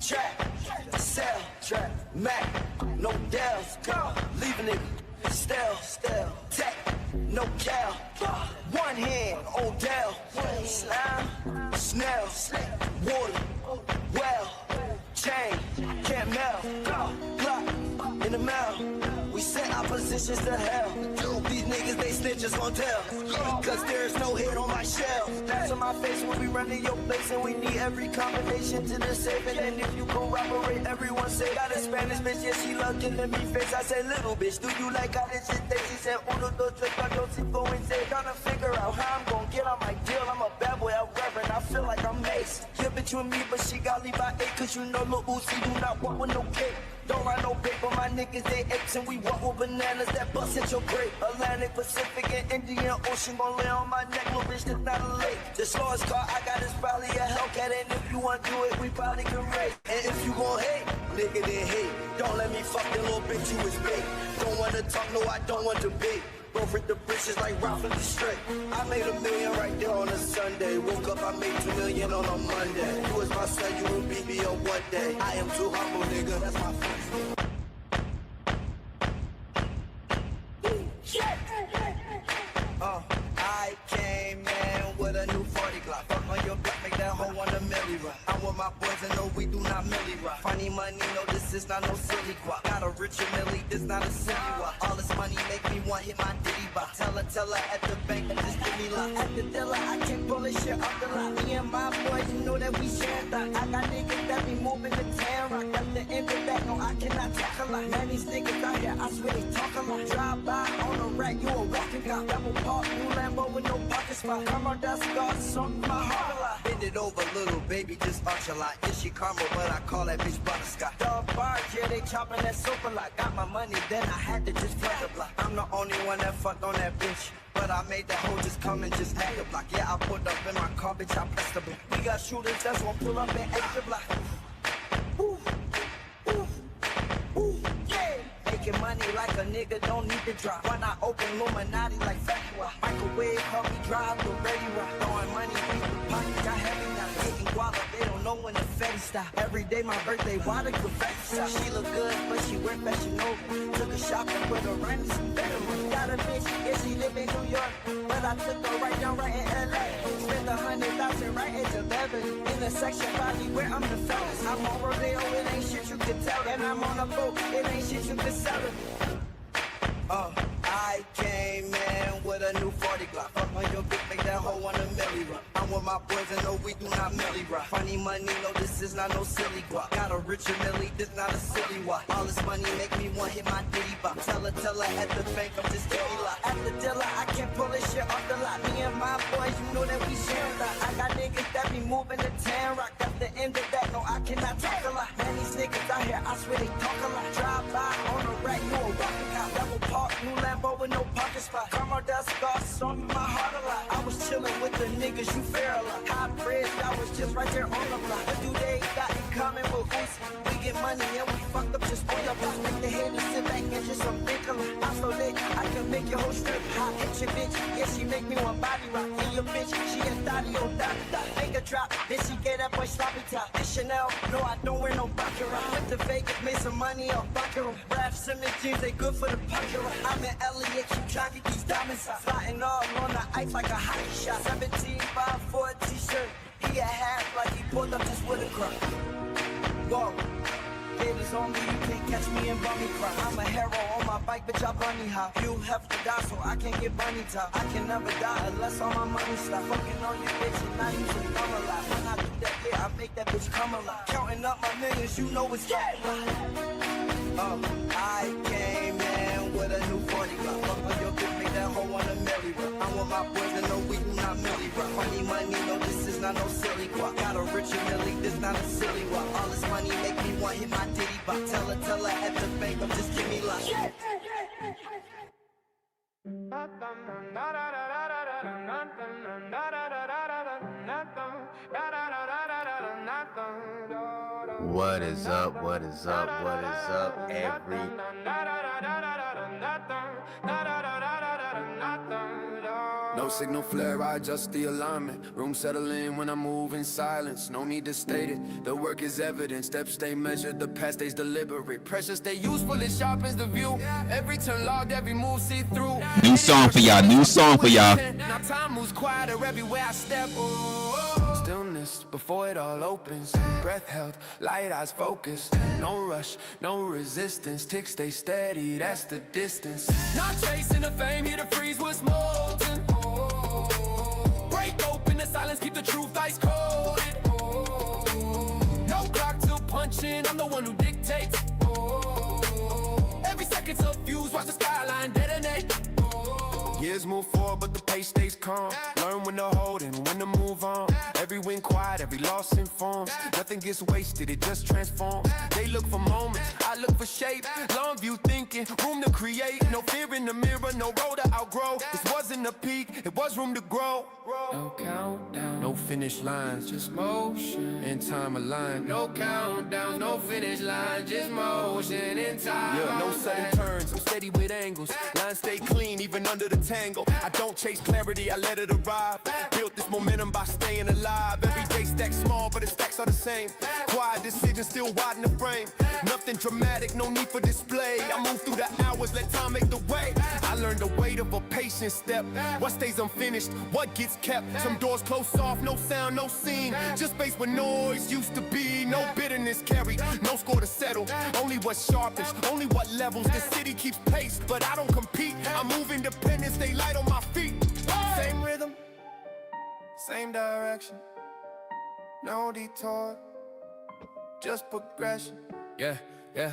trap, sell, trap, Mac, no dells, leave a nigga, stale, tech, no gal, one hand, Odell, slime, snail, water, well, chain, can't melt, clock, in the mail. We sent our positions to hell. These niggas, they snitches gon' tell. Cause there's no hit on my shelf. That's on my face when we run to your place. And we need every combination to the safe. And then if you corroborate, everyone say got a Spanish bitch, yeah, she looking at me face. I said, little bitch, do you like how this shit tastes? She said, uno, dos, tres, cuatro, cinco, and say, tryna figure out how I'm gon' get on my deal. I'm a bad boy, I'm reverend, I feel like I'm Mace. Yeah, bitch with me, but she got leave by 8. Cause you know Lil Uzi do not walk with no cake. Don't ride no paper, my niggas, they apes. And we walk with bananas that bust at your grave. Atlantic, Pacific, and Indian Ocean gon' lay on my neck, little bitch, that's not a lake. The slowest car I got is probably a Hellcat. And if you want to do it, we probably can race. And if you gon' hate, nigga, then hate. Don't let me fuck the little bitch, you is big. Don't wanna talk, no, I don't want to be. Both with the britches like Ralph and the straight. I made $1 million right there on a Sunday. Woke up, I made $2 million on a Monday. You was my son, you will beat me on one day. I am too humble, nigga, that's my first name. I came in with a new 40 Glock. Fuck on your block, make that hoe want a milli rock. I'm with my boys and no, we do not milli rock. Funny money, no, this is not no silly guap. Got a richer milli, this not a silly walk. All this money make me want hit my ditty bop. Tell her at the bank and just give me luck. At the dealer, I can't pull this shit off the lot. Me and my boys, you know that we share that. I got niggas that be moving the tan rock. At the end of that, no, I cannot talk a lot. Man, these niggas out here, I swear they talk a lot. Drive by on a rack, you a walking cop. Double park, new Lambo with no parking spot. Come on, that's God, sunk my heart a lot. Bend it over, little baby, just arch a lot. Yeah, she caramel, but I call that bitch butterscotch. Dog bars, yeah, they chopping that soap a lot. Got my money, then I had to just flood the block. I'm the only one that fucked on that bitch, but I made that hoe just come and just act the block. Yeah, I put up in my car, bitch, I pressed the block. We got shooters that's gonna pull up and extra block. Ooh, ooh, ooh, yeah. Making money like a nigga don't need to drop. When I open Illuminati like Fatwa. Microwave, help me drive the ready rock. Throwing money, people pocket got heavy now. Getting guava, they don't know when the Fetty stop. Every day my birthday, why the confetti stop? She look good, but she wear fashion over. Took a shopping with her, ran me some better ones. Got a bitch, yeah, she live in New York, but I took her right down right in LA. Spent 100,000 right into Beverly. In the section body where I'm the fellas. I'm on Rodeo, it ain't shit you can tell. And I'm on a boat, it ain't shit you can sell it. I came in with a new 40 Glock. Fuck on your bitch, make that hoe want a milli rock. I'm with my boys and no, we do not milli rock. Funny money, no, this is not no silly guap. Got a richer milli, this not a silly walk. All this money make me want hit my ditty bop. Tell her at the bank, I'm just kitty lock. At the dealer, I can't pull this shit off the lot. Me and my boys, you know that we share that. I got niggas that be moving the tan rock. At the end of that, no, I cannot talk a lot. Man, these niggas out here, I swear they talk a lot. Drive by on a rack, you a rockin' cop. Double park, new Lambo with no parking spot. Come on, that's scars on my heart a lot. I was chillin' with the niggas, you fair a lot. High bridge, I was just right there on the block. What do they got in common with us? We get money and we fucked up just on the block. Make the head and sit back and just think a lot. I'm so lit, I can make your whole strip hot. Hit your bitch, yeah, she make me one body rock. And your bitch, she a thotty on dot. Make a drop, then she get that boy sloppy top. This Chanel, no, I don't wear no Baccarat. Went to Vegas, made some money off Baccarat. Rap Simmons jeans, they good for the pocket. I'm in Elliott, keep trying to get these diamonds out. Flying all on the ice like a hockey shot. 17 5 for a t-shirt. He a half like he pulled up just with a crop. Whoa. Haters on me, you can't catch me in bunny cry. I'm a hero on my bike, bitch, I bunny hop. You have to die, so I can't get bunny top. I can never die unless all my money stop. Fucking on you bitches, now you should come alive. When I do that, yeah, I make that bitch come alive. Counting up my millions, you know it's yeah. I came in with a new 40 Glock. Fuck on your bitch, make that hoe want a milli rock. I'm with my boys and no, we do not milli rock. Funny money, no, this is not no silly guap. Got a richer milli, this not a silly walk. All this money make me want hit my ditty bop. Tell her at the bank, I'm just give me luck. What is up, what is up, what is up, No signal flare, I adjust the alignment. Room settle in when I move in silence. No need to state it, the work is evident. Steps stay measured, the past stays deliberate. Pressure stay useful, it sharpens the view. Every turn logged, every move see through. New song for y'all, new song for y'all. Now time moves quieter everywhere I step. Stillness before it all opens. Breath held, light eyes focused. No rush, no resistance. Tick stay steady, that's the distance. Not chasing the fame, here to freeze what's molten. Break open the silence, keep the truth ice cold. No clock to punch in, I'm the one who dictates. Every second's a fuse, watch the skyline detonate. Years move forward, but the pace stays calm. Learn when to hold and when to move on. Every win quiet, every loss informs. Nothing gets wasted, it just transforms. They look for moments, I look for shape. Long view thinking, room to create. No fear in the mirror, no road to outgrow. This wasn't a peak, it was room to grow. No countdown, no finish lines, just motion in time aligned. No countdown, no finish line, just motion in time. Yeah, no sudden turns, I'm steady with angles. Lines stay clean, even under the tangle. I don't chase clarity, I let it arrive. Built this momentum by staying alive. Every day stacks small, but the stacks are the same. Quiet decisions still widen the frame. Nothing dramatic, no need for display. I move through the hours, let time make the way. I learned the weight of a patient step. What stays unfinished, what gets kept. Some doors close off, no sound, no scene. Just space where noise used to be. No bitterness carried, no score to settle. Only what sharpens, only what levels. The city keeps pace, but I don't compete. I move independent, stay light on my feet. Same rhythm, same direction. No detour, just progression. Yeah, yeah.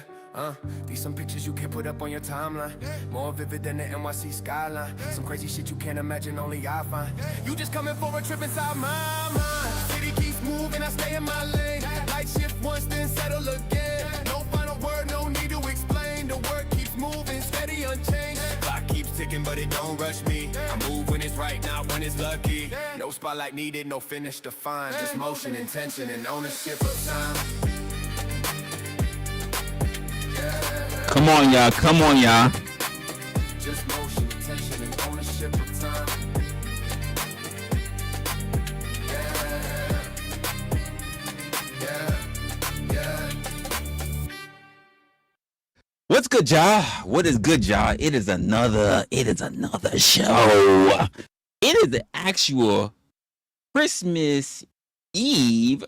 These some pictures you can't put up on your timeline. More vivid than the NYC skyline. Some crazy shit you can't imagine, only I find. You just coming for a trip inside my mind. City keeps moving, I stay in my lane. Light shift once, then settle again. No final word, no need to explain. The work keeps moving, steady, unchanged. Clock keeps ticking, but it don't rush me. I move when it's right, not when it's lucky. No spotlight needed, no finish defined. Just motion, intention, and ownership of time. Come on, y'all. Come on, y'all. Just motion, attention, and ownership of time. Yeah. What's good, y'all? What is good, y'all? It is another show. It is the actual Christmas Eve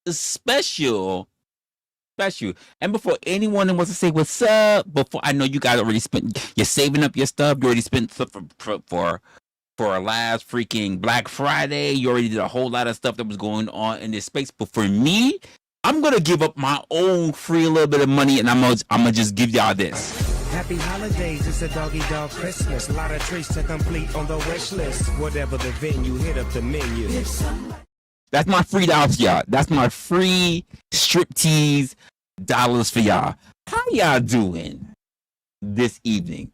special. And before anyone wants to say what's up, before I know you guys already spent, you're saving up your stuff. You already spent stuff for our last freaking Black Friday. You already did a whole lot of stuff that was going on in this space. But for me, I'm gonna give up my own free little bit of money, and I'm gonna just give y'all this. Happy holidays, it's a doggy dog Christmas. A lot of treats to complete on the wish list. Whatever the venue, hit up the menu. That's my free dollars, y'all. That's my free striptease dollars for y'all. How y'all doing this evening?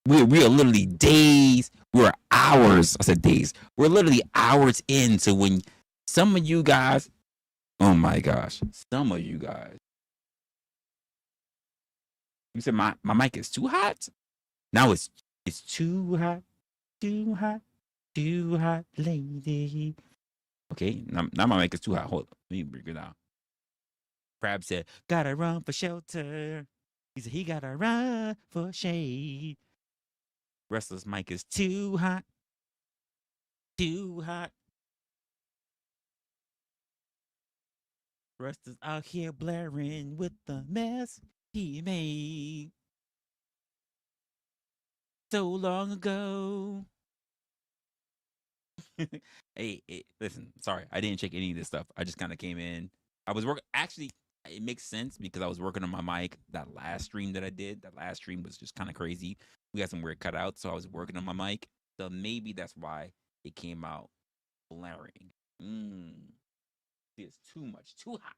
We're literally days. We're hours. I said days. We're literally hours into when some of you guys. Oh my gosh, some of you guys. You said my mic is too hot. Now it's too hot, lady. Okay, now my mic is too hot. Hold on. Let me bring it out. Crab said, gotta run for shelter. He said he gotta run for shade. Resla's mic is too hot. Resla's out here blaring with the mess he made so long ago. Hey, listen, sorry, I didn't check any of this stuff. I just kind of came in. I was working. Actually, it makes sense because I was working on my mic. That last stream that I did, that last stream was just kind of crazy. We had some weird cutouts, so I was working on my mic. So maybe that's why it came out blaring. It's too much, too hot.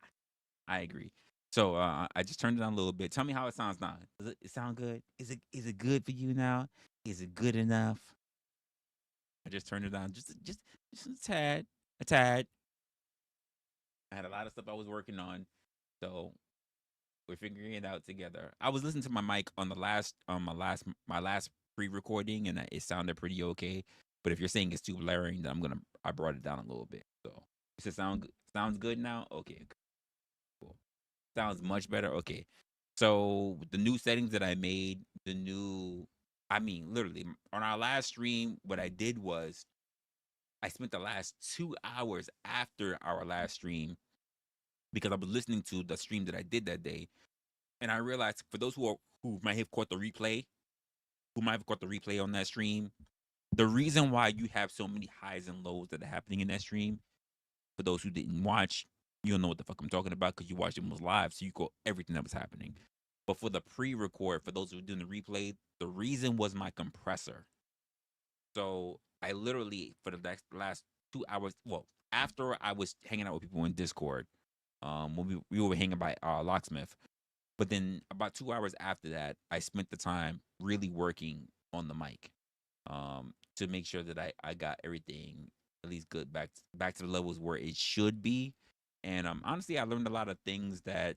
I agree. So I just turned it down a little bit. Tell me how it sounds now. Does it sound good? Is it good for you now? Is it good enough? I just turned it down just a tad. I had a lot of stuff I was working on, so we're figuring it out together. I was listening to my mic on the last my last pre-recording, and it sounded pretty okay. But if you're saying it's too blaring, then I brought it down a little bit. So does it sounds good now? Okay, cool. Sounds much better. Okay. So the new settings that I made, literally on our last stream, what I did was I spent the last 2 hours after our last stream because I was listening to the stream that I did that day, and I realized for those who might have caught the replay, on that stream, the reason why you have so many highs and lows that are happening in that stream, for those who didn't watch, you'll know what the fuck I'm talking about because you watched it was live, so you caught everything that was happening. But for the pre-record, for those who were doing the replay, the reason was my compressor. So I literally, for the last 2 hours, well, after I was hanging out with people in Discord, when we were hanging by Locksmith, but then about 2 hours after that, I spent the time really working on the mic, to make sure that I got everything at least good back to the levels where it should be. And honestly, I learned a lot of things that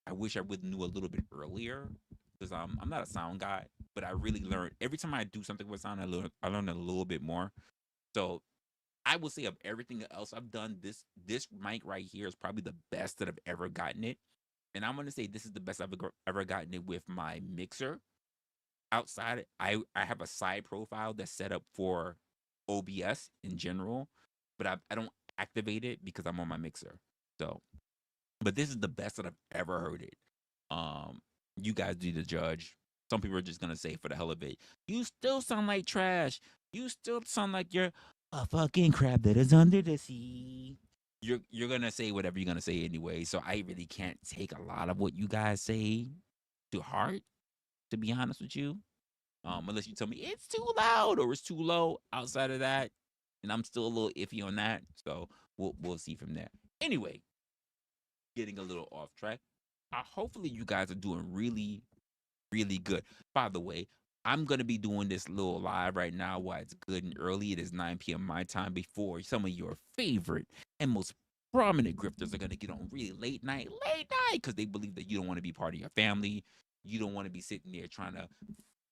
I wish I would knew a little bit earlier because I'm not a sound guy, but I really learned every time I do something with sound. I learn a little bit more. So I will say of everything else I've done, this mic right here is probably the best that I've ever gotten it. And I'm gonna say this is the best I've ever gotten it with my mixer. Outside, I have a side profile that's set up for OBS in general, but I don't activate it because I'm on my mixer. So, but this is the best that I've ever heard it. You guys do the judge. Some people are just gonna say for the hell of it, you still sound like trash. You still sound like you're a fucking crab that is under the sea. You're gonna say whatever you're gonna say anyway. So I really can't take a lot of what you guys say to heart, to be honest with you. Unless you tell me it's too loud or it's too low. Outside of that, and I'm still a little iffy on that. So we'll see from there. Anyway, getting a little off track. Hopefully you guys are doing really, really good. By the way, I'm gonna be doing this little live right now while it's good and early. It is 9 p.m. my time before some of your favorite and most prominent grifters are gonna get on really late night, because they believe that you don't want to be part of your family. You don't want to be sitting there trying to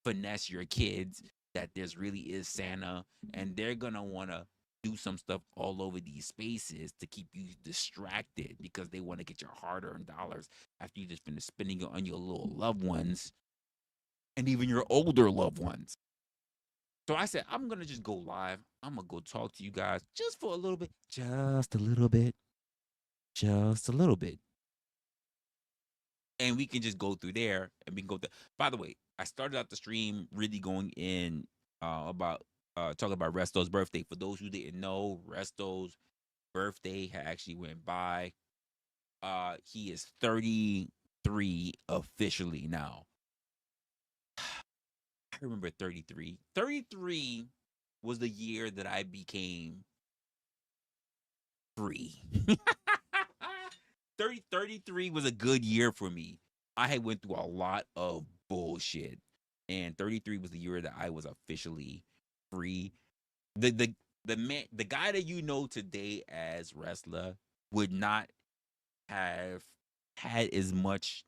finesse your kids that there's really is Santa, and they're gonna want to do some stuff all over these spaces to keep you distracted because they want to get your hard-earned dollars after you just finished spending it on your little loved ones and even your older loved ones. So I said, I'm gonna just go live. I'm gonna go talk to you guys just for a little bit, just a little bit, just a little bit, and we can just go through there and we can go through. By the way, I started out the stream really going in about talking about Resto's birthday. For those who didn't know, Resto's birthday had actually went by. He is 33 officially now. I remember 33. 33 was the year that I became free. 33 was a good year for me. I had went through a lot of bullshit, and 33 was the year that I was officially free. The guy that you know today as Resla would not have had as much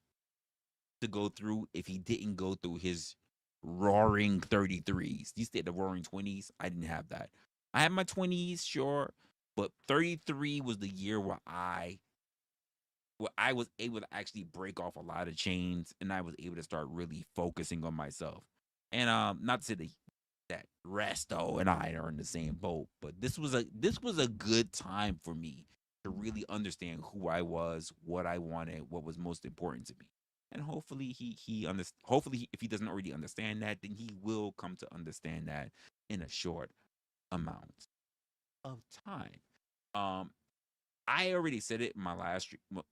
to go through if he didn't go through his roaring 33s. You said the roaring 20s. I didn't have that. I had my 20s, sure, but 33 was the year where I was able to actually break off a lot of chains, and I was able to start really focusing on myself. And not to say that Resto and I are in the same boat, but this was a good time for me to really understand who I was, what I wanted, what was most important to me. And hopefully hopefully if he doesn't already understand that, then he will come to understand that in a short amount of time. I already said it in my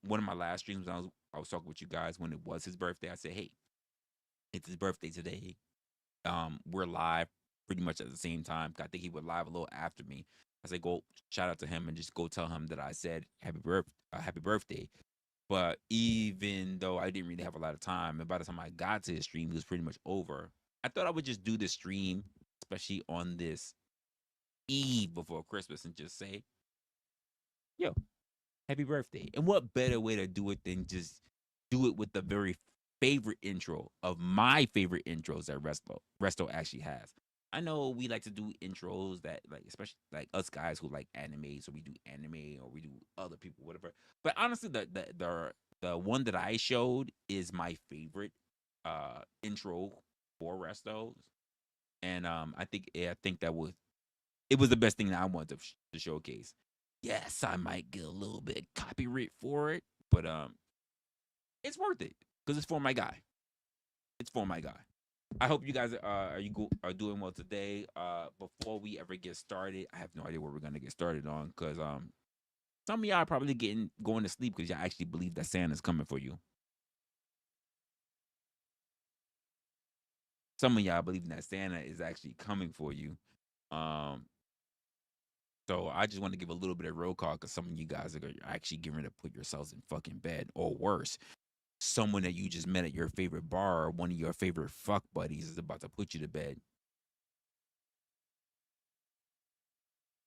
one of my last streams when I was talking with you guys when it was his birthday. I said, "Hey, it's his birthday today. We're live pretty much at the same time. I think he would live a little after me." I said, "Go shout out to him and just go tell him that I said happy birthday." But even though I didn't really have a lot of time, and by the time I got to his stream, it was pretty much over. I thought I would just do this stream, especially on this eve before Christmas, and just say, "Yo, happy birthday." And what better way to do it than just do it with the very favorite intro of my favorite intros that Resto actually has. I know we like to do intros that like, especially like us guys who like anime, so we do anime or we do other people, whatever. But honestly, the one that I showed is my favorite intro for Restos, and I think that was it was the best thing that I wanted to showcase. Yes, I might get a little bit of copyright for it, but it's worth it because it's for my guy. It's for my guy. I hope you guys are doing well today. Before we ever get started, I have no idea what we're gonna get started on because some of y'all are probably going to sleep because y'all actually believe that Santa's coming for you. Some of y'all believe that Santa is actually coming for you. Um, so I just want to give a little bit of roll call because some of you guys are actually getting ready to put yourselves in fucking bed, or worse, someone that you just met at your favorite bar or one of your favorite fuck buddies is about to put you to bed.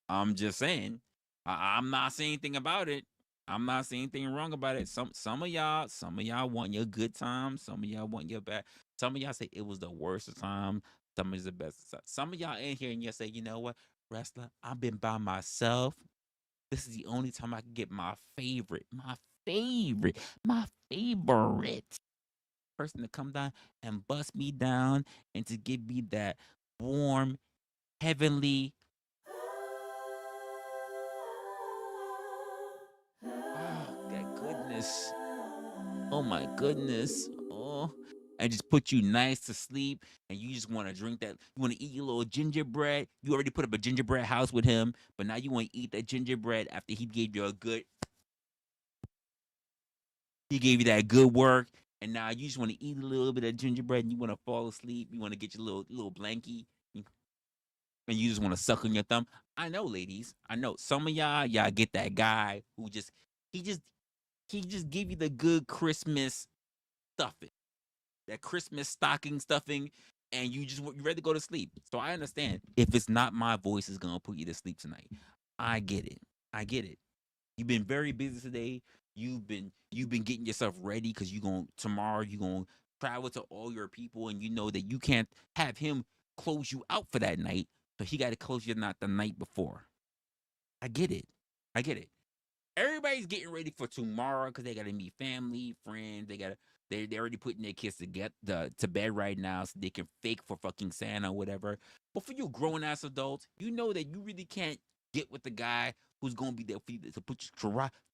I'm just saying. I'm not saying anything about it. I'm not saying anything wrong about it. Some of y'all want your good time. Some of y'all want your bad. Some of y'all say it was the worst of time. Some is the best of time. Some of y'all in here and you say, you know what, wrestler, I've been by myself. This is the only time I can get my favorite person to come down and bust me down and to give me that warm, heavenly. Oh, that goodness. Oh my goodness. Oh. And just put you nice to sleep and you just want to drink that. You want to eat your little gingerbread. You already put up a gingerbread house with him, but now you want to eat that gingerbread after he gave you that good work. And now you just want to eat a little bit of gingerbread and you want to fall asleep. You want to get your little blankie and you just want to suck on your thumb. I know, ladies. I know some of y'all get that guy who he just he just give you the good Christmas stuffing, that Christmas stocking stuffing, and you ready to go to sleep. So I understand if it's not my voice is gonna put you to sleep tonight. I get it. I get it. You've been very busy today. You've been getting yourself ready because tomorrow you gonna travel to all your people, and you know that you can't have him close you out for that night. So he got to close you not the night before. I get it. I get it. Everybody's getting ready for tomorrow because they gotta meet family, friends. They're already putting their kids to bed right now so they can fake for fucking Santa or whatever. But for you grown ass adults, you know that you really can't get with the guy who's gonna be there for you to put you to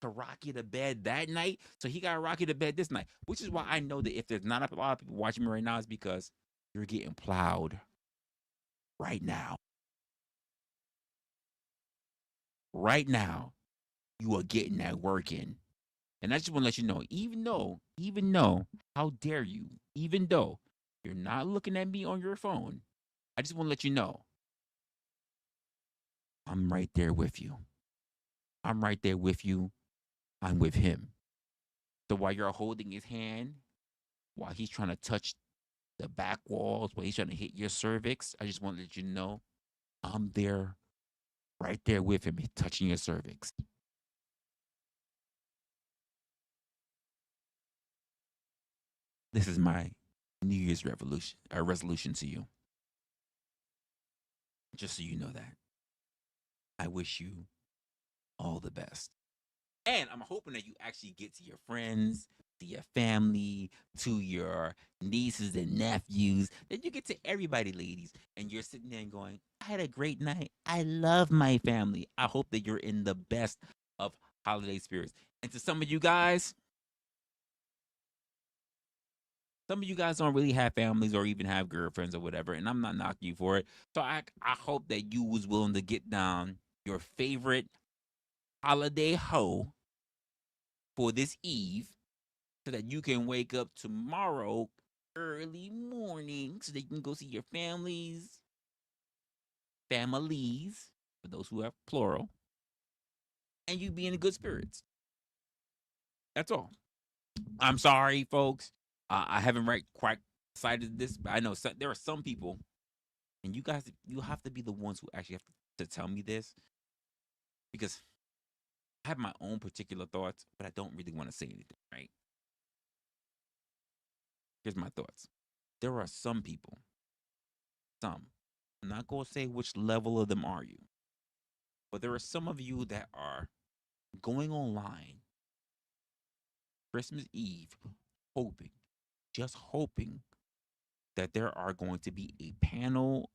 rock you to bed that night. So he gotta rock you to bed this night. Which is why I know that if there's not a lot of people watching me right now, it's because you're getting plowed right now. Right now, you are getting that work in. And I just want to let you know, even though, how dare you, even though you're not looking at me on your phone, I just want to let you know, I'm right there with you. I'm right there with you. I'm with him. So while you're holding his hand, while he's trying to touch the back walls, while he's trying to hit your cervix, I just want to let you know, I'm there, right there with him, touching your cervix. This is my New Year's resolution to you. Just so you know that. I wish you all the best. And I'm hoping that you actually get to your friends, to your family, to your nieces and nephews, that you get to everybody, ladies, and you're sitting there and going, I had a great night. I love my family. I hope that you're in the best of holiday spirits. And to some of you guys don't really have families or even have girlfriends or whatever, and I'm not knocking you for it. So I hope that you was willing to get down your favorite holiday hoe for this eve so that you can wake up tomorrow early morning so that you can go see your families, for those who have plural, and you be in good spirits. That's all. I'm sorry, folks. I haven't quite decided this, but I know there are some people, and you have to be the ones who actually have to tell me this because I have my own particular thoughts, but I don't really want to say anything, right? Here's my thoughts. There are some people, some, I'm not gonna say which level of them are you, but there are some of you that are going online Christmas Eve, hoping, just hoping that there are going to be a panel,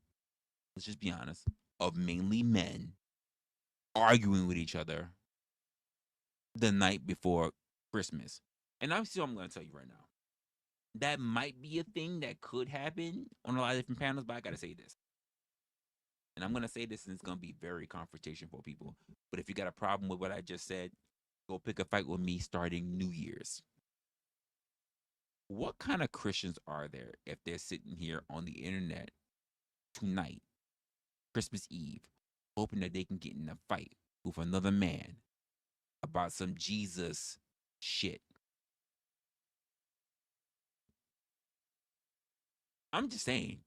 let's just be honest, of mainly men arguing with each other the night before Christmas. And I'm going to tell you right now, that might be a thing that could happen on a lot of different panels, but I got to say this. And I'm going to say this, and it's going to be very confrontational for people. But if you got a problem with what I just said, go pick a fight with me starting New Year's. What kind of Christians are there if they're sitting here on the internet tonight, Christmas Eve, hoping that they can get in a fight with another man about some Jesus shit? I'm just saying,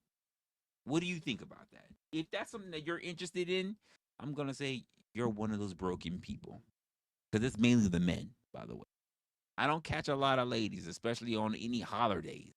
what do you think about that? If that's something that you're interested in, I'm going to say you're one of those broken people. Because it's mainly the men, by the way. I don't catch a lot of ladies, especially on any holidays.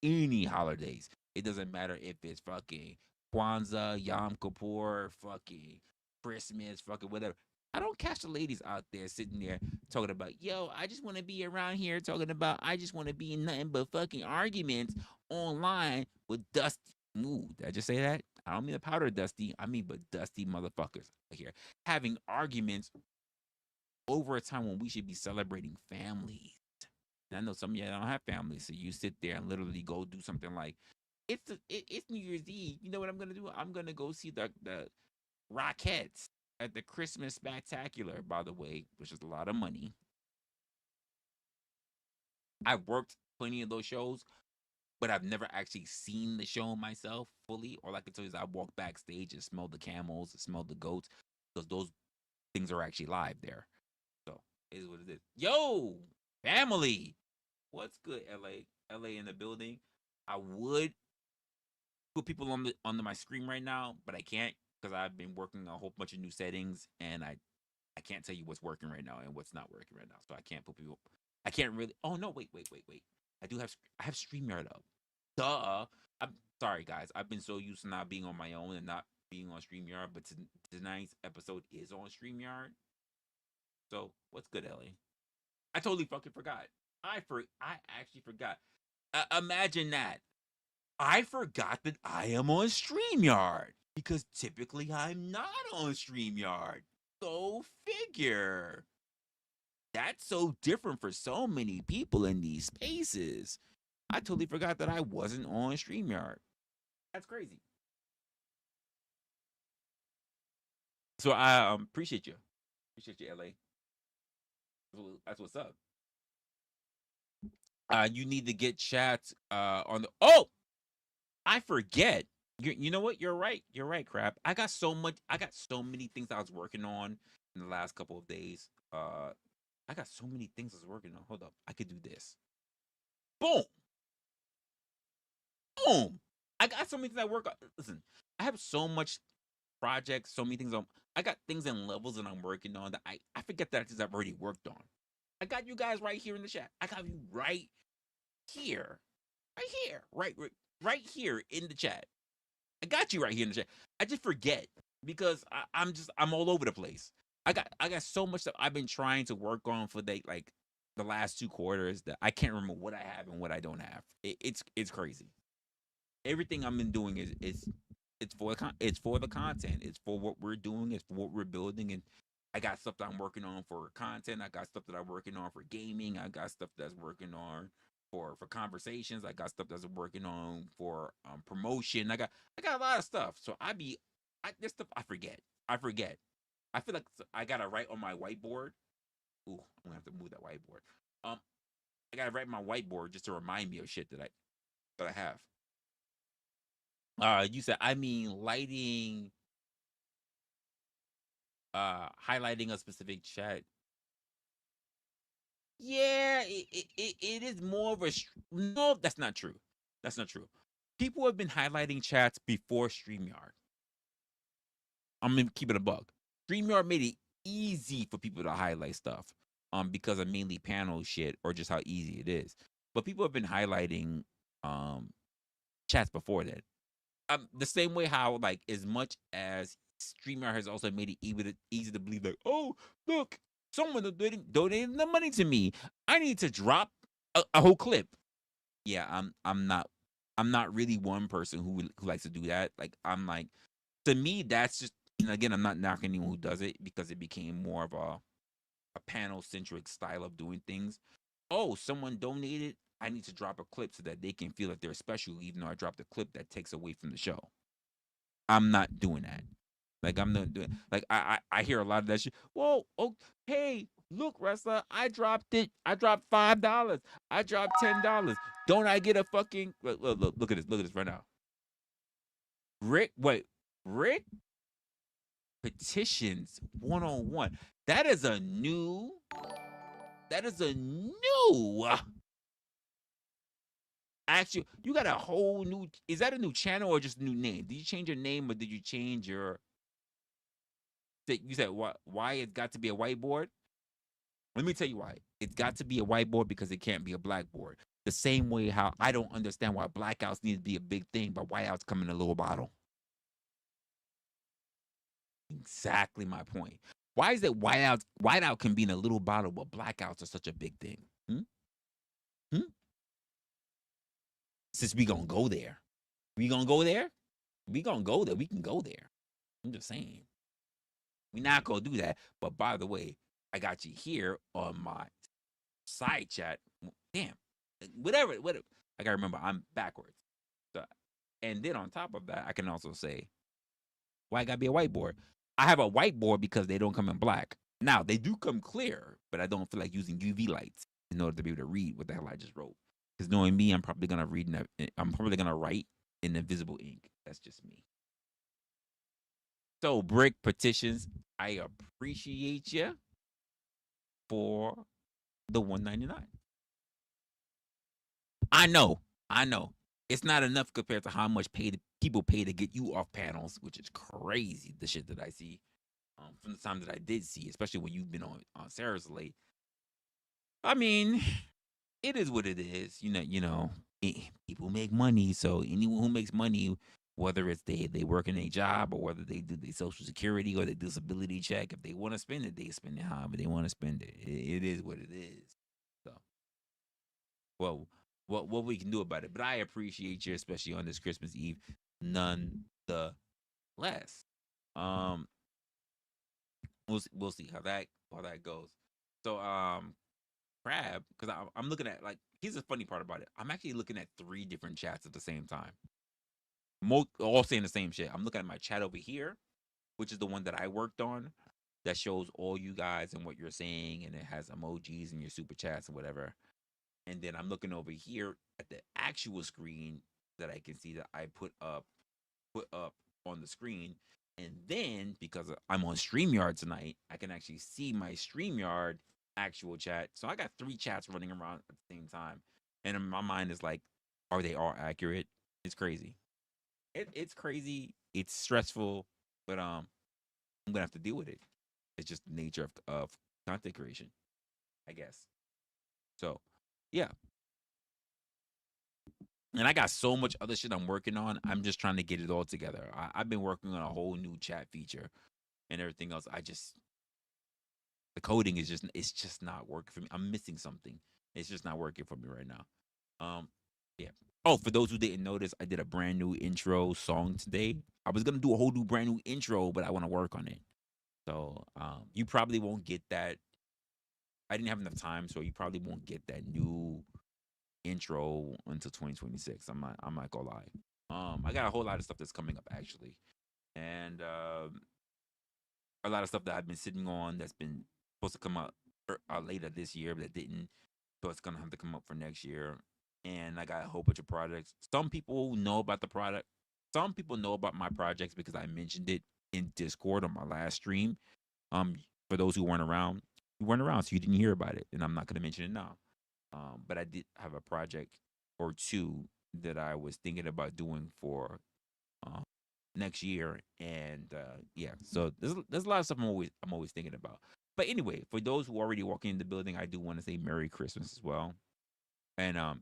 Any holidays. It doesn't matter if it's fucking Kwanzaa, Yom Kippur, fucking Christmas, fucking whatever. I don't catch the ladies out there sitting there talking about, yo, I just want to be around here talking about, I just want to be in nothing but fucking arguments online with Dusty. Ooh, did I just say that? I don't mean the powder dusty. I mean, but dusty motherfuckers here having arguments over a time when we should be celebrating families. And I know some of y'all don't have families, so you sit there and literally go do something like, it's New Year's Eve. You know what I'm gonna do? I'm gonna go see the Rockettes at the Christmas Spectacular, by the way, which is a lot of money. I've worked plenty of those shows, but I've never actually seen the show myself fully. All I can tell you is I walk backstage and smell the camels, and smell the goats, because those things are actually live there. So it is what it is. Yo, family, what's good, LA? LA in the building. I would put people on my screen right now, but I can't because I've been working a whole bunch of new settings, and I can't tell you what's working right now and what's not working right now. So I can't put people. I can't really. Oh no! Wait. I have StreamYard up. Duh. I'm sorry, guys. I've been so used to not being on my own and not being on StreamYard, but tonight's episode is on StreamYard. So what's good, Ellie? I totally fucking forgot. I actually forgot. Imagine that. I forgot that I am on StreamYard because typically I'm not on StreamYard. Go figure. That's so different for so many people in these spaces. I totally forgot that I wasn't on StreamYard. That's crazy. So I appreciate you. Appreciate you, LA. That's what's up. You need to get chat on the. Oh, I forget. You know what? You're right. You're right, crap. I got so many things I was working on in the last couple of days. I got so many things I was working on. Hold up. I could do this. Boom. Boom. I got so many things I work on. Listen, I have so much projects, so many things. I got things and levels that I'm working on that I forget that things I've already worked on. I got you guys right here in the chat. I got you right here. Right here in the chat. I got you right here in the chat. I just forget because I'm all over the place. I got so much that I've been trying to work on for the last 2 quarters that I can't remember what I have and what I don't have. It's crazy. Everything I've been doing is it's for the content. It's for what we're doing. It's for what we're building. And I got stuff that I'm working on for content. I got stuff that I'm working on for gaming. I got stuff that's working on for conversations. I got stuff that's working on for promotion. I got a lot of stuff. So this stuff I forget. I feel like I gotta write on my whiteboard. Ooh, I'm gonna have to move that whiteboard. I gotta write my whiteboard just to remind me of shit that I have. You said I mean lighting, highlighting a specific chat. Yeah, it is more of a no. That's not true. That's not true. People have been highlighting chats before StreamYard. I'm gonna keep it a bug. StreamYard made it easy for people to highlight stuff, because of mainly panel shit or just how easy it is. But people have been highlighting chats before that. the same way how like as much as StreamYard has also made it easy to believe like, oh look, someone donated the money to me. I need to drop a whole clip. Yeah, I'm not really one person who likes to do that. Like I'm like, to me that's just, and again, I'm not knocking anyone who does it because it became more of a panel centric style of doing things. Oh, someone donated. I need to drop a clip so that they can feel that they're special, even though I dropped a clip that takes away from the show. I'm not doing that. Like I'm not doing. Like I hear a lot of that shit. Whoa, oh, hey, look, Resla, I dropped it. I dropped $5. I dropped $10. Don't I get a fucking look at this? Look at this right now. Rick petitions 101. That is a new. Actually, you got a whole new. Is that a new channel or just a new name? Did you change your name or did you change your? You said why it's got to be a whiteboard? Let me tell you why. It's got to be a whiteboard because it can't be a blackboard. The same way how I don't understand why blackouts need to be a big thing, but whiteouts come in a little bottle. Exactly my point. Why is it whiteout can be in a little bottle, but blackouts are such a big thing? Since we gonna go there. We gonna go there? We gonna go there. We can go there. I'm just saying. We not gonna do that. But by the way, I got you here on my side chat. Damn. Whatever. I gotta remember I'm backwards. So, and then on top of that, I can also say, why it gotta be a whiteboard? I have a whiteboard because they don't come in black. Now they do come clear, but I don't feel like using UV lights in order to be able to read what the hell I just wrote. Because knowing me, I'm probably gonna write in invisible ink. That's just me. So Brick petitions, I appreciate you for the $1.99. I know. It's not enough compared to how much people pay to get you off panels, which is crazy. The shit that I see from the time that I did see, especially when you've been on Sarah's late. I mean, it is what it is. People make money, so anyone who makes money, whether it's they work in a job or whether they do their social security or their disability check, if they want to spend it, they spend it however they want to spend it. It is what it is. So, well, what we can do about it. But I appreciate you, especially on this Christmas Eve, nonetheless. We'll see how that goes. So Crab, because I'm looking at, like, here's the funny part about it. I'm actually looking at 3 different chats at the same time. All saying the same shit. I'm looking at my chat over here, which is the one that I worked on, that shows all you guys and what you're saying, and it has emojis and your super chats and whatever. And then I'm looking over here at the actual screen that I can see that I put up on the screen. And then because I'm on StreamYard tonight, I can actually see my StreamYard actual chat. So I got 3 chats running around at the same time. And in my mind is like, are they all accurate? It's crazy. It's crazy. It's stressful, but I'm gonna have to deal with it. It's just the nature of content creation, I guess. So yeah. And I got so much other shit I'm working on. I'm just trying to get it all together. I've been working on a whole new chat feature and everything else. The coding is just not working for me. I'm missing something. It's just not working for me right now. Yeah. Oh, for those who didn't notice, I did a brand new intro song today. I was gonna do a whole new brand new intro, but I want to work on it. So you probably won't get that. I didn't have enough time, so you probably won't get that new intro until 2026. I'm not gonna lie. I got a whole lot of stuff that's coming up actually, and a lot of stuff that I've been sitting on that's been supposed to come out later this year, but that didn't. So it's gonna have to come up for next year. And I got a whole bunch of projects. Some people know about the product. Some people know about my projects because I mentioned it in Discord on my last stream. For those who weren't around, so you didn't hear about it, and I'm not gonna mention it now. But I did have a project or 2 that I was thinking about doing for next year, and yeah. So there's a lot of stuff I'm always thinking about. But anyway, for those who are already walking in the building, I do want to say Merry Christmas as well. And I'll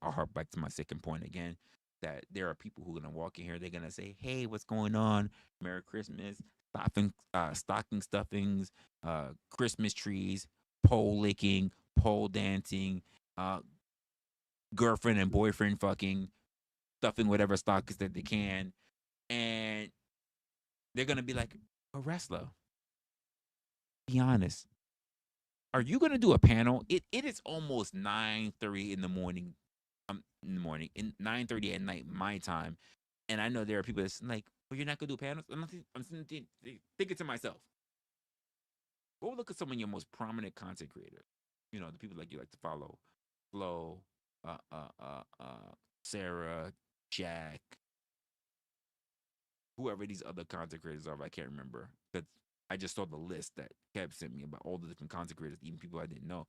harp back to my second point again, that there are people who are gonna walk in here. They're gonna say, "Hey, what's going on? Merry Christmas." Stocking stuffings, Christmas trees, pole licking, pole dancing, uh, girlfriend and boyfriend fucking, stuffing whatever stockings that they can, and they're gonna be like, "A wrestler, be honest. Are you gonna do a panel? It is almost 9:30 in the morning. In 9:30 at night my time, and I know there are people that's like, "Well, you're not gonna do panels." I'm thinking to myself, go look at some of your most prominent content creators. You know, the people like you like to follow, Flo, uh, uh, uh, uh, Sarah, Jack, whoever these other content creators are. I can't remember. But I just saw the list that Kev sent me about all the different content creators, even people I didn't know.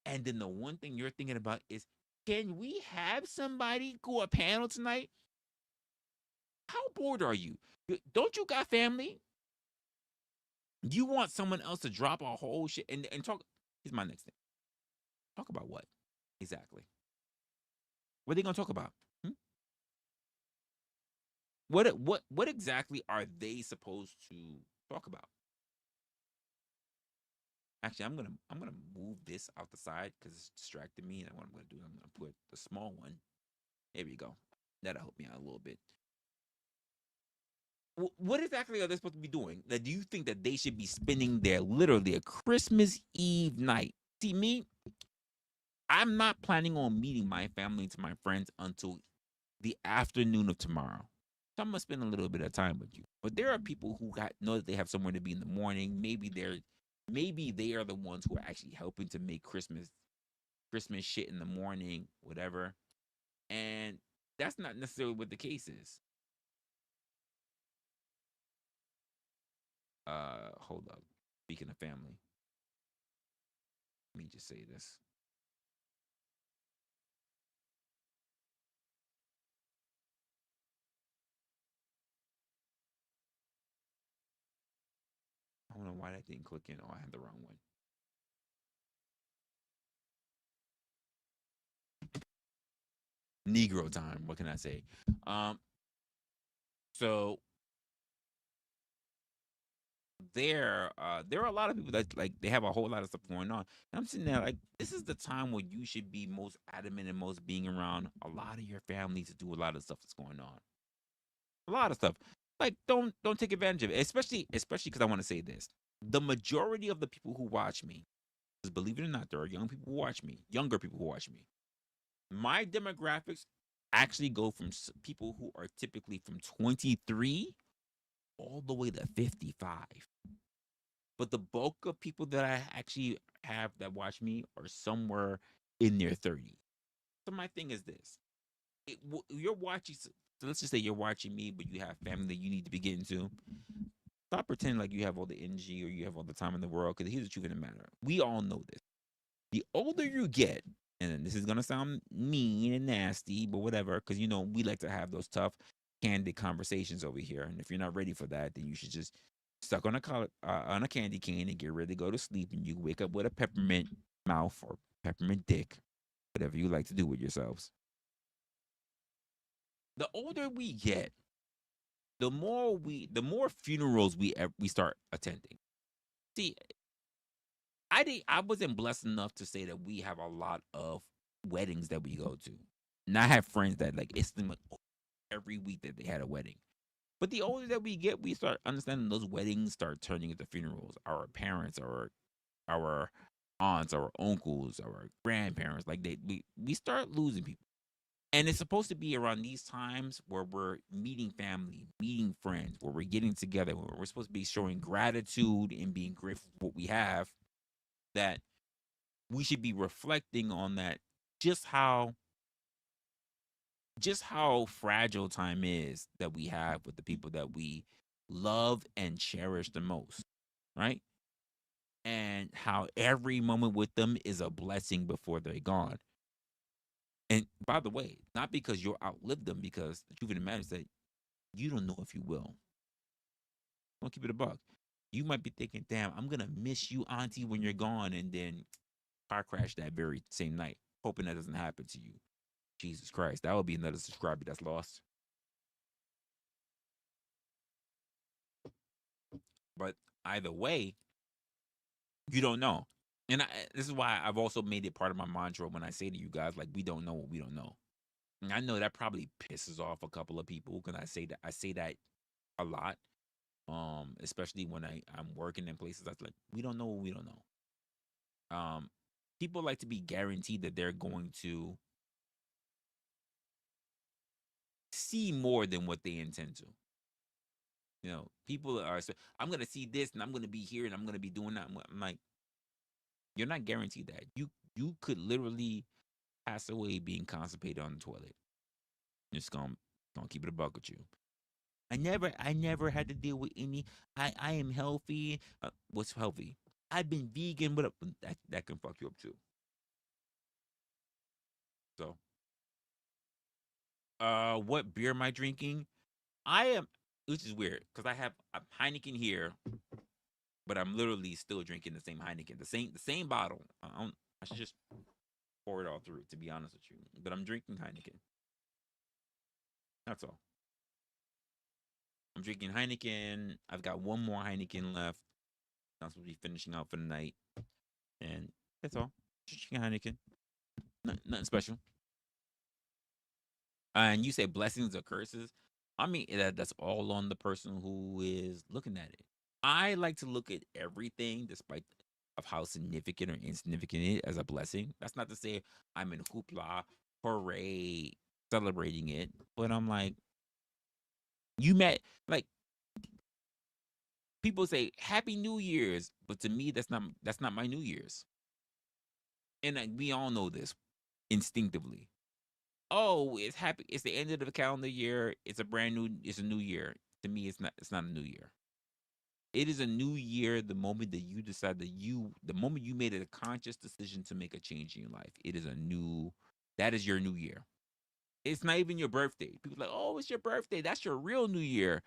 And then the one thing you're thinking about is, can we have somebody go a panel tonight? How bored are you? Don't you got family? You want someone else to drop a whole shit and talk? Here's my next thing. Talk about what exactly? What are they gonna talk about? Hmm? What exactly are they supposed to talk about? Actually, I'm gonna move this out the side because it's distracting me. And what I'm gonna do, I'm gonna put the small one. There we go. That'll help me out a little bit. What exactly are they supposed to be doing? That do you think that they should be spending their literally a Christmas Eve night? See me, I'm not planning on meeting my family and my friends until the afternoon of tomorrow. So I'm gonna spend a little bit of time with you. But there are people who know that they have somewhere to be in the morning. Maybe they are the ones who are actually helping to make Christmas shit in the morning, whatever. And that's not necessarily what the case is. Hold up. Speaking of family, let me just say this. I don't know why that didn't click in. Oh, I had the wrong one. Negro time. What can I say? Um, so there are a lot of people that like they have a whole lot of stuff going on. And I'm sitting there like, this is the time where you should be most adamant and most being around a lot of your family to do a lot of stuff that's going on. A lot of stuff. Like don't take advantage of it, especially because I want to say this. The majority of the people who watch me, because believe it or not, there are young people who watch me, younger people who watch me. My demographics actually go from people who are typically from 23 all the way to 55. But the bulk of people that I actually have that watch me are somewhere in their 30s. So my thing is this: you're watching. So let's just say you're watching me, but you have family that you need to be getting to. Stop pretending like you have all the energy or you have all the time in the world. Because here's the truth of the matter: we all know this. The older you get, and this is gonna sound mean and nasty, but whatever, because we like to have those tough, candid conversations over here. And if you're not ready for that, then you should just suck on a candy cane and get ready to go to sleep. And you wake up with a peppermint mouth or peppermint dick, whatever you like to do with yourselves. The older we get, the more funerals we start attending. See, I wasn't blessed enough to say that we have a lot of weddings that we go to. And I have friends that like it's them like every week that they had a wedding. But the older that we get, we start understanding those weddings start turning into funerals. Our parents, our aunts, our uncles, our grandparents, like we start losing people. And it's supposed to be around these times where we're meeting family, meeting friends, where we're getting together, where we're supposed to be showing gratitude and being grateful for what we have, that we should be reflecting on that, just how fragile time is that we have with the people that we love and cherish the most, right? And how every moment with them is a blessing before they're gone. And by the way, not because you'll outlive them, because the truth of the matter is that you don't know if you will. Don't keep it a buck. You might be thinking, damn, I'm gonna miss you, auntie, when you're gone, and then car crash that very same night, hoping that doesn't happen to you. Jesus Christ, that would be another subscriber that's lost. But either way, you don't know. And this is why I've also made it part of my mantra when I say to you guys, like, we don't know what we don't know. And I know that probably pisses off a couple of people because I say that a lot. Especially when I'm working in places that's like, we don't know what we don't know. People like to be guaranteed that they're going to see more than what they intend to. You know, people are so, I'm gonna see this and I'm gonna be here and I'm gonna be doing that. I'm like, you're not guaranteed that. You could literally pass away being constipated on the toilet. Just gonna keep it a buck with you. I never had to deal with any. I am healthy. What's healthy? I've been vegan, but that can fuck you up too. So, what beer am I drinking? I am, which is weird because I have a Heineken here, but I'm literally still drinking the same Heineken, the same bottle. I should just pour it all through, to be honest with you. But I'm drinking Heineken. That's all. I'm drinking Heineken. I've got one more Heineken left. I'm supposed to be finishing out for the night, and that's all. Just drinking Heineken. Nothing special. And you say blessings or curses. I mean, that's all on the person who is looking at it. I like to look at everything, despite of how significant or insignificant it is, as a blessing. That's not to say I'm in hoopla, hooray, celebrating it, but I'm like, you met, like, people say Happy New Year's, but to me, that's not my New Year's, and we all know this instinctively. Oh, it's happy. It's the end of the calendar year. It's a new year. To me, it's not a new year. It is a new year the moment that you decide the moment you made a conscious decision to make a change in your life. That is your new year. It's not even your birthday. People are like, oh, it's your birthday. That's your real new year.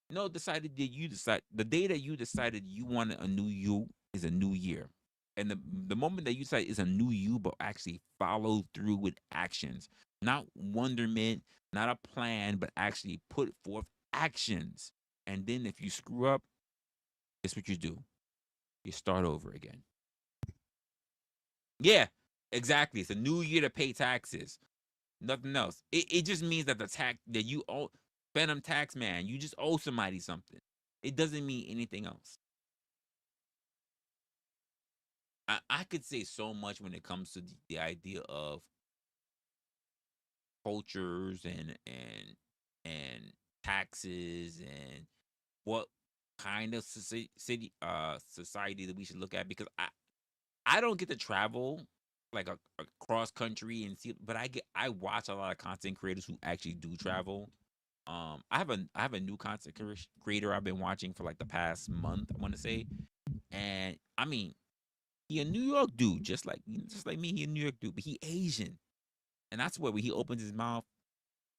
No, the day that you decided you wanted a new you is a new year. And the moment that you decide is a new you, but actually follow through with actions, not wonderment, not a plan, but actually put forth actions. And then if you screw up, guess what you do? You start over again. Yeah, exactly. It's a new year to pay taxes. Nothing else. It just means that the tax that you owe, phantom tax man, you just owe somebody something. It doesn't mean anything else. I could say so much when it comes to the idea of cultures and taxes and what kind of society that we should look at, because I don't get to travel like across country and see, but I watch a lot of content creators who actually do travel. I have a new content creator I've been watching for like the past month, I want to say, and I mean, he a New York dude, just like me. He a New York dude, but he Asian, and that's where when he opens his mouth,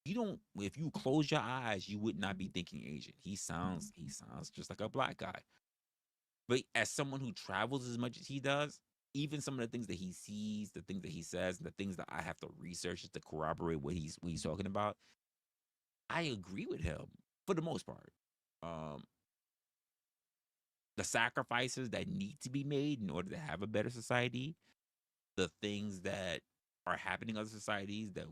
you don't. If you close your eyes, you would not be thinking Asian. He sounds just like a black guy. But as someone who travels as much as he does, even some of the things that he sees, the things that he says, and the things that I have to research to corroborate what he's talking about, I agree with him for the most part. The sacrifices that need to be made in order to have a better society, the things that are happening in other societies that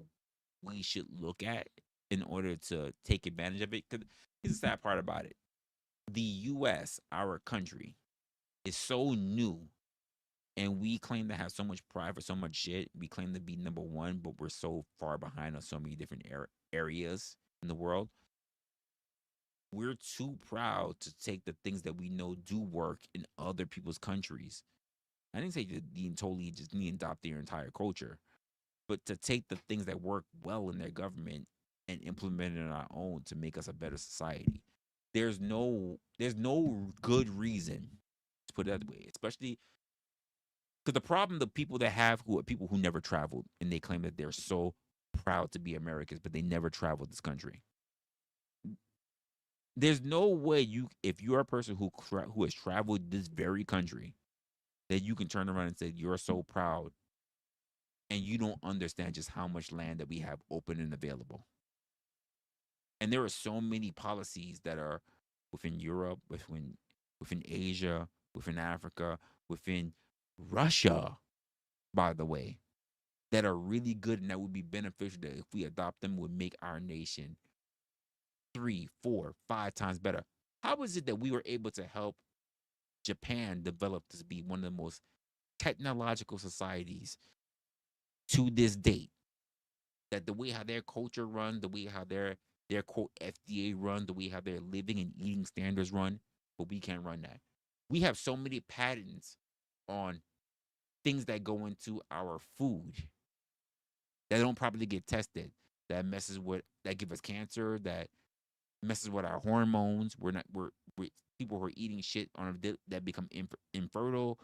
we should look at in order to take advantage of it. Because here's the sad part about it. The US, our country, is so new, and we claim to have so much pride for so much shit. We claim to be number one, but we're so far behind on so many different areas in the world. We're too proud to take the things that we know do work in other people's countries. I didn't say to totally just adopt their entire culture, but to take the things that work well in their government and implement it in our own to make us a better society. There's no good reason to put it that way, especially because the problem the people that have who are people who never traveled and they claim that they're so proud to be Americans, but they never traveled this country. There's no way if you're a person who has traveled this very country, that you can turn around and say you're so proud and you don't understand just how much land that we have open and available. And there are so many policies that are within Europe, within Asia, within Africa, within Russia, by the way, that are really good and that would be beneficial, that if we adopt them would make our nation 3, 4, 5 times better. How is it that we were able to help Japan develop to be one of the most technological societies to this date? That the way how their culture run, the way how their quote FDA run, the way how their living and eating standards run, but we can't run that. We have so many patents on things that go into our food that don't properly get tested, that messes with, that give us cancer, that messes with our hormones. We're people who are eating shit on that become infertile,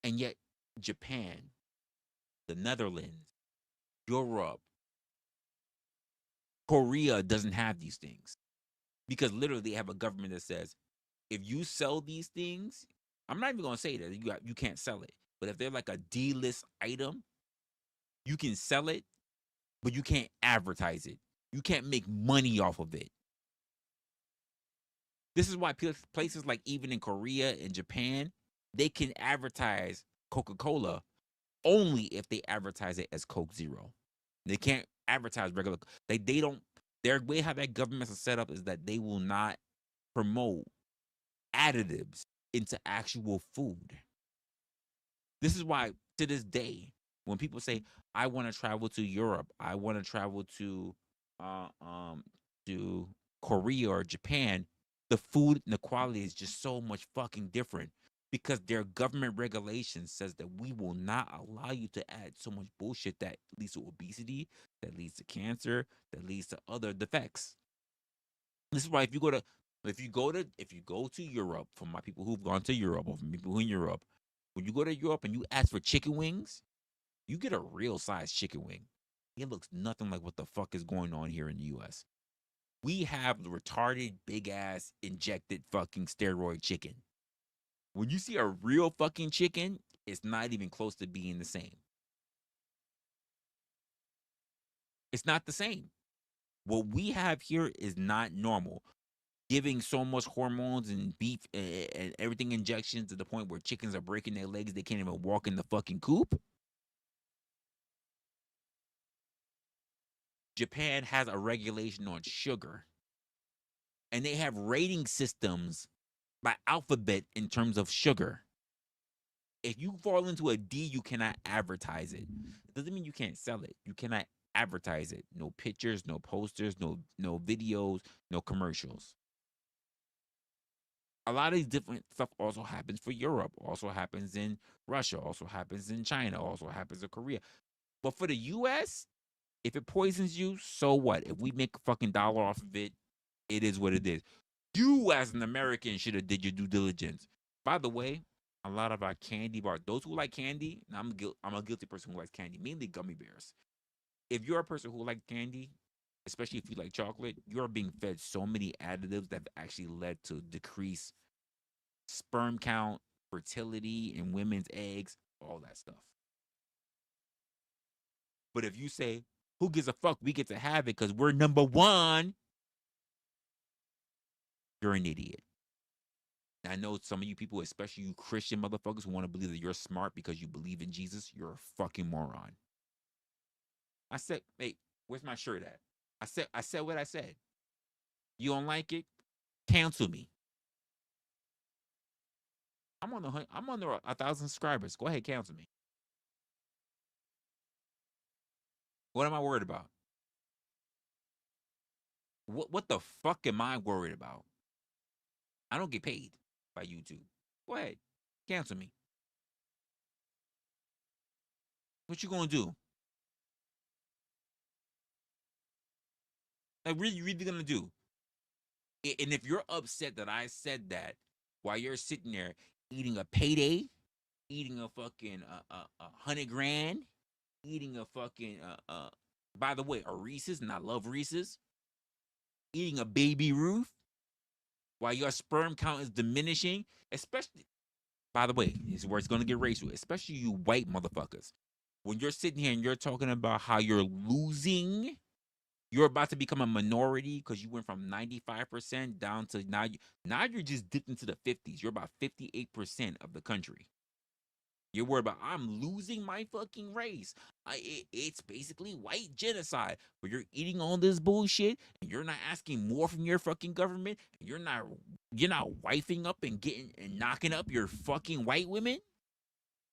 and yet Japan, the Netherlands, Europe, Korea doesn't have these things because literally they have a government that says if you sell these things, I'm not even gonna say that you can't sell it, but if they're like a D-list item, you can sell it, but you can't advertise it. You can't make money off of it. This is why places like even in Korea and Japan, they can advertise Coca-Cola only if they advertise it as Coke Zero. They can't advertise regular. They don't. Their way how that government is set up is that they will not promote additives into actual food. This is why to this day, when people say, "I want to travel to Europe, I want to travel to Korea or Japan," the food and the quality is just so much fucking different because their government regulation says that we will not allow you to add so much bullshit that leads to obesity, that leads to cancer, that leads to other defects. This is why if you go to Europe, for my people who've gone to Europe or from people in Europe, when you go to Europe and you ask for chicken wings, you get a real size chicken wing. It looks nothing like what the fuck is going on here in the US. We have the retarded big ass injected fucking steroid chicken. When you see a real fucking chicken, it's not even close to being the same. It's not the same. What we have here is not normal. Giving so much hormones and beef and everything injections to the point where chickens are breaking their legs, they can't even walk in the fucking coop. Japan has a regulation on sugar. And they have rating systems by alphabet in terms of sugar. If you fall into a D, you cannot advertise it. It doesn't mean you can't sell it. You cannot advertise it. No pictures, no posters, no videos, no commercials. A lot of these different stuff also happens for Europe, also happens in Russia, also happens in China, also happens in Korea. But for the US, if it poisons you, so what? If we make a fucking dollar off of it, it is what it is. You as an American should have did your due diligence. By the way, a lot of our candy bars, those who like candy, and I'm a guilty person who likes candy, mainly gummy bears. If you're a person who likes candy, especially if you like chocolate, you're being fed so many additives that have actually led to decreased sperm count, fertility in women's eggs, all that stuff. But if you say, who gives a fuck, we get to have it because we're number one, you're an idiot. I know some of you people, especially you Christian motherfuckers who want to believe that you're smart because you believe in Jesus, you're a fucking moron. I said, hey, where's my shirt at? I said what I said. You don't like it? Cancel me. I'm under 1,000 subscribers. Go ahead, cancel me. What am I worried about? What the fuck am I worried about? I don't get paid by YouTube. Go ahead, cancel me. What you gonna do? Like, what are you really gonna do? And if you're upset that I said that while you're sitting there eating a payday, eating a fucking $100,000, eating a fucking by the way, a Reese's, and I love Reese's, eating a Baby Ruth while your sperm count is diminishing, especially, by the way, this is where it's gonna get racial, especially you white motherfuckers. when you're sitting here and you're talking about how you're losing, you're about to become a minority because you went from 95% down to now you're just dipped into the 50s. You're about 58% of the country. You're worried about I'm losing my fucking race. It's basically white genocide. But you're eating all this bullshit and you're not asking more from your fucking government. And you're not wifing up and getting and knocking up your fucking white women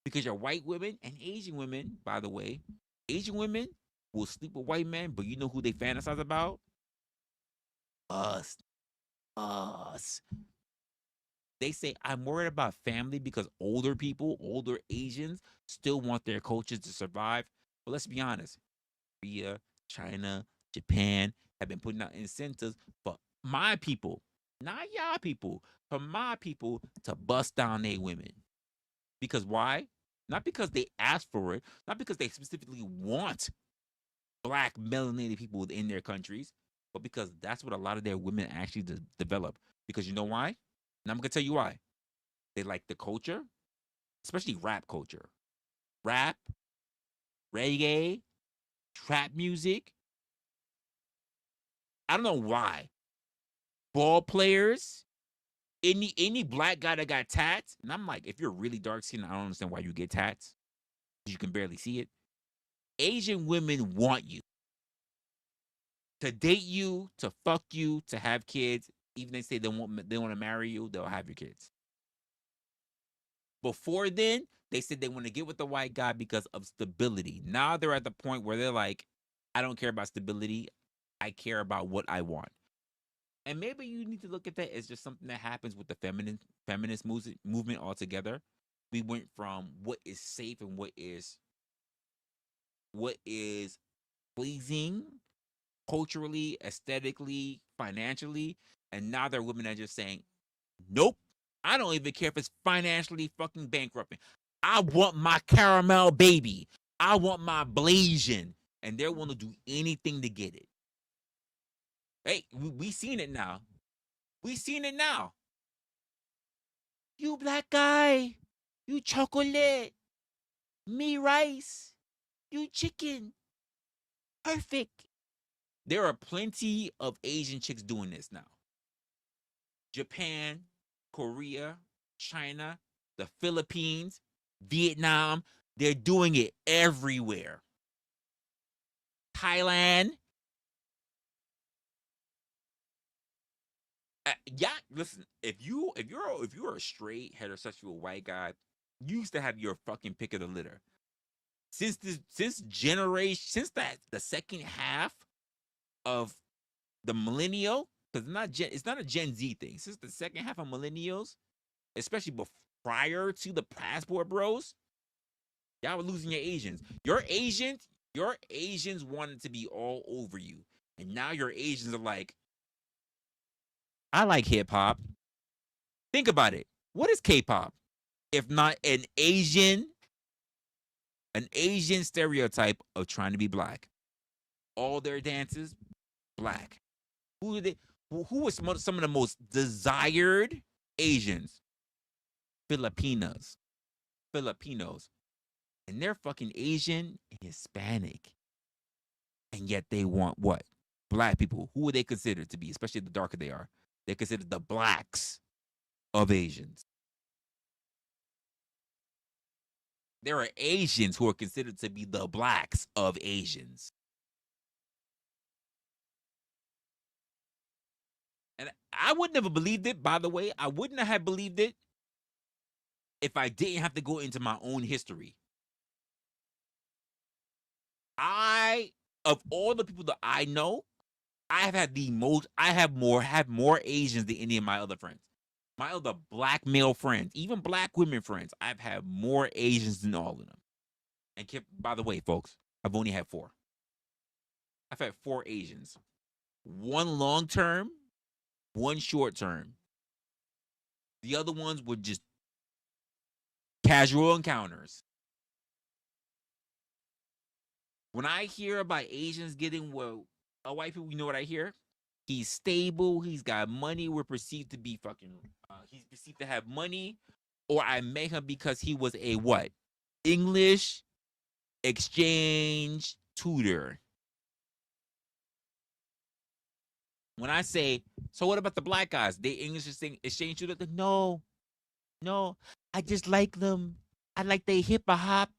because you're white women and Asian women. By the way, Asian women will sleep with white men, but you know who they fantasize about? Us. They say I'm worried about family because older people, older Asians, still want their cultures to survive. But let's be honest, Korea, China, Japan have been putting out incentives for my people, not y'all people, for my people to bust down their women. Because why? Not because they asked for it, not because they specifically want black melanated people in their countries, but because that's what a lot of their women actually develop. Because you know why? And I'm gonna tell you why. They like the culture, especially rap culture. Rap, reggae, trap music. I don't know why. Ball players, any black guy that got tats, and I'm like, if you're really dark skinned, I don't understand why you get tats. You can barely see it. Asian women want you to date you, to fuck you, to have kids. Even they say they want to marry you, they'll have your kids. Before then, they said they want to get with the white guy because of stability. Now they're at the point where they're like, I don't care about stability. I care about what I want. And maybe you need to look at that as just something that happens with the feminist movement altogether. We went from what is safe and what is pleasing culturally, aesthetically, financially, and now there are women that are just saying, nope, I don't even care if it's financially fucking bankrupting. I want my caramel baby. I want my Blasian. And they're willing to do anything to get it. Hey, we seen it now. We seen it now. You black guy. You chocolate. Me rice. You chicken. Perfect. There are plenty of Asian chicks doing this now. Japan, Korea, China, the Philippines, Vietnam, they're doing it everywhere. Thailand. Yeah, listen, if you're a straight heterosexual white guy, you used to have your fucking pick of the litter. Since the second half of the millennial, because it's not a Gen Z thing. Since the second half of millennials, especially prior to the passport bros, y'all were losing your Asians. Your Asians wanted to be all over you. And now your Asians are like, I like hip hop. Think about it. What is K-pop? If not an Asian stereotype of trying to be black. All their dances, black. Who are they? Who are some of the most desired Asians? Filipinos. And they're fucking Asian and Hispanic. And yet they want what? Black people. Who are they considered to be? Especially the darker they are. They're considered the blacks of Asians. There are Asians who are considered to be the blacks of Asians. And I would never believed it, by the way. I wouldn't have believed it if I didn't have to go into my own history. Of all the people that I know, I have more Asians than any of my other friends. My other black male friends, even black women friends, I've had more Asians than all of them. And by the way, folks, I've only had 4. I've had 4 Asians. 1 long term, 1 short term. The other ones were just casual encounters. When I hear about Asians getting white people, you know what I hear? He's stable. He's got money. We're perceived to be fucking. He's perceived to have money, or I met him because he was a what? English exchange tutor. When I say, so what about the black guys? They English exchange tutor? No, no. I just like them. I like they hip hop.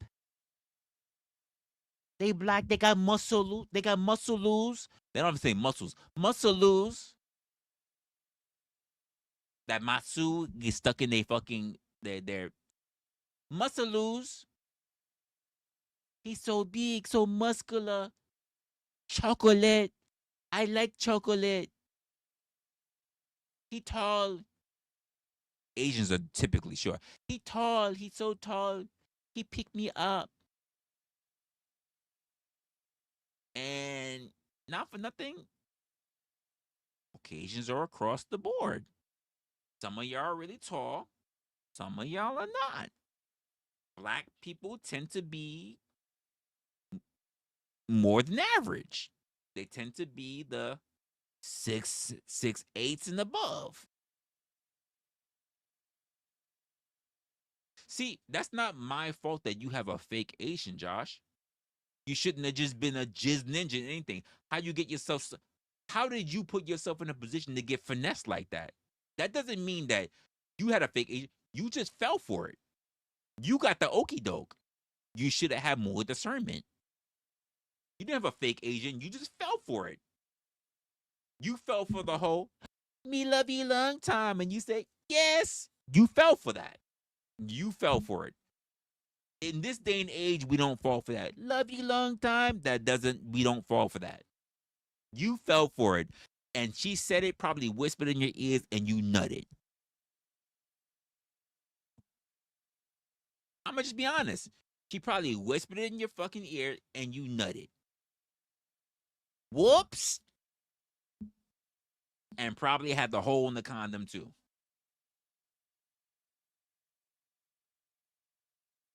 They black. They got muscle. They got muscle loose. They don't have to say muscles. Muscle loose. That matsu gets stuck in their muscle loose. He's so big, so muscular. Chocolate. I like chocolate. He tall. Asians are typically short. He tall. He's so tall. He picked me up. And not for nothing, occasions are across the board. Some of y'all are really tall. Some of y'all are not. Black people tend to be more than average. They tend to be the 6'8" and above. See, that's not my fault that you have a fake Asian, Josh. You shouldn't have just been a jizz ninja in anything. How did you put yourself in a position to get finessed like that? That doesn't mean that you had a fake Asian. You just fell for it. You got the okey doke. You should have had more discernment. You didn't have a fake Asian. You just fell for it. You fell for the whole "me love you long time," and you say yes. You fell for that. You fell for it. In this day and age, we don't fall for that. Love you long time. We don't fall for that. You fell for it. And she said it, probably whispered in your ears, and you nutted. I'm going to just be honest. She probably whispered it in your fucking ear, and you nutted. Whoops. And probably had the hole in the condom, too.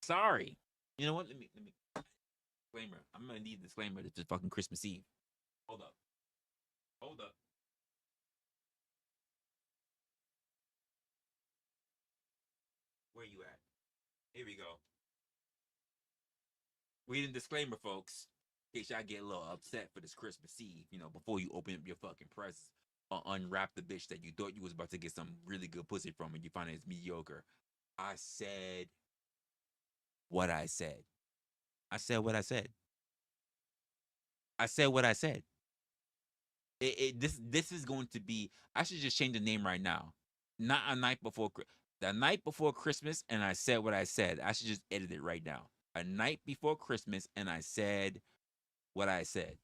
Sorry. You know what? Let me disclaimer. I'm gonna need a disclaimer. It's just fucking Christmas Eve. Hold up. Where you at? Here we go. Reading disclaimer, folks. In case y'all get a little upset for this Christmas Eve, before you open up your fucking presents or unwrap the bitch that you thought you was about to get some really good pussy from and you find it's mediocre. I said what I said. I said what I said. I said what I said. This is going to be. I should just change the name right now. Not a night before. The night before Christmas, and I said what I said. I should just edit it right now. A night before Christmas, and I said what I said.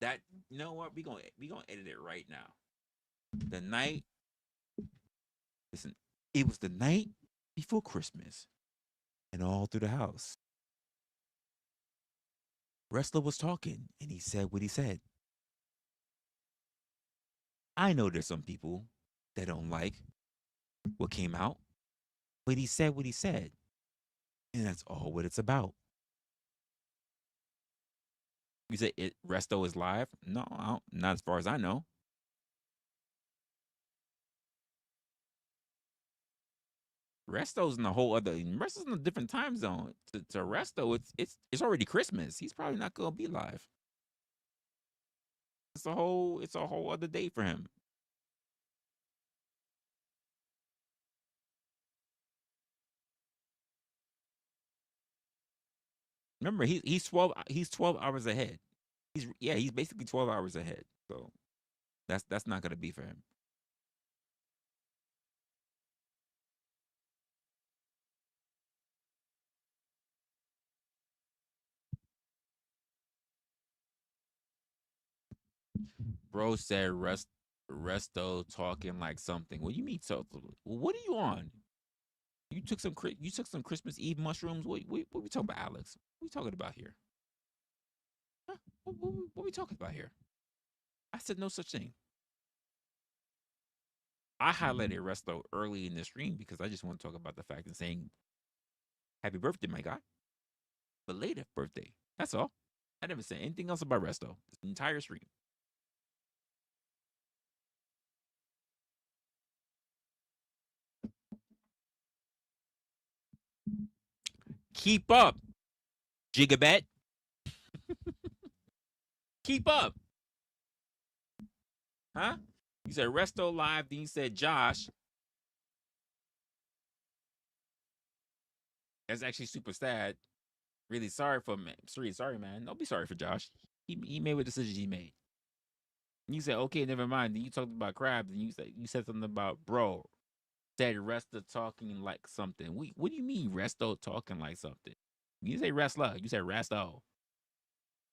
That, you know what? We gonna edit it right now. The night. Listen, it was the night before Christmas, and all through the house, Resla was talking, and he said what he said. I know there's some people that don't like what came out, but he said what he said, and that's all what it's about. You say Resto is live? No, not as far as I know. Resto's in a whole other. Resto's in a different time zone. To Resto, it's already Christmas. He's probably not gonna be live. It's a whole other day for him. Remember, he's 12 hours ahead. He's basically 12 hours ahead. So that's not gonna be for him. Bro said Resto talking like something. What do you mean? So what are you on? You took some Christmas Eve mushrooms. What we talking about, Alex? What we talking about here? Huh? What we talking about here? I said no such thing. I highlighted Resto early in the stream because I just want to talk about the fact of saying happy birthday, my guy. Belated birthday. That's all. I never said anything else about Resto. The entire stream. Keep up. Gigabet. Keep up. Huh? You said Resto Live, then you said Josh. That's actually super sad. Really sorry for me. Sorry, man. Don't be sorry for Josh. He made what decisions he made. You said, okay, never mind. Then you talked about crabs, and you said something about bro. Said Resto talking like something. What do you mean Resto talking like something? You say Resla. You said Resto.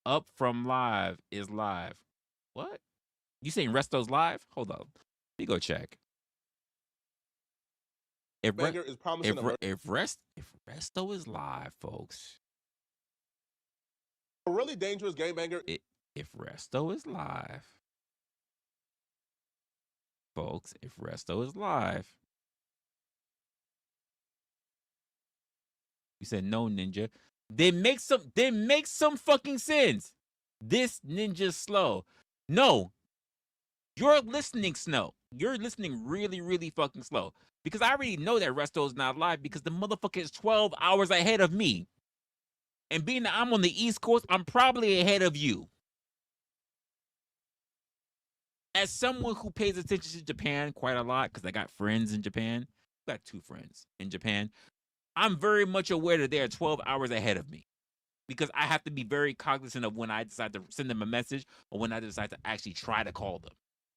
Up from live is live. What? You saying Resto's live? Hold up. Let me go check. If Banger is promising if Resto is live, folks. a really dangerous game banger. If Resto is live, folks, if Resto is live, you said no, Ninja. Then make some fucking sense. This ninja's slow. No, you're listening slow. You're listening really, really fucking slow. Because I already know that Resto's not live because the motherfucker is 12 hours ahead of me. And being that I'm on the East Coast, I'm probably ahead of you. As someone who pays attention to Japan quite a lot, because I got friends in Japan, I got 2 friends in Japan, I'm very much aware that they are 12 hours ahead of me. Because I have to be very cognizant of when I decide to send them a message or when I decide to actually try to call them.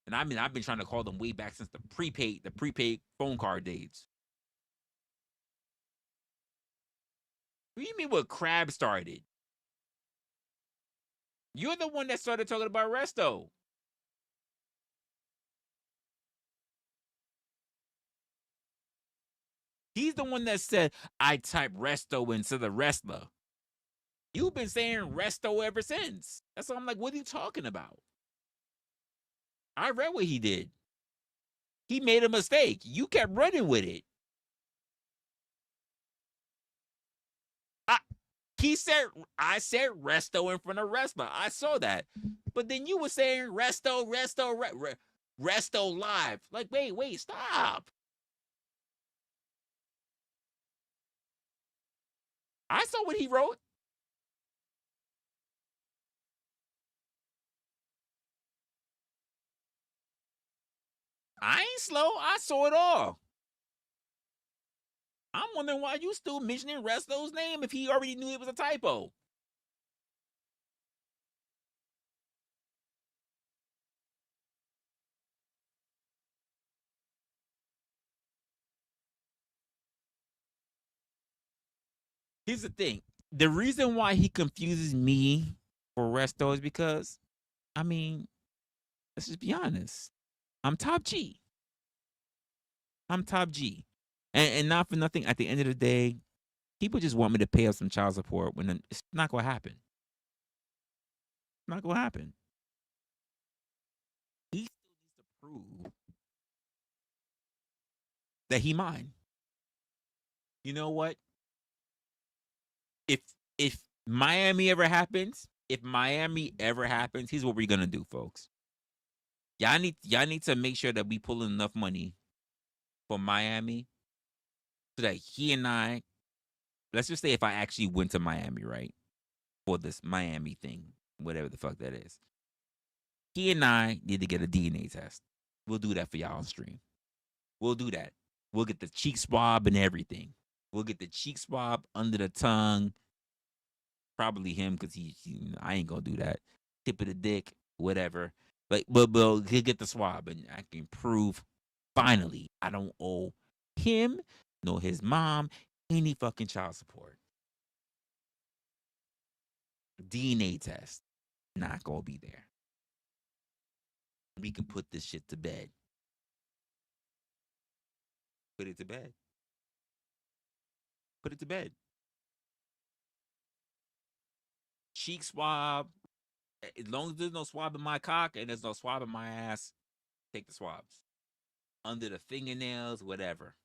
And I mean, I've been trying to call them way back since the prepaid phone card days. What do you mean what Crab started? You're the one that started talking about Resto. He's the one that said, I type Resto instead of Resla. You've been saying Resto ever since. That's why I'm like, what are you talking about? I read what he did. He made a mistake. You kept running with it. I said Resto in front of Resla. I saw that. But then you were saying Resto live. Like, wait, stop. I saw what he wrote. I ain't slow. I saw it all. I'm wondering why you still mentioning Resto's name if he already knew it was a typo. Here's the thing. The reason why he confuses me for Resto is because, I mean, let's just be honest. I'm top G. And not for nothing, at the end of the day, people just want me to pay up some child support when it's not going to happen. Not going to happen. He still needs to prove that he mine. You know what? If Miami ever happens, here's what we're gonna do, folks. Y'all need to make sure that we pull in enough money for Miami so that he and I, let's just say if I actually went to Miami, right? For this Miami thing, whatever the fuck that is. He and I need to get a DNA test. We'll do that for y'all on stream. We'll do that. We'll get the cheek swab and everything. We'll get the cheek swab under the tongue. Probably him because I ain't gonna do that. Tip of the dick, whatever. But he'll get the swab and I can prove finally I don't owe him nor his mom any fucking child support. DNA test not gonna be there. We can put this shit to bed. Put it to bed. Put it to bed. Cheek swab. As long as there's no swab in my cock and there's no swab in my ass, take the swabs. Under the fingernails, whatever.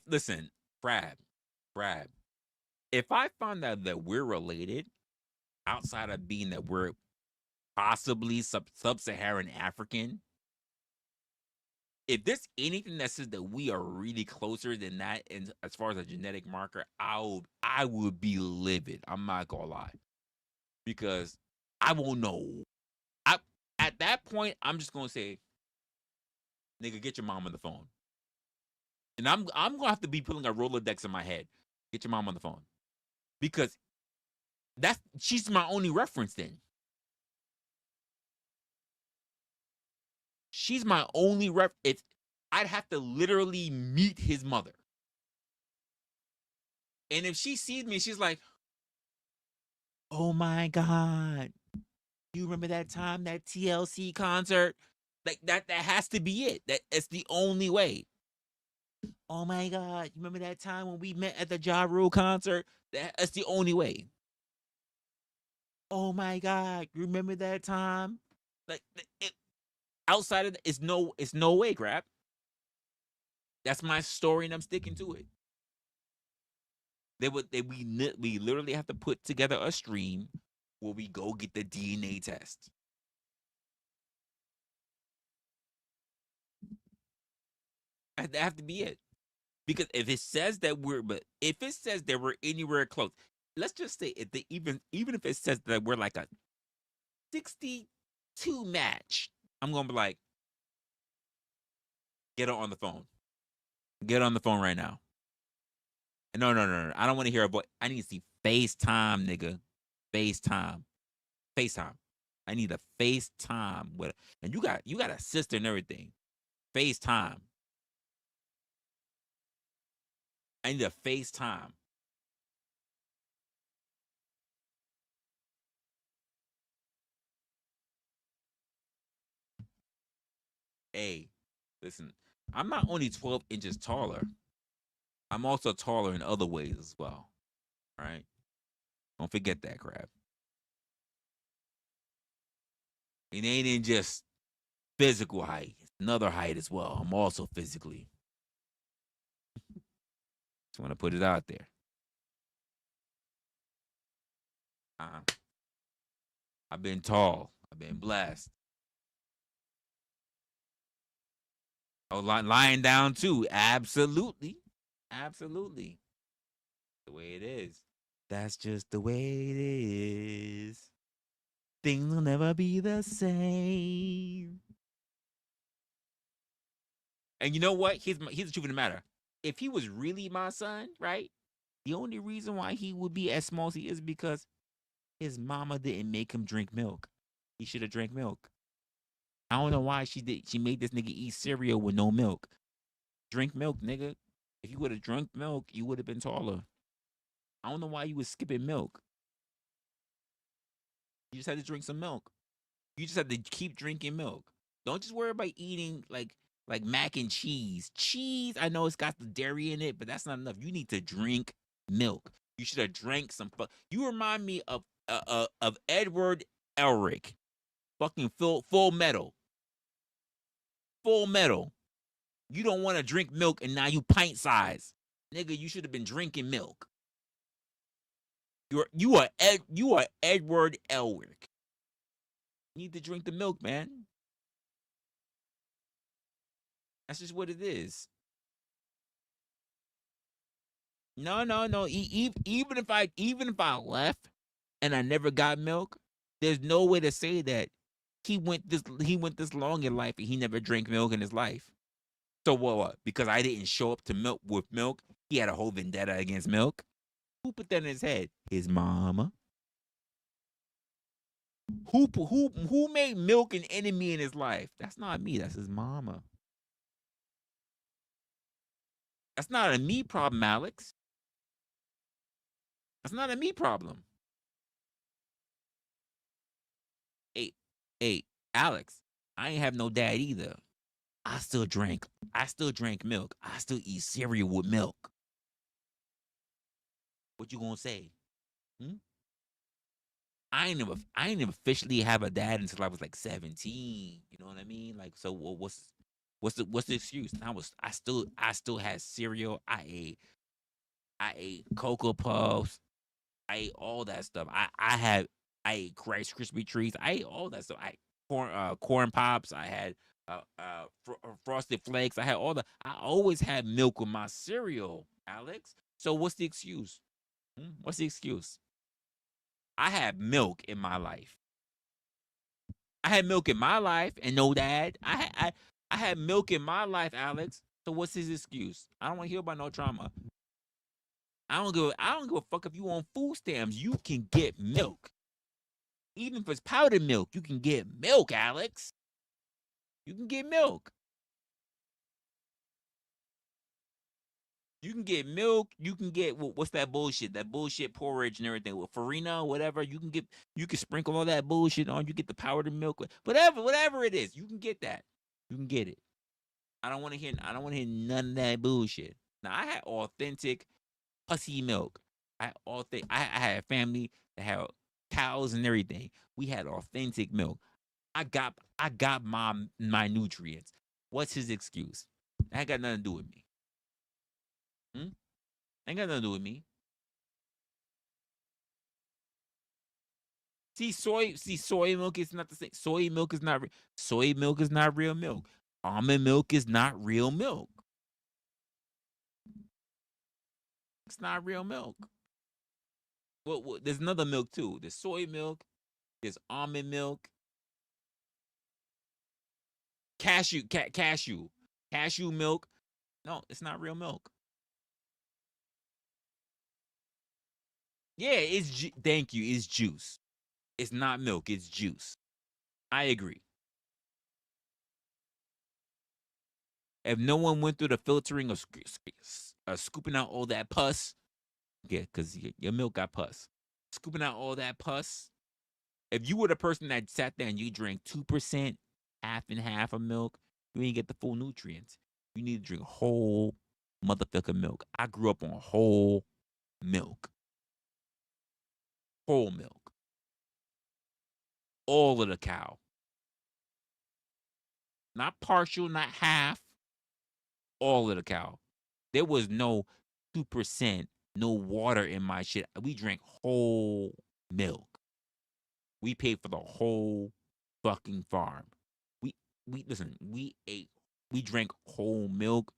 Listen, Brad, if I find out that we're related, outside of being that we're possibly sub-Saharan African, if there's anything that says that we are really closer than that, and as far as a genetic marker, I would be livid. I'm not gonna lie, because I won't know. At that point, I'm just gonna say, nigga, get your mom on the phone, and I'm gonna have to be putting a Rolodex in my head. Get your mom on the phone, because she's my only reference then. She's my only I'd have to literally meet his mother. And if she sees me, she's like, oh my God. You remember that time, that TLC concert? Like that has to be it. It's the only way. Oh my God. You remember that time when we met at the Ja Rule concert? That's the only way. Oh my God. You remember that time? Like outside of it's no way, crap. That's my story, and I'm sticking to it. We literally have to put together a stream where we go get the DNA test. That have to be it. Because if it says that we're anywhere close, let's just say even if it says that we're like a 62 match, I'm gonna be like, get her on the phone. Get on the phone right now. No. I don't want to hear a voice. I need to see FaceTime, nigga. FaceTime. I need a FaceTime with, and you got a sister and everything. FaceTime. I need a FaceTime. Hey, listen, I'm not only 12 inches taller. I'm also taller in other ways as well. All right? Don't forget that crap. It ain't in just physical height. It's another height as well. I'm also physically. Just want to put it out there. I've been tall. I've been blessed. Oh, lying down too. Absolutely. The way it is. That's just the way it is. Things will never be the same. And you know what? Here's the truth of the matter. If he was really my son, right? The only reason why he would be as small as he is because his mama didn't make him drink milk. He should have drank milk. I don't know why she did. She made this nigga eat cereal with no milk. Drink milk, nigga. If you would have drunk milk, you would have been taller. I don't know why you was skipping milk. You just had to drink some milk. You just had to keep drinking milk. Don't just worry about eating like mac and cheese. Cheese, I know it's got the dairy in it, but that's not enough. You need to drink milk. You should have drank some. You remind me of Edward Elric. Fucking full metal. Full metal. You don't want to drink milk and now you pint size. Nigga, you should have been drinking milk. You are Edward Elric. You need to drink the milk, man. That's just what it is. No. Even if I left and I never got milk, there's no way to say that he went this long in life and he never drank milk in his life. So what? Because I didn't show up to milk with milk, he had a whole vendetta against milk. Who put that in his head? His mama. Who made milk an enemy in his life? That's not me. That's his mama. That's not a me problem, Alex. That's not a me problem. Hey, Alex, I ain't have no dad either. I still drank milk. I still eat cereal with milk. What you gonna say? I ain't never officially have a dad until I was like 17. You know what I mean? Like, so what's the excuse? I still had cereal. I ate Cocoa Puffs. I ate all that stuff. I ate Rice Krispie treats. I ate all that stuff. I ate corn pops. I had Frosted Flakes. I always had milk with my cereal, Alex. So what's the excuse? What's the excuse? I had milk in my life. I had milk in my life and no dad. I had milk in my life, Alex. So what's his excuse? I don't want to hear about no trauma. I don't give a fuck if you on food stamps. You can get milk. Even if it's powdered milk, you can get milk, Alex. You can get milk. You can get milk. You can get what's that bullshit? That bullshit porridge and everything with farina, whatever. You can sprinkle all that bullshit on. You get the powdered milk, whatever it is. You can get that. You can get it. I don't want to hear none of that bullshit. Now I had authentic pussy milk. I had a family that had cows and everything. We had authentic milk. I got my nutrients. What's his excuse? That ain't got nothing to do with me. Ain't got nothing to do with me. Soy milk is not the same. Soy milk is not real milk. Almond milk is not real milk. It's not real milk. Well, there's another milk too. There's soy milk. There's almond milk. Cashew milk. No, it's not real milk. Yeah, thank you. It's juice. It's not milk. It's juice. I agree. If no one went through the filtering of scooping out all that pus, yeah, because your milk got pus. Scooping out all that pus. If you were the person that sat there and you drank 2%, half and half of milk, you ain't get the full nutrients. You need to drink whole motherfucking milk. I grew up on whole milk. Whole milk. All of the cow. Not partial, not half. All of the cow. There was no 2%, no water in my shit. We drank whole milk. We paid for the whole fucking farm. We drank whole milk.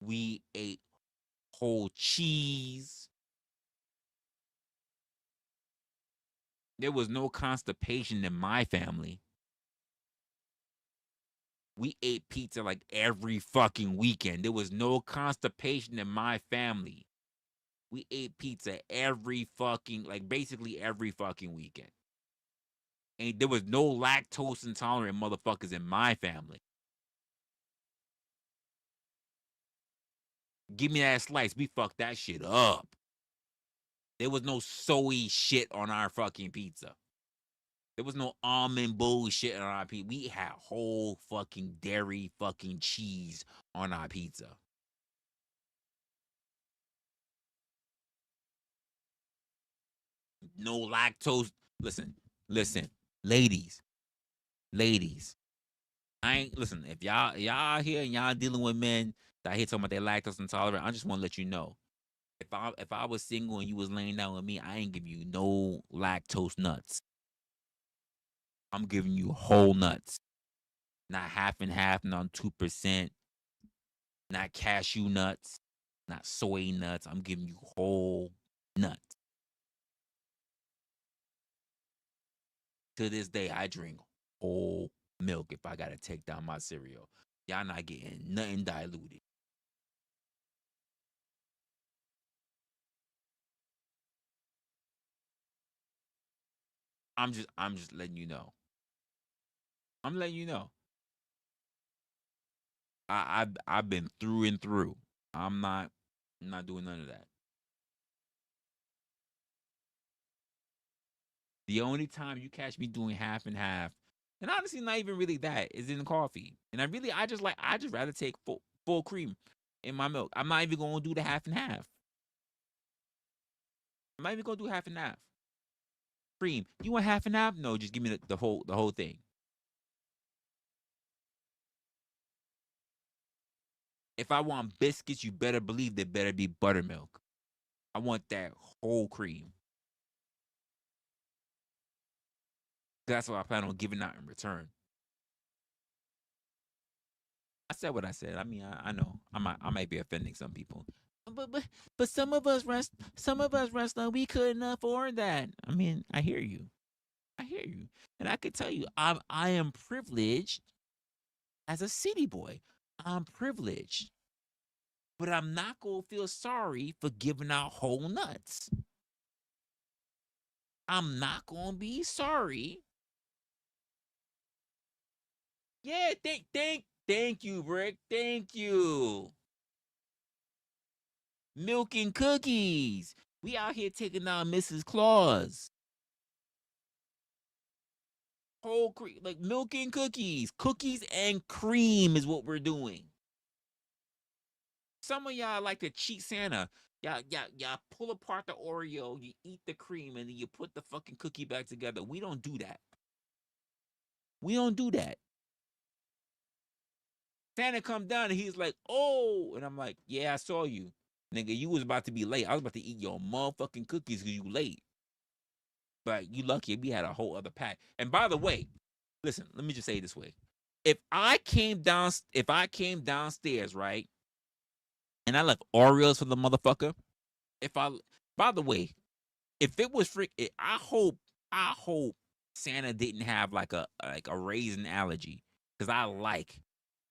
We ate whole cheese. There was no constipation in my family. We ate pizza like every fucking weekend. There was no constipation in my family. We ate pizza basically every fucking weekend. And there was no lactose intolerant motherfuckers in my family. Give me that slice. We fucked that shit up. There was no soy shit on our fucking pizza. There was no almond bullshit on our pizza. We had whole fucking dairy fucking cheese on our pizza. No lactose. Listen, ladies. Listen, if y'all here and y'all dealing with men that I hear talking about their lactose intolerant, I just want to let you know. If I was single and you was laying down with me, I ain't give you no lactose nuts. I'm giving you whole nuts. Not half and half, not 2%, not cashew nuts, not soy nuts. I'm giving you whole nuts. To this day, I drink whole milk if I gotta take down my cereal. Y'all not getting nothing diluted. I'm just letting you know. I'm letting you know. I've been through and through. I'm not doing none of that. The only time you catch me doing half and half, and honestly not even really that, is in coffee. And I just rather take full cream in my milk. I'm not even gonna do the half and half. I'm not even gonna do half and half. Cream. You want half and half? No, just give me the whole thing. If I want biscuits, you better believe there better be buttermilk. I want that whole cream. That's what I plan on giving out in return. I said what I said. I mean, I know I might be offending some people, but some of us wrestler, we couldn't afford that. I mean, I hear you, and I can tell you, I am privileged as a city boy. I'm privileged, but I'm not gonna feel sorry for giving out whole nuts. I'm not gonna be sorry. Yeah, thank you, Brick. Thank you. Milk and cookies. We out here taking out Mrs. Claus. Whole cream, like milk and cookies. Cookies and cream is what we're doing. Some of y'all like to cheat Santa. Y'all pull apart the Oreo, you eat the cream, and then you put the fucking cookie back together. We don't do that. We don't do that. Santa come down and he's like, oh, and I'm like, yeah, I saw you. Nigga, you was about to be late. I was about to eat your motherfucking cookies because you late. But you lucky we had a whole other pack. And by the way, listen, let me just say it this way. If I came downstairs, right, and I left Oreos for the motherfucker, by the way, if it was free, I hope Santa didn't have like a raisin allergy, because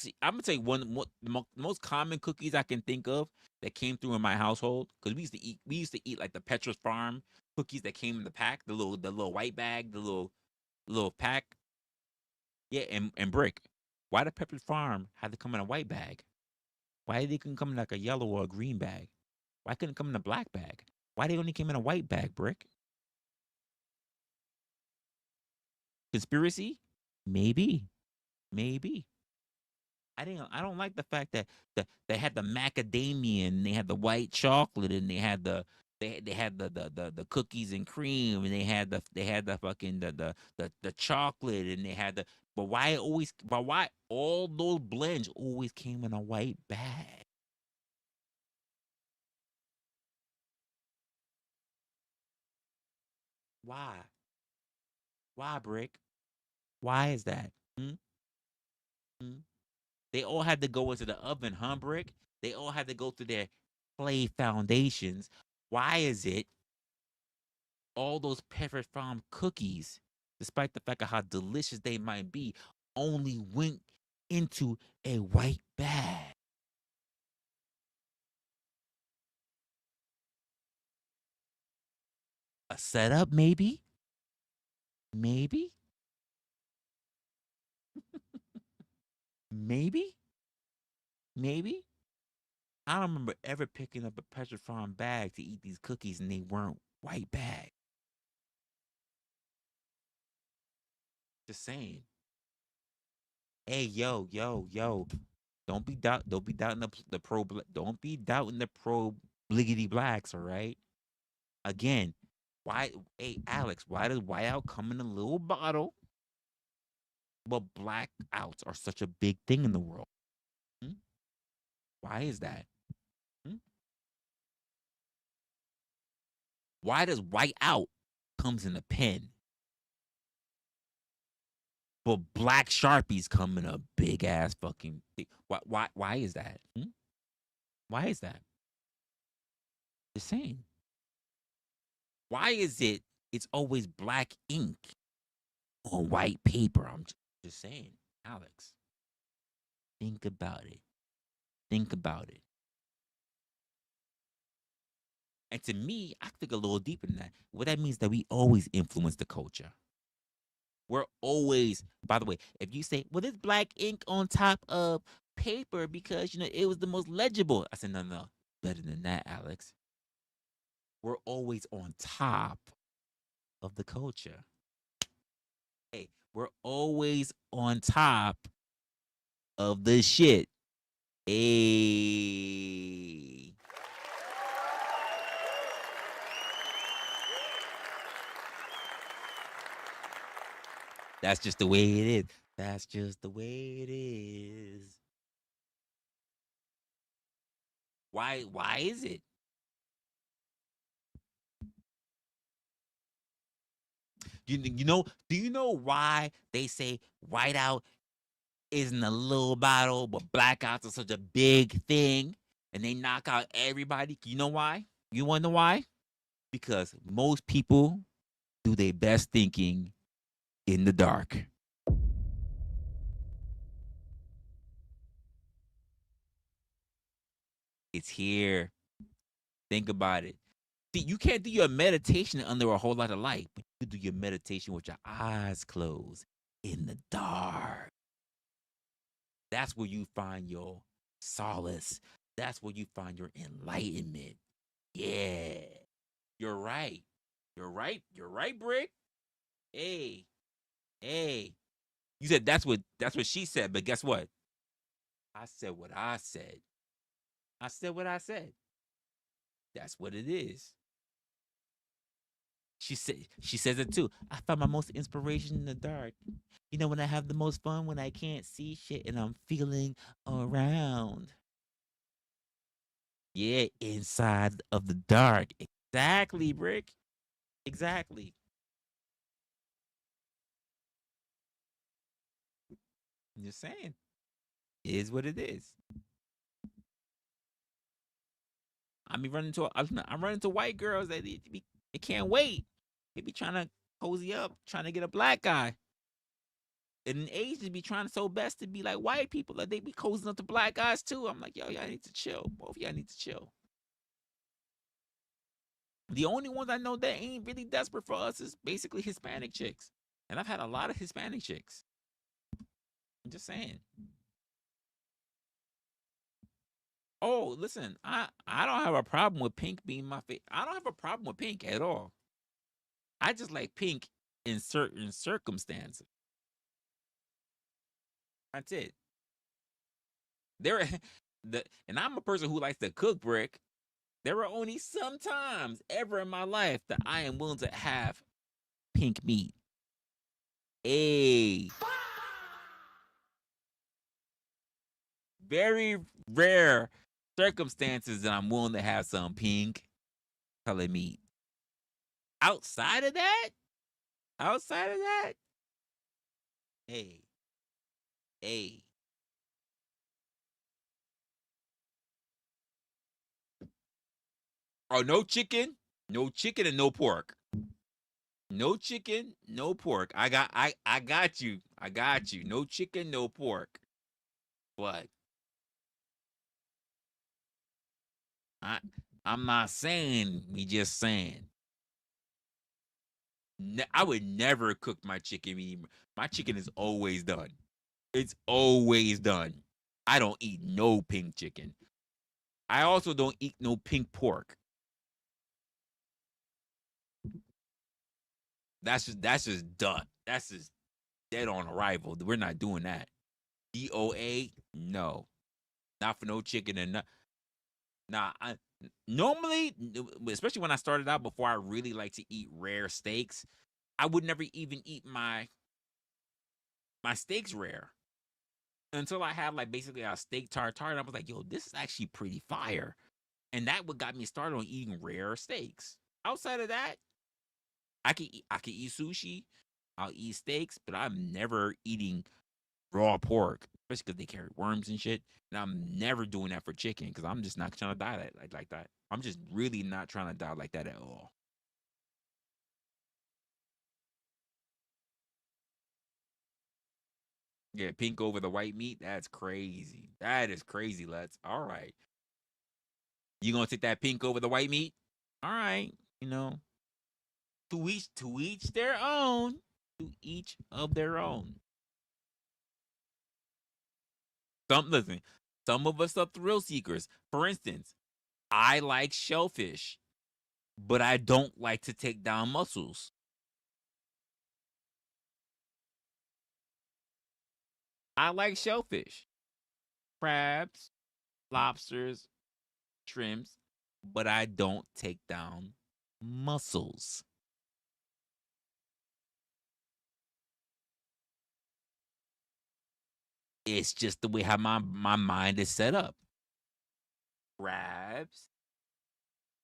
see, I'm gonna tell you the most common cookies I can think of that came through in my household, because we used to eat like the Petrus Farm cookies that came in the pack, the little white bag, the little pack. Yeah, and Brick, why did Petrus Farm had to come in a white bag? Why they couldn't come in like a yellow or a green bag? Why couldn't it come in a black bag? Why they only came in a white bag, Brick? Conspiracy? Maybe. Maybe. I don't like the fact that they had the macadamia and they had the white chocolate and they had they had the cookies and cream, and they had the fucking the chocolate, and they had but why all those blends always came in a white bag? Why? Why, Brick? Why is that? Hmm? Hmm? They all had to go into the oven, huh, Brick? They all had to go through their clay foundations. Why is it all those Pepperidge Farm cookies, despite the fact of how delicious they might be, only went into a white bag? A setup, maybe? Maybe? Maybe? Maybe? I don't remember ever picking up a Pepperidge Farm bag to eat these cookies and they weren't white bag. Just saying. Hey, yo. Don't be doubting don't be doubting the pro bliggity blacks, all right? Again, why hey Alex, why does whiteout come in a little bottle? But blackouts are such a big thing in the world. Hmm? Why is that? Hmm? Why does whiteout comes in a pen? But black Sharpies come in a big ass fucking thing. Why is that? Hmm? Why is that? The same. Why is it's always black ink on white paper? I'm just saying, Alex. Think about it. Think about it. And to me, I think a little deeper than that. What that means that we always influence the culture. We're always, by the way, if you say, well, there's black ink on top of paper because, it was the most legible. I said, no. Better than that, Alex. We're always on top of the culture. Hey, we're always on top of the shit. Hey. That's just the way it is. That's just the way it is. Why is it? Do you know why they say whiteout isn't a little bottle, but blackouts are such a big thing, and they knock out everybody. You know why? You want to know why? Because most people do their best thinking in the dark. It's here. Think about it. See, you can't do your meditation under a whole lot of light, but you do your meditation with your eyes closed in the dark. That's where you find your solace. That's where you find your enlightenment. Yeah. You're right. You're right. You're right, Brick. Hey. Hey. You said that's what she said, but guess what? I said what I said. I said what I said. That's what it is. She says it too. I find my most inspiration in the dark. You know, when I have the most fun when I can't see shit and I'm feeling around. Yeah, inside of the dark. Exactly, Brick. Exactly. I'm just saying. It is what it is. I'm running into white girls that they can't wait. They be trying to cozy up, trying to get a black guy. And Asians be trying so best to be like white people, like they be cozying up to black guys too. I'm like, yo, y'all need to chill. Both of y'all need to chill. The only ones I know that ain't really desperate for us is basically Hispanic chicks. And I've had a lot of Hispanic chicks. I'm just saying. Oh, listen, I don't have a problem with pink being my favorite. I don't have a problem with pink at all. I just like pink in certain circumstances. That's it. There, and I'm a person who likes to cook, Brick. There are only some times ever in my life that I am willing to have pink meat. A very rare circumstances that I'm willing to have some pink color meat. Outside of that, hey, hey. Oh, no chicken and no pork. No chicken, no pork. I got you. I got you. No chicken, no pork. But I'm not saying, me just saying. I would never cook my chicken. My chicken is always done. It's always done. I don't eat no pink chicken. I also don't eat no pink pork. That's just done. That's just dead on arrival. We're not doing that. DOA, no, not for no chicken and not. Nah, normally, especially when I started out, before I really like to eat rare steaks, I would never even eat my steaks rare until I had like basically a steak tartare. And I was like, yo, this is actually pretty fire. And that what got me started on eating rare steaks. Outside of that, I can eat sushi, I'll eat steaks, but I'm never eating raw pork, especially because they carry worms and shit. And I'm never doing that for chicken because I'm just not trying to die like that. I'm just really not trying to die like that at all. Yeah, pink over the white meat. That's crazy. That is crazy, Let's. All right. You gonna take that pink over the white meat? All right. You know, to each their own. To each of their own. Listen, some of us are thrill seekers. For instance, I like shellfish, but I don't like to take down mussels. I like shellfish, crabs, lobsters, shrimps, but I don't take down mussels. It's just the way how my mind is set up. Crabs,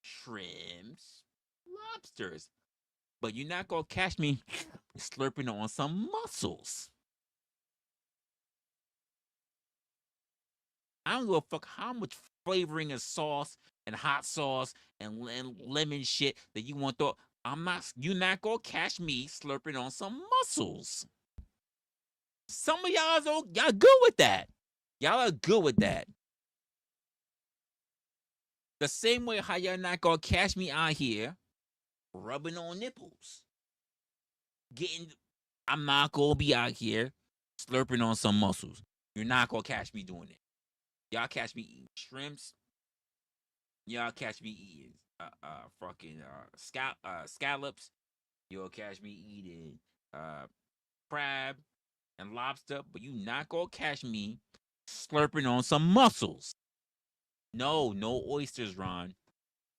shrimps, lobsters. But you're not gonna catch me slurping on some mussels. I don't give a fuck how much flavoring and sauce and hot sauce and lemon shit that you want to. You're not gonna catch me slurping on some mussels. Some of y'all good with that. Y'all are good with that. The same way how y'all not gonna catch me out here rubbing on nipples. I'm not gonna be out here slurping on some mussels. You're not gonna catch me doing it. Y'all catch me eating shrimps. Y'all catch me eating fucking scallops. You'll catch me eating crab and lobster, but you not gonna catch me slurping on some mussels. No oysters, Ron.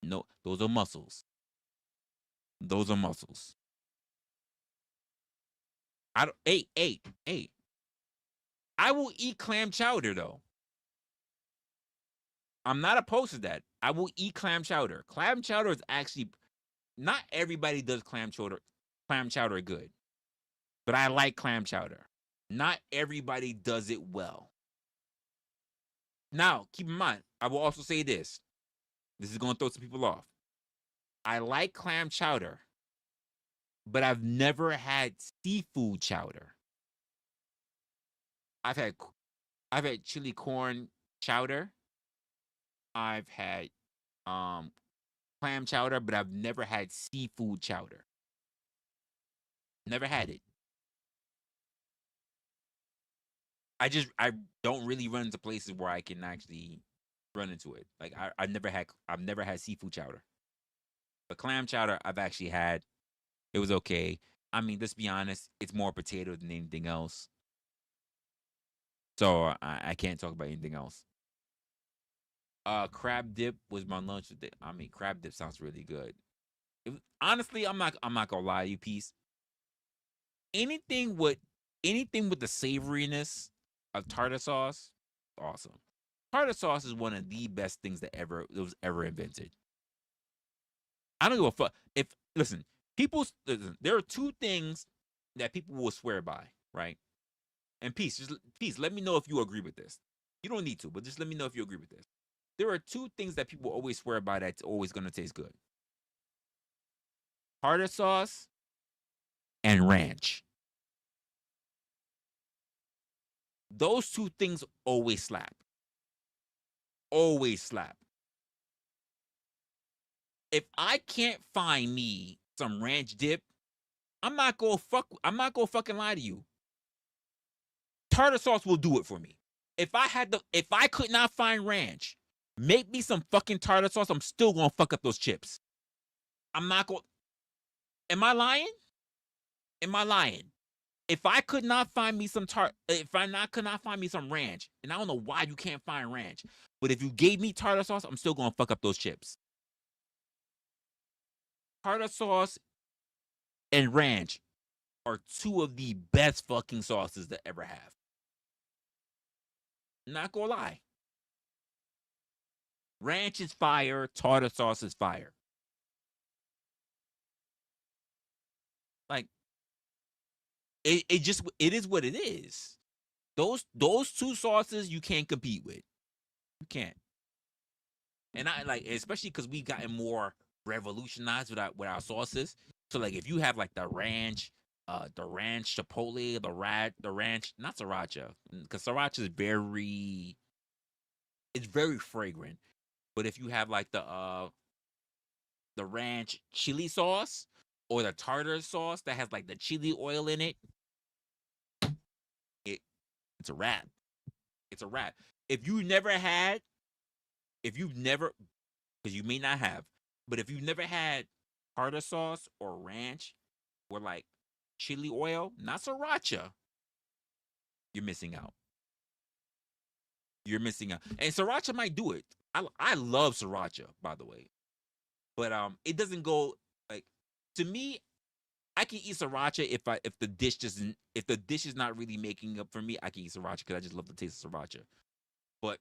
No, those are mussels. Those are mussels. Hey. I will eat clam chowder though. I'm not opposed to that. I will eat clam chowder. Clam chowder is actually not everybody does clam chowder. Clam chowder good, but I like clam chowder. Not everybody does it well. Now, keep in mind, I will also say this. This is going to throw some people off. I like clam chowder, but I've never had seafood chowder. I've had chili corn chowder. I've had clam chowder, but I've never had seafood chowder. Never had it. I don't really run into places where I can actually run into it. Like I've never had seafood chowder. But clam chowder I've actually had. It was okay. I mean, let's be honest, it's more potato than anything else. So I can't talk about anything else. Crab dip was my lunch today. I mean, crab dip sounds really good. Honestly, I'm not gonna lie to you, Peace. Anything with the savoriness of tartar sauce, awesome. Tartar sauce is one of the best things that was ever invented. I don't give a fuck. Listen, there are two things that people will swear by, right? And Peace, let me know if you agree with this. You don't need to, but just let me know if you agree with this. There are two things that people always swear by that's always gonna taste good. Tartar sauce and ranch. Those two things always slap. Always slap. If I can't find me some ranch dip, I'm not gonna fucking lie to you. Tartar sauce will do it for me. If I could not find ranch, make me some fucking tartar sauce, I'm still gonna fuck up those chips. I'm not gonna. Am I lying? Am I lying? If I could not find me some could not find me some ranch, and I don't know why you can't find ranch, but if you gave me tartar sauce, I'm still gonna fuck up those chips. Tartar sauce and ranch are two of the best fucking sauces that ever have. Not gonna lie. Ranch is fire, tartar sauce is fire. Like it is what it is. Those two sauces you can't compete with. You can't. And I like, especially because we gotten more revolutionized with our sauces. So like if you have like the ranch chipotle, the ranch, not sriracha, because sriracha is very fragrant. But if you have like the ranch chili sauce or the tartar sauce that has like the chili oil in it, it's a wrap. It's a wrap. If you've never, because you may not have, but if you've never had tartar sauce or ranch or like chili oil, not sriracha, you're missing out. You're missing out. And sriracha might do it. I love sriracha, by the way. But it doesn't go like, to me, I can eat sriracha if the dish is not really making up for me, I can eat sriracha because I just love the taste of sriracha. But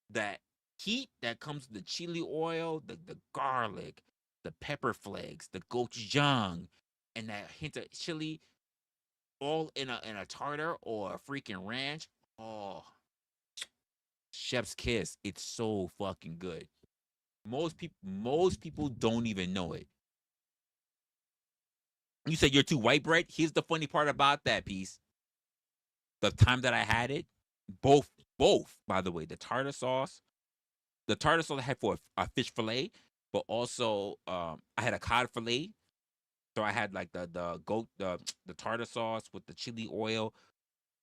that heat that comes with the chili oil, the garlic, the pepper flakes, the gochujang, and that hint of chili, all in a tartar or a freaking ranch. Oh, chef's kiss. It's so fucking good. Most people don't even know it. You said you're too white bread. Here's the funny part about that piece. The time that I had it, both, by the way, the tartar sauce I had for a fish fillet, but also I had a cod fillet. So I had like the goat the tartar sauce with the chili oil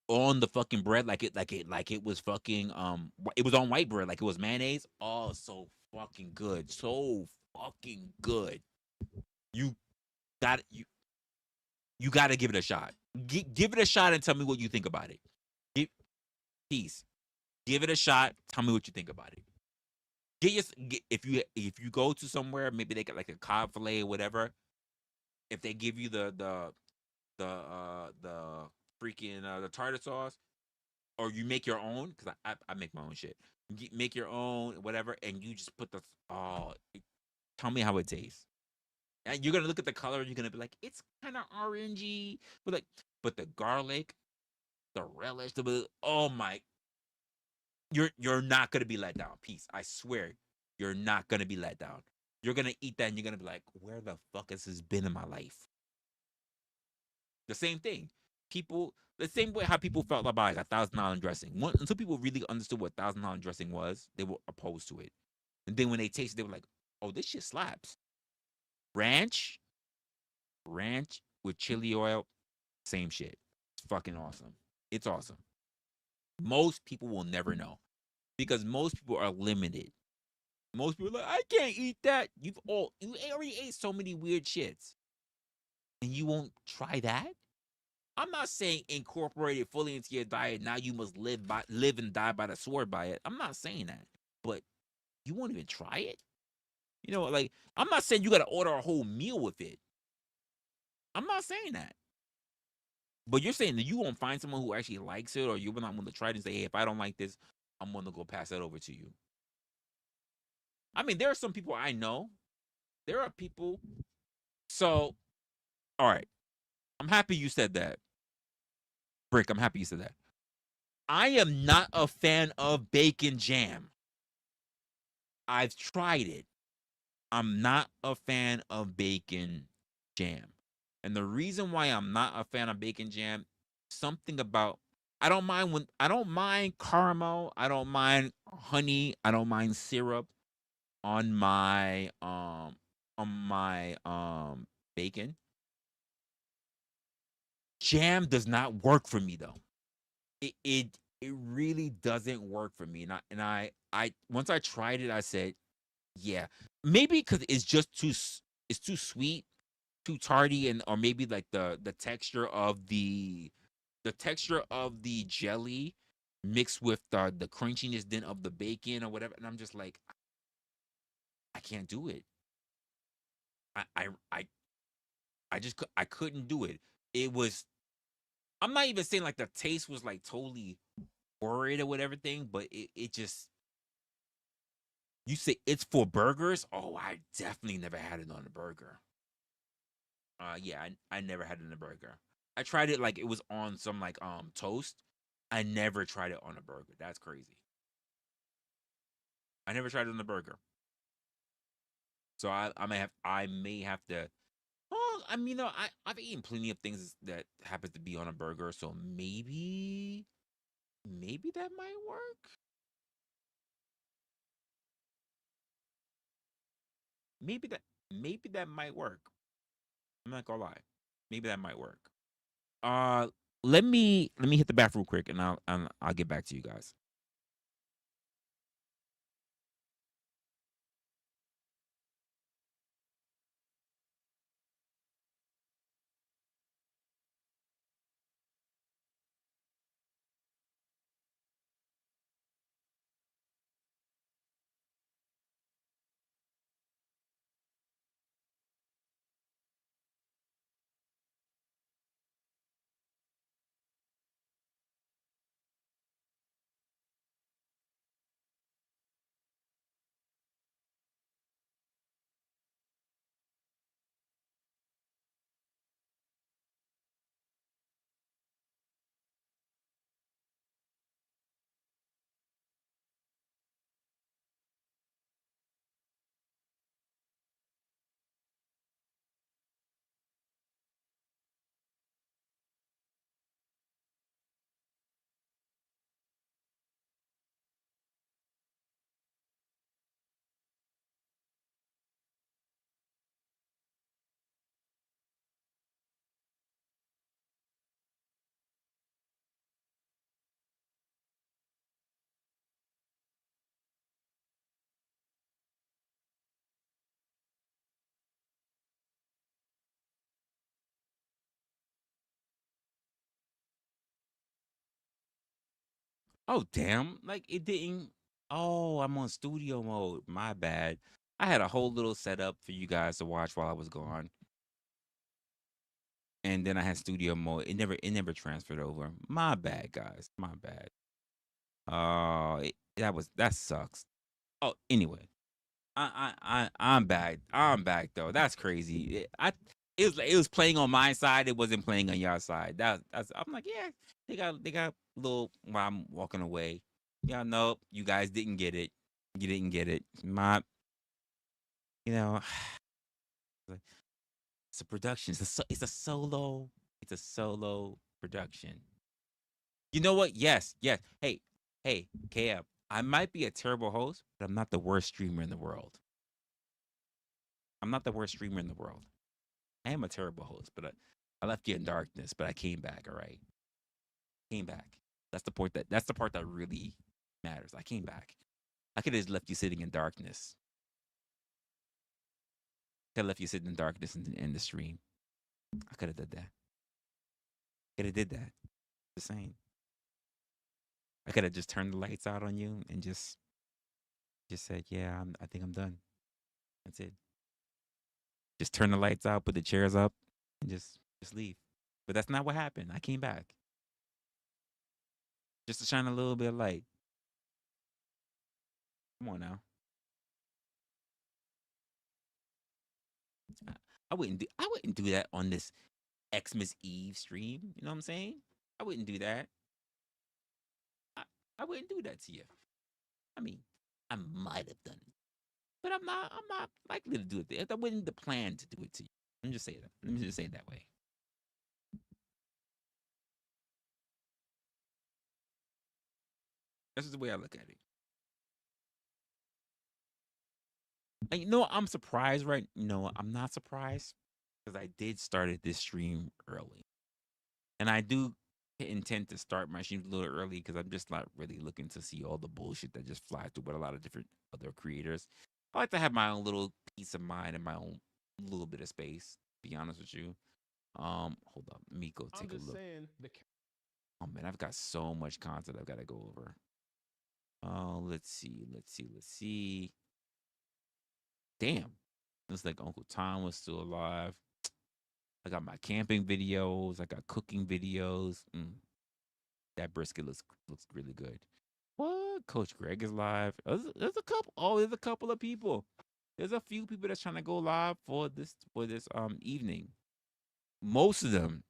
on the fucking bread, like it was fucking it was on white bread, like it was mayonnaise. Oh, so fucking good, so fucking good. You got you got to give it a shot. Give it a shot and tell me what you think about it. Give, Peace. Give it a shot. Tell me what you think about it. If you go to somewhere, maybe they got like a cod fillet or whatever. If they give you the freaking the tartar sauce, or you make your own, because I make my own shit. Make your own whatever, and you just put tell me how it tastes. And you're gonna look at the color, and you're gonna be like, it's kind of orangey, but the garlic, the relish, oh my, you're not gonna be let down. Peace. I swear, you're not gonna be let down. You're gonna eat that, and you're gonna be like, where the fuck has this been in my life? The same thing. The same way how people felt about like $1,000 dressing. Until people really understood what $1,000 dressing was, they were opposed to it. And then when they tasted, they were like, "Oh, this shit slaps." Ranch with chili oil, same shit. It's fucking awesome. It's awesome. Most people will never know because most people are limited. Most people are like, I can't eat that. You already ate so many weird shits, and you won't try that. I'm not saying incorporate it fully into your diet. Now you must live and die by the sword by it. I'm not saying that, but you won't even try it. You know, like I'm not saying you got to order a whole meal with it. I'm not saying that, but you're saying that you won't find someone who actually likes it, or you're not going to try it and say, "Hey, if I don't like this, I'm going to go pass that over to you." I mean, there are some people I know. There are people. So, all right, I'm happy you said that, Brick. I'm happy you said that. I am not a fan of bacon jam. I've tried it. I'm not a fan of bacon jam. And the reason why I'm not a fan of bacon jam, something about I don't mind caramel, I don't mind honey, I don't mind syrup on my bacon. Jam does not work for me though. It really doesn't work for me. And I once I tried it, I said, yeah, maybe because it's too sweet, too tardy, and or maybe like the texture of the jelly mixed with the crunchiness then of the bacon or whatever, and I'm just like, I can't do it. I I I, I couldn't do it. It was I'm not even saying like the taste was like totally worried or whatever thing, but it just you say it's for burgers. Oh, I definitely never had it on a burger. Yeah, I never had it in a burger. I tried it like it was on some like toast. I never tried it on a burger. That's crazy. I never tried it on a burger. So I may have to. Oh, I mean, I've eaten plenty of things that happens to be on a burger. So maybe that might work. Maybe that maybe that might work. I'm not gonna lie. Maybe that might work. Uh, let me hit the bathroom quick, and I'll get back to you guys. Oh damn! Like it didn't. Oh, I'm on studio mode. My bad. I had a whole little setup for you guys to watch while I was gone, and then I had studio mode. It never transferred over. My bad, guys. My bad. That sucks. Oh, anyway, I'm back. I'm back though. That's crazy. It was playing on my side. It wasn't playing on your side. That's I'm like, yeah, they got little while I'm walking away. Yeah, no, you guys didn't get it. You didn't get it. My, you know, it's a production. It's a solo. It's a solo production. You know what? Yes, yes. Hey, KF. I might be a terrible host, but I'm not the worst streamer in the world. I'm not the worst streamer in the world. I am a terrible host, but I left you in darkness, but I came back. All right, came back. That's the part that really matters. I came back. I could have just left you sitting in darkness. Could have left you sitting in darkness in the stream. I could have did that. Could have did that. Just saying. I could have just turned the lights out on you and just said, yeah, I think I'm done. That's it. Just turn the lights out, put the chairs up, and just leave. But that's not what happened. I came back just to shine a little bit of light. Come on now. I wouldn't do that on this Xmas Eve stream. You know what I'm saying? I wouldn't do that. I, I wouldn't do that to you. I mean, I might have done it, but I'm not likely to do it. That wasn't the plan to do it to you. Let me just say that. Let me just say it that way. That's just the way I look at it. And I'm surprised, right? I'm not surprised because I did started this stream early, and I do intend to start my streams a little early because I'm just not really looking to see all the bullshit that just flies through with a lot of different other creators. I like to have my own little peace of mind and my own little bit of space. To be honest with you. Hold up, let me go take a look. Oh man, I've got so much content I've got to go over. Oh, let's see. Damn, looks like Uncle Tom was still alive. I got my camping videos. I got cooking videos. That brisket looks really good. What? Coach Greg is live. There's a couple. Oh, there's a couple of people. There's a few people that's trying to go live for this evening. Most of them,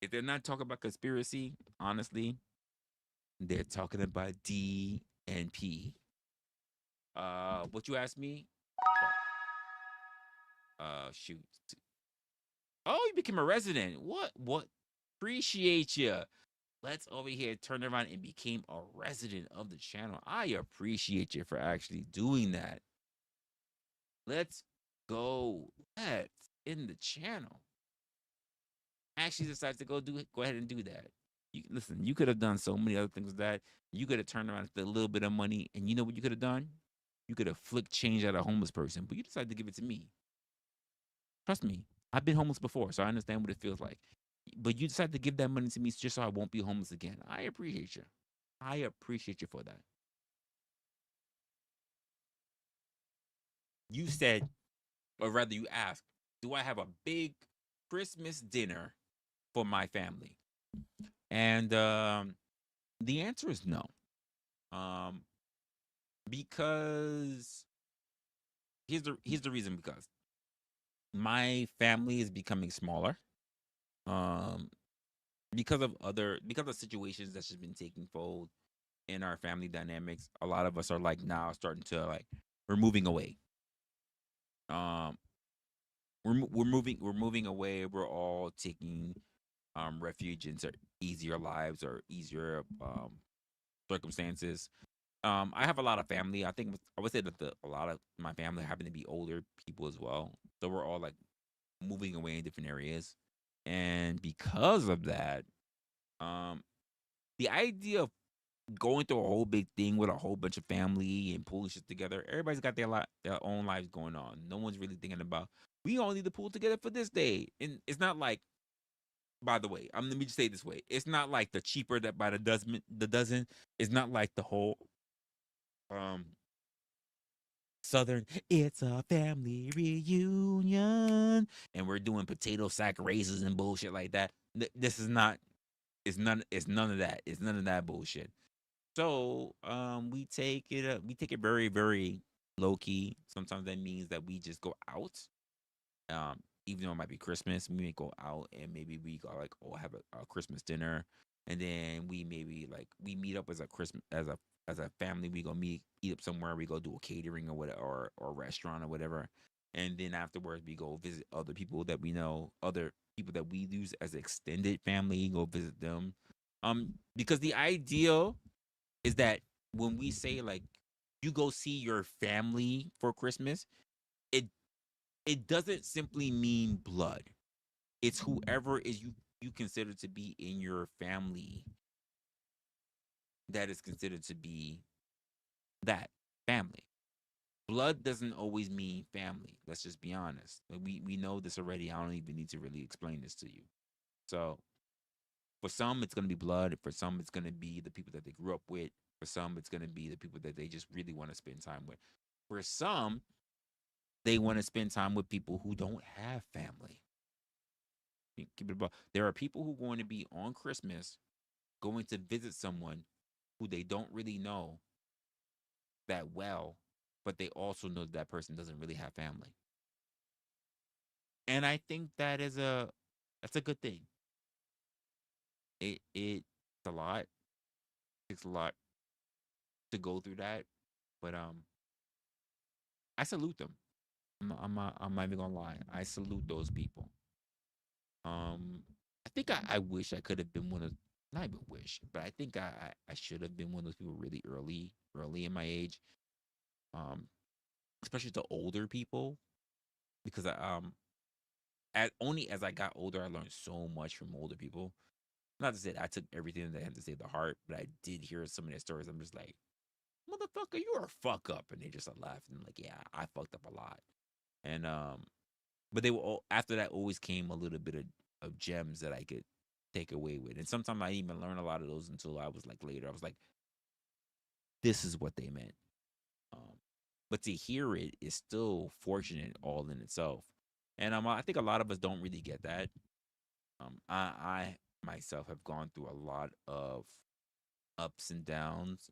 if they're not talking about conspiracy, honestly, they're talking about D and P. What you asked me? Shoot. Oh, you became a resident. What? Appreciate you. Let's over here turn around and became a resident of the channel. I appreciate you for actually doing that. Let's go. Let's in the channel. Actually decided to go ahead and do that. Listen, you could have done so many other things with that. You could have turned around with a little bit of money, and you know what you could have done? You could have flicked change at a homeless person, but you decided to give it to me. Trust me, I've been homeless before, so I understand what it feels like. But you decided to give that money to me just so I won't be homeless again. I appreciate you. I appreciate you for that. You said, or rather you asked, do I have a big Christmas dinner for my family? And the answer is no. Because here's the reason, because my family is becoming smaller. Because of situations that's just been taking fold in our family dynamics, a lot of us are like now starting to like we're moving away. We're moving away. We're all taking refuge into easier lives or easier circumstances. I have a lot of family. I think I would say that a lot of my family happen to be older people as well. So we're all like moving away in different areas, and because of that, the idea of going through a whole big thing with a whole bunch of family and pulling shit together, everybody's got their own lives going on. No one's really thinking about we all need to pull together for this day, and it's not like by the way, let me just say it this way: it's not like the cheaper that by the dozen. The dozen is not like the whole Southern. It's a family reunion, and we're doing potato sack races and bullshit like that. This is not. It's none. It's none of that. It's none of that bullshit. So we take it. We take it very, very low key. Sometimes that means that we just go out. Even though it might be Christmas, we may go out and maybe we go like, oh, have a Christmas dinner, and then we maybe like we meet up as a Christmas as a family. We go eat up somewhere. We go do a catering or whatever, or a restaurant or whatever, and then afterwards we go visit other people that we know, other people that we use as extended family. Go visit them, because the ideal is that when we say like you go see your family for Christmas, it it doesn't simply mean blood. It's whoever is you consider to be in your family that is considered to be that family. Blood doesn't always mean family. Let's just be honest. Like, we know this already. I don't even need to really explain this to you. So for some, it's gonna be blood. For some, it's gonna be the people that they grew up with. For some, it's gonna be the people that they just really want to spend time with. For some, they want to spend time with people who don't have family. Keep it above. There are people who are going to be on Christmas going to visit someone who they don't really know that well, but they also know that person doesn't really have family. And I think that's a good thing. It's a lot. It takes a lot to go through that, but I salute them. I'm not even gonna lie. I salute those people. I think I wish I could have been one of, not even wish, but I think I should have been one of those people really early in my age. Um, Especially to older people, because only as I got older, I learned so much from older people. Not to say that I took everything that they had to say to heart, but I did hear some of their stories. I'm just like, motherfucker, you're a fuck up, and they just laughed and like, yeah, I fucked up a lot. And but they were all, after that always came a little bit of gems that I could take away with. And sometimes I didn't even learn a lot of those until I was like later. I was like, this is what they meant. Um, but to hear it is still fortunate all in itself. And I think a lot of us don't really get that. I myself have gone through a lot of ups and downs,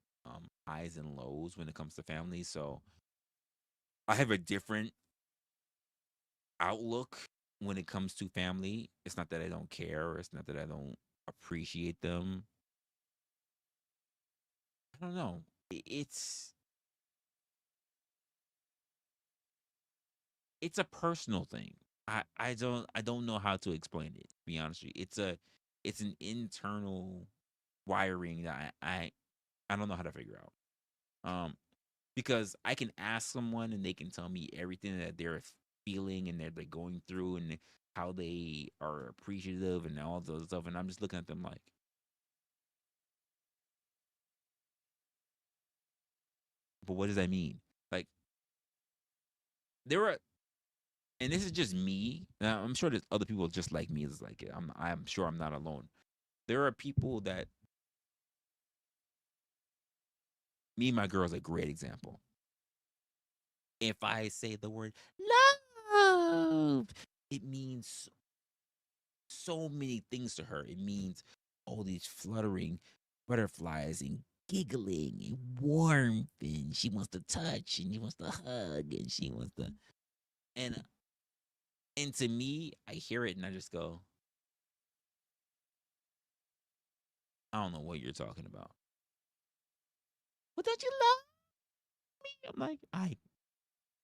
highs and lows when it comes to family. So I have a different outlook when it comes to family. It's not that I don't care, or it's not that I don't appreciate them. I don't know. It's a personal thing. I don't know how to explain it. To be honest with you, it's an internal wiring that I don't know how to figure out. Because I can ask someone and they can tell me everything that they're feeling and they're going through and how they are appreciative and all those stuff, and I'm just looking at them like, but what does that mean? Like there are, and this is just me. Now, I'm sure there's other people just like me. Is like it. I'm sure I'm not alone. There are people that me and my girl's a great example. If I say the word love, it means so many things to her. It means all these fluttering butterflies and giggling and warmth, and she wants to touch and she wants to hug and she wants to, and to me, I hear it and I just go, I don't know what you're talking about. Well, don't you love me? I'm like, I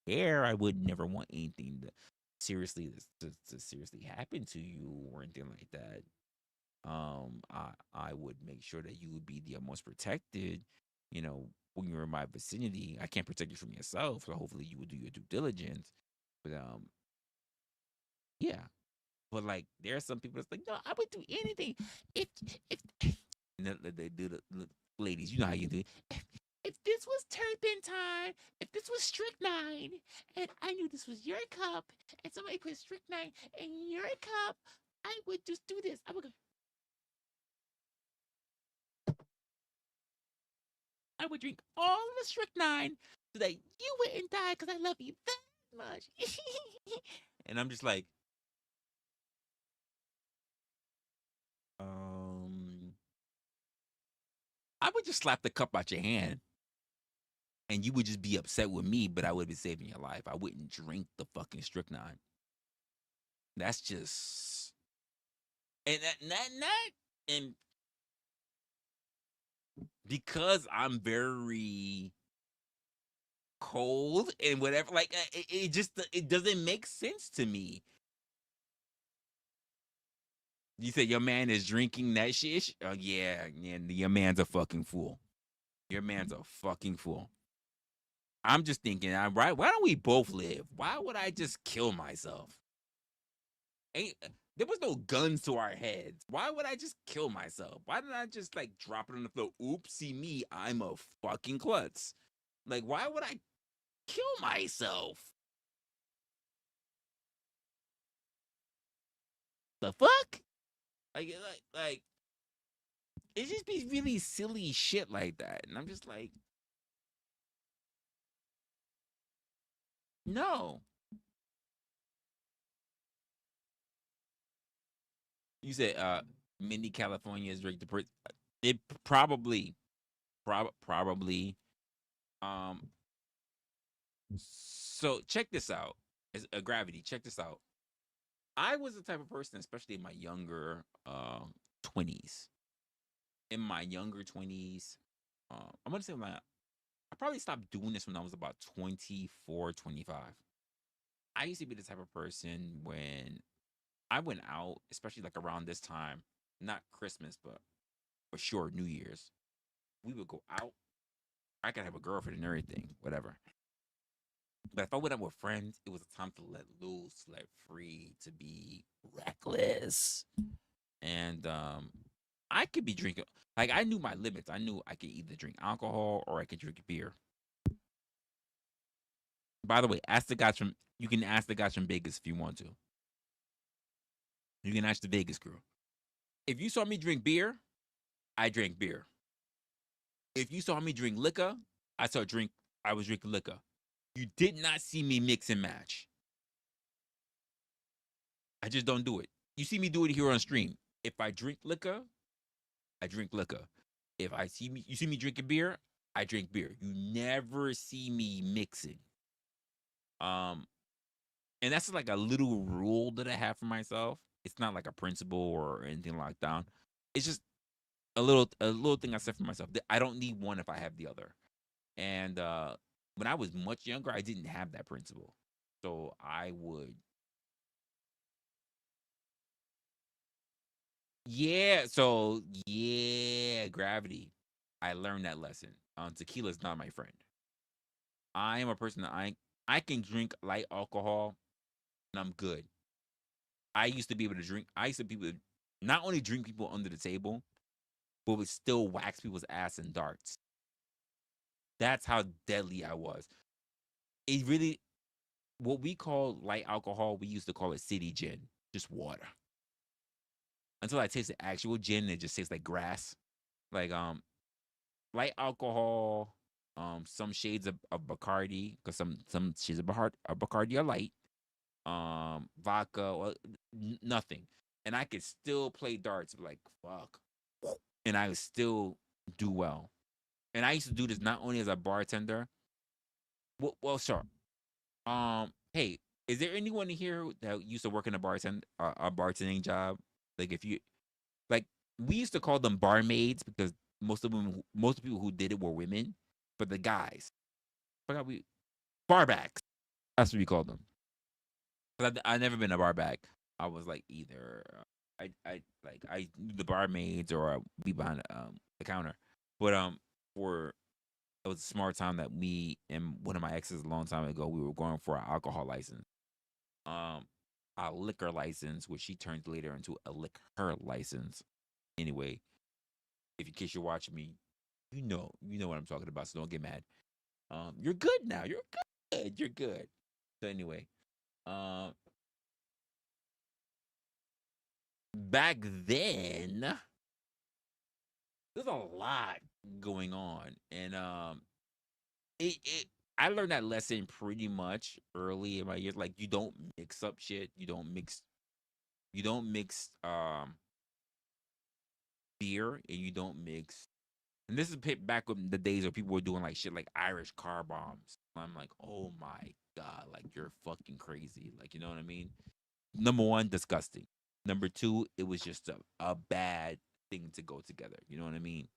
care. I would never want anything to seriously to seriously happen to you or anything like that. I would make sure that you would be the most protected, when you're in my vicinity. I can't protect you from yourself, so hopefully you would do your due diligence. But yeah. But like there are some people that's like, no, I would do anything if and they do the ladies, you know how you do it. If this was turpentine, if this was strychnine, and I knew this was your cup, and somebody put strychnine in your cup, I would just do this. I would go. I would drink all of the strychnine so that you wouldn't die because I love you that much. And I'm just like, I would just slap the cup out your hand and you would just be upset with me, but I would be saving your life. I wouldn't drink the fucking strychnine. That's just, and and because I'm very cold and whatever, like it just it doesn't make sense to me. You say your man is drinking that shit? Oh yeah, your man's a fucking fool. Your man's a fucking fool. I'm just thinking, right? Why don't we both live? Why would I just kill myself? There was no guns to our heads. Why would I just kill myself? Why didn't I just like drop it on the floor? Oopsie me, I'm a fucking klutz. Like, why would I kill myself? The fuck? Like, it just be really silly shit like that, and I'm just like, no. You said, mini California is Drake the it probably. So check this out. As a gravity, check this out. I was the type of person, especially in my younger 20s. In my younger 20s, I'm gonna say I probably stopped doing this when I was about 24, 25. I used to be the type of person when I went out, especially like around this time, not Christmas, but for sure New Year's. We would go out. I could have a girlfriend and everything, whatever. But if I went out with friends, it was a time to let loose, let free, to be reckless. And I could be drinking. Like, I knew my limits. I knew I could either drink alcohol or I could drink beer. By the way, you can ask the guys from Vegas if you want to. You can ask the Vegas crew. If you saw me drink beer, I drank beer. If you saw me drink liquor, I was drinking liquor. You did not see me mix and match. I just don't do it. You see me do it here on stream. If I drink liquor, I drink liquor. If you see me drinking beer, I drink beer. You never see me mixing. And that's like a little rule that I have for myself. It's not like a principle or anything like that. It's just a little thing I said for myself. I don't need one if I have the other. And when I was much younger, I didn't have that principle. So I would. Yeah. So yeah, gravity. I learned that lesson. Tequila is not my friend. I am a person that I can drink light alcohol and I'm good. I used to be able to drink. I used to be able to not only drink people under the table, but would still wax people's ass in darts. That's how deadly I was. It really, what we call light alcohol, we used to call it city gin, just water. Until I tasted actual gin, it just tastes like grass. Like light alcohol, some shades of Bacardi, because some shades of Bacardi are light. Vodka, or nothing. And I could still play darts, like fuck. And I would still do well. And I used to do this not only as a bartender. Well, sure. Hey, is there anyone here that used to work in a bartending job? Like, if you like, we used to call them barmaids because most people who did it were women, but the guys, forgot we barbacks. That's what we called them. I never been a barback. I was like either I knew the barmaids or I'd be behind the counter, but for it was a smart time that me and one of my exes a long time ago we were going for our alcohol license, a liquor license, which she turned later into a liquor license. Anyway, if in case you're watching me, you know what I'm talking about, so don't get mad. You're good now. You're good. You're good. So anyway, um, back then, there's a lot going on, and I learned that lesson pretty much early in my years. Like, you don't mix up shit. You don't mix beer, and you don't mix. And this is back when the days where people were doing like shit like Irish car bombs. I'm like, oh my god, like you're fucking crazy. Like, you know what I mean? Number one, disgusting. Number two, it was just a bad thing to go together. You know what I mean?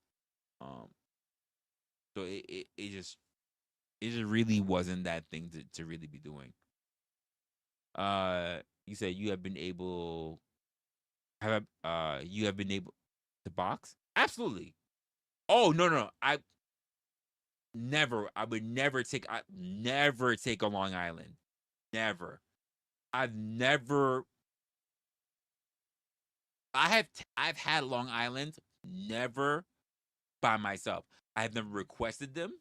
So it just really wasn't that thing to really be doing. You said you have been able to box? Absolutely. Oh no. I would never take a Long Island. Never. I've had Long Island, never by myself. I've never requested them.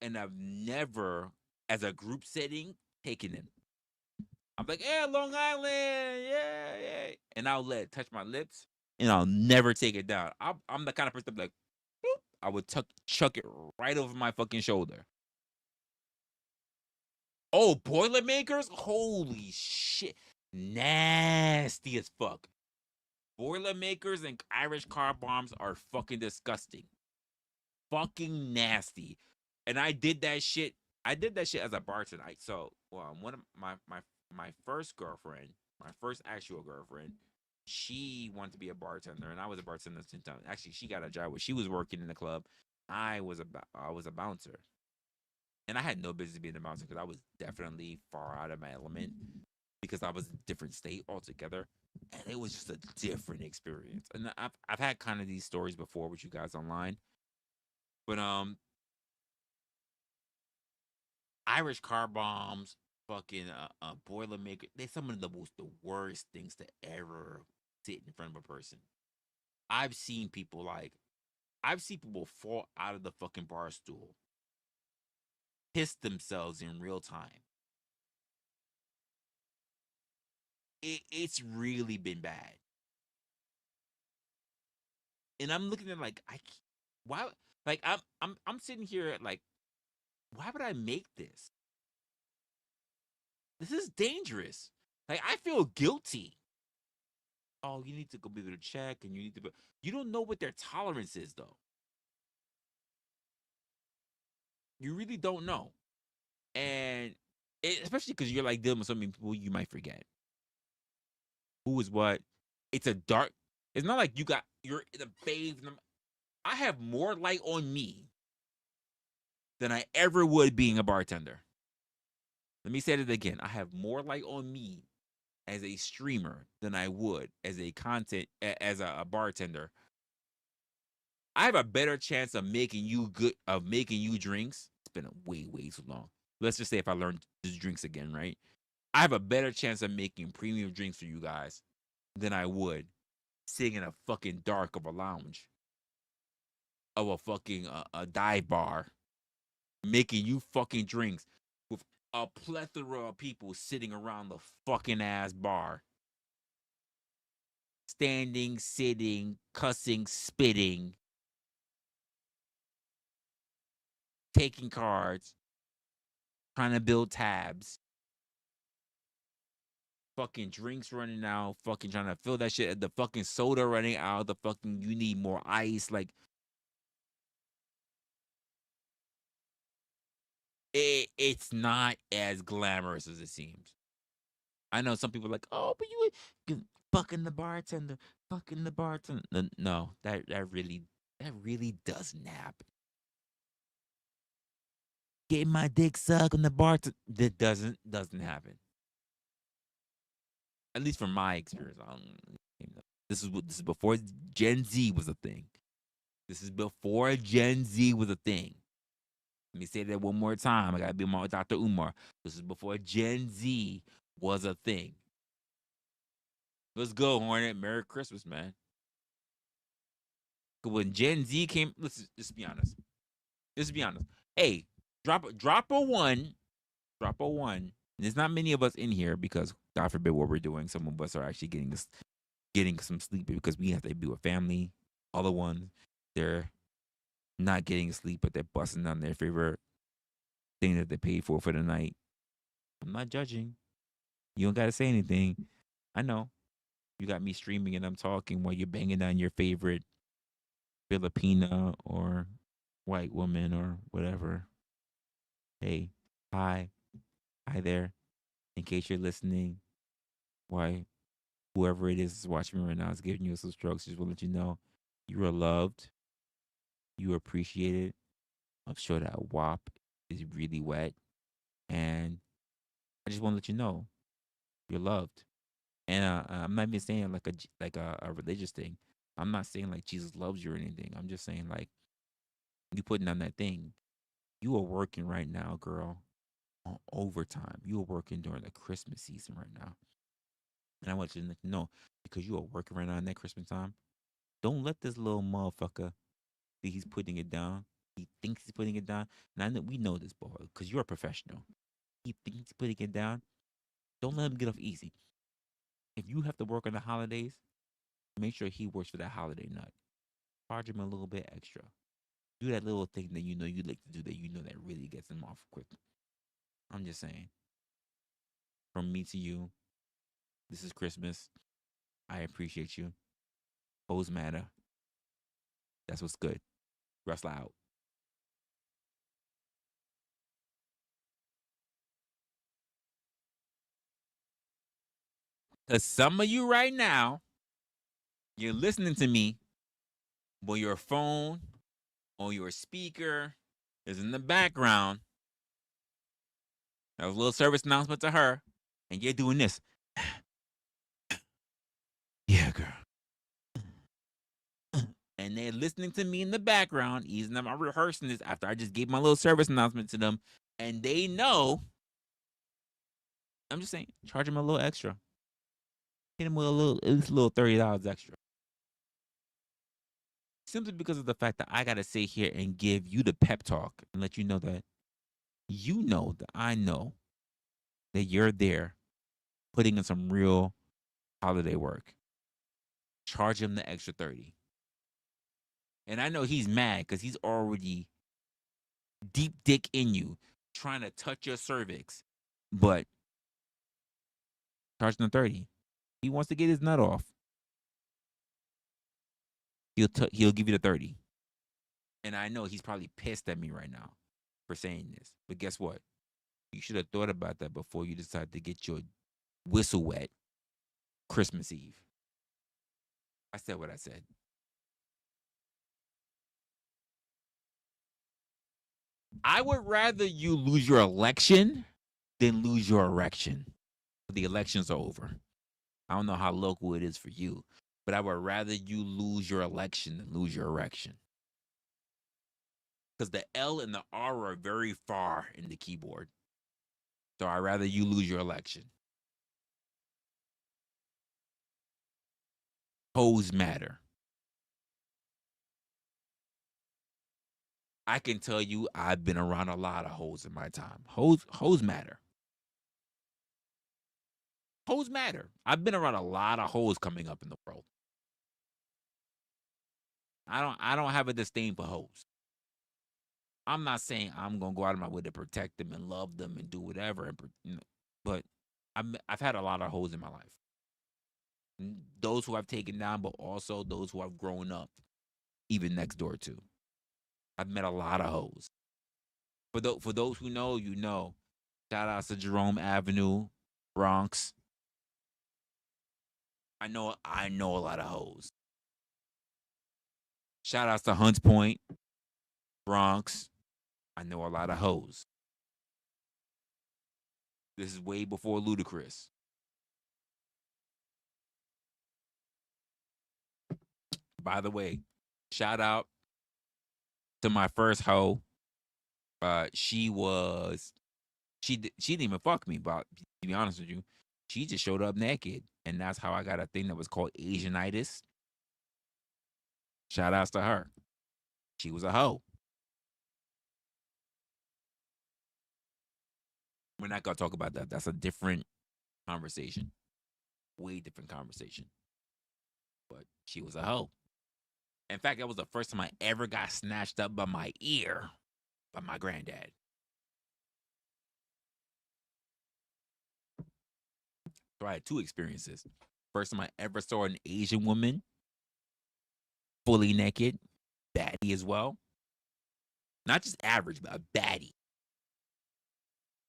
And I've never, as a group setting, taken them. I'm like, yeah, Long Island, yeah. And I'll let it touch my lips, and I'll never take it down. I'm the kind of person like, boop, I would chuck it right over my fucking shoulder. Oh, Boilermakers? Holy shit. Nasty as fuck. Boilermakers and Irish car bombs are fucking disgusting. Fucking nasty. And I did that shit as a bartender. One of my first girlfriend, my first actual girlfriend, she wanted to be a bartender, and I was a bartender since time. Actually, she got a job where she was working in the club. I was a bouncer. And I had no business being a bouncer because I was definitely far out of my element because I was in a different state altogether. And it was just a different experience. And I've had kind of these stories before with you guys online. But Irish car bombs, fucking Boilermaker, they're some of the worst things to ever sit in front of a person. I've seen people fall out of the fucking bar stool, piss themselves in real time. It's really been bad. And I'm looking at like, why? Like I'm sitting here like, why would I make this? This is dangerous. Like, I feel guilty. Oh, you need to go be able to check, and you don't know what their tolerance is, though. You really don't know. And especially because you're like dealing with so many people, you might forget who is what. It's not like you're in a bathe. I have more light on me than I ever would being a bartender. Let me say it again. I have more light on me as a streamer than I would as a bartender. I have a better chance of making you drinks. It's been way too long. Let's just say if I learned the drinks again, right? I have a better chance of making premium drinks for you guys than I would sitting in a fucking dark of a lounge, of a fucking a dive bar, making you fucking drinks with a plethora of people sitting around the fucking ass bar. Standing, sitting, cussing, spitting, taking cards, trying to build tabs, fucking drinks running out, fucking trying to fill that shit, the fucking soda running out, the fucking you need more ice. Like, it's not as glamorous as it seems. I know some people are like, oh, but you fucking the bartender. No, that really doesn't happen. Getting my dick sucked on the bartender, that doesn't happen. At least from my experience. This is before Gen Z was a thing. Let me say that one more time. I gotta be more Dr. Umar. This is before Gen Z was a thing. Let's go, Hornet. Merry Christmas, man. When Gen Z came, let's be honest. Hey, drop a one. There's not many of us in here because God forbid what we're doing, some of us are actually getting some sleep because we have to be with family. Other ones, they're not getting sleep, but they're busting down their favorite thing that they paid for the night. I'm not judging. You don't gotta say anything. I know. You got me streaming and I'm talking while you're banging down your favorite Filipina or white woman or whatever. Hey, hi there. In case you're listening, why whoever it is watching me right now is giving you some strokes, just want to let you know you are loved, you are appreciated. I'm sure that WAP is really wet, and I just want to let you know you're loved. And I'm not even saying like a religious thing. I'm not saying like Jesus loves you or anything. I'm just saying like you putting on that thing. You are working right now, girl, on overtime. You are working during the Christmas season right now. And I want you to know because you are working right now in that Christmas time. Don't let this little motherfucker think he's putting it down. He thinks he's putting it down. And I know we know this, boy, because you're a professional. He thinks he's putting it down. Don't let him get off easy. If you have to work on the holidays, make sure he works for that holiday nut. Charge him a little bit extra. Do that little thing that you know you like to do that you know that really gets him off quick. I'm just saying. From me to you, this is Christmas. I appreciate you. Hoes matter. That's what's good. Resla out. Because some of you right now, you're listening to me, but your phone or your speaker is in the background. That was a little service announcement to her, and you're doing this. Yeah, girl. And they're listening to me in the background, even though I'm rehearsing this after I just gave my little service announcement to them, and they know. I'm just saying, charge them a little extra. Hit them with at least a little $30 extra. Simply because of the fact that I gotta sit here and give you the pep talk and let you know that I know that you're there putting in some real holiday work. Charge him the extra 30. And I know he's mad because he's already deep dick in you, trying to touch your cervix. But charge him 30. He wants to get his nut off. He'll give you the 30. And I know he's probably pissed at me right now for saying this. But guess what? You should have thought about that before you decided to get your whistle wet Christmas Eve. I said what I said. I would rather you lose your election than lose your erection. The elections are over. I don't know how local it is for you, but I would rather you lose your election than lose your erection. Because the L and the R are very far in the keyboard. So I'd rather you lose your election. Hoes matter. I can tell you I've been around a lot of hoes in my time. Hoes matter. Hoes matter. I've been around a lot of hoes coming up in the world. I don't have a disdain for hoes. I'm not saying I'm gonna go out of my way to protect them and love them and do whatever, but I've had a lot of hoes in my life. Those who I've taken down, but also those who I've grown up, even next door to. I've met a lot of hoes. For those who know, you know. Shout out to Jerome Avenue, Bronx. I know a lot of hoes. Shout out to Hunts Point, Bronx. I know a lot of hoes. This is way before Ludacris. By the way, shout out to my first hoe. She didn't even fuck me, but to be honest with you, she just showed up naked. And that's how I got a thing that was called Asianitis. Shout outs to her. She was a hoe. We're not gonna talk about that. That's a different conversation. Way different conversation. But she was a hoe. In fact, that was the first time I ever got snatched up by my ear by my granddad. So I had two experiences. First time I ever saw an Asian woman fully naked, baddie as well. Not just average, but a baddie.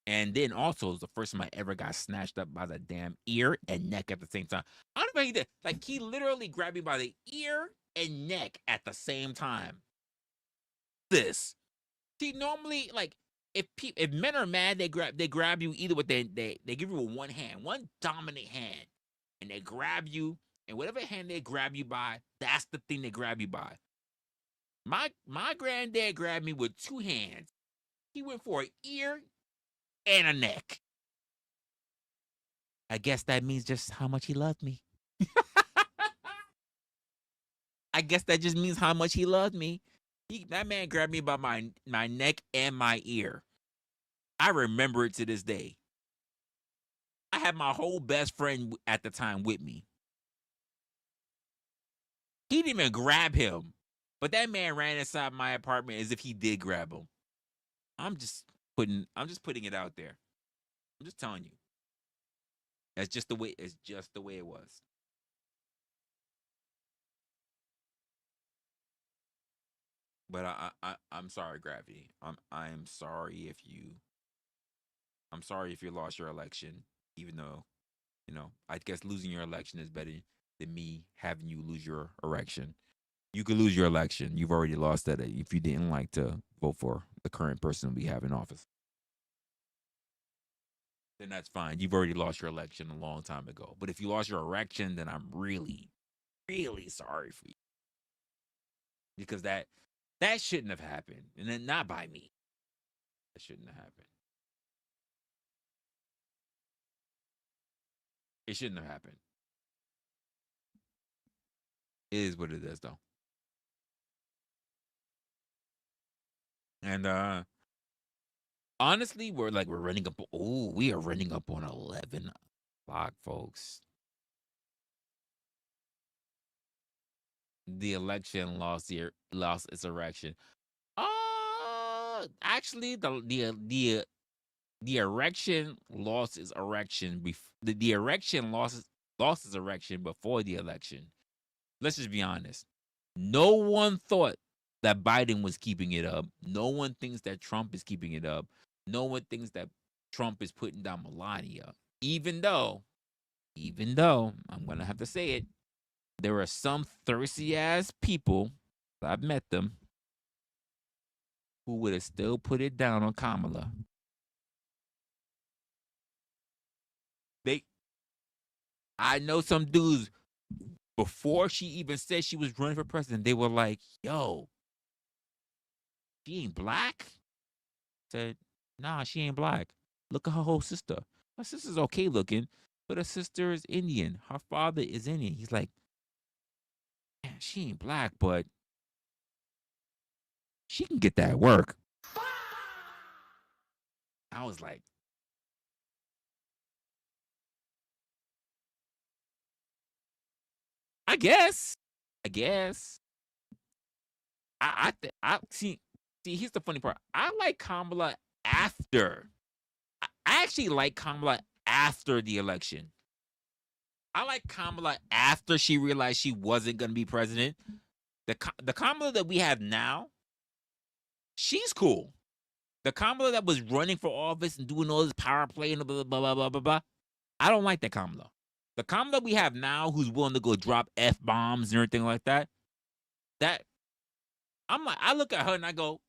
And then also it was the first time I ever got snatched up by the damn ear and neck at the same time. I don't know if he did. Like, he literally grabbed me by the ear and neck at the same time. This. See, normally, like, if men are mad, they grab you either with they give you a one hand, one dominant hand, and they grab you, and whatever hand they grab you by, that's the thing they grab you by. My granddad grabbed me with two hands. He went for an ear and a neck. I guess that means just how much he loved me. I guess that just means how much he loved me. That man grabbed me by my neck and my ear. I remember it to this day. I had my whole best friend at the time with me. He didn't even grab him. But that man ran inside my apartment as if he did grab him. I'm just putting it out there. I'm just telling you. It's just the way it was. But I'm sorry, Gravity. I'm sorry if you lost your election, even though, I guess losing your election is better than me having you lose your erection. You could lose your election. You've already lost that if you didn't like to vote for the current person we have in office. Then that's fine. You've already lost your election a long time ago. But if you lost your erection, then I'm really, really sorry for you. Because that shouldn't have happened. And then not by me. That shouldn't have happened. It shouldn't have happened. It is what it is, though. And honestly, we're running up. Oh, we are running up on 11 o'clock, folks. The election lost its erection. Actually, the erection lost its erection. The erection lost its erection before the election. Let's just be honest. No one thought that Biden was keeping it up. No one thinks that Trump is keeping it up. No one thinks that Trump is putting down Melania. Even though, I'm going to have to say it, there are some thirsty-ass people, I've met them, who would have still put it down on Kamala. I know some dudes, before she even said she was running for president, they were like, yo, she ain't black? Said, nah, she ain't black. Look at her whole sister. Her sister's okay looking, but her sister is Indian. Her father is Indian. He's like, man, she ain't black, but she can get that work. I was like, I guess. I see. Here's the funny part. I like Kamala after. I actually like Kamala after the election. I like Kamala after she realized she wasn't gonna be president. The Kamala that we have now, she's cool. The Kamala that was running for office and doing all this power play and blah blah blah blah blah blah. I don't like that Kamala. The Kamala we have now, who's willing to go drop F-bombs and everything like that, I'm like, I look at her and I go,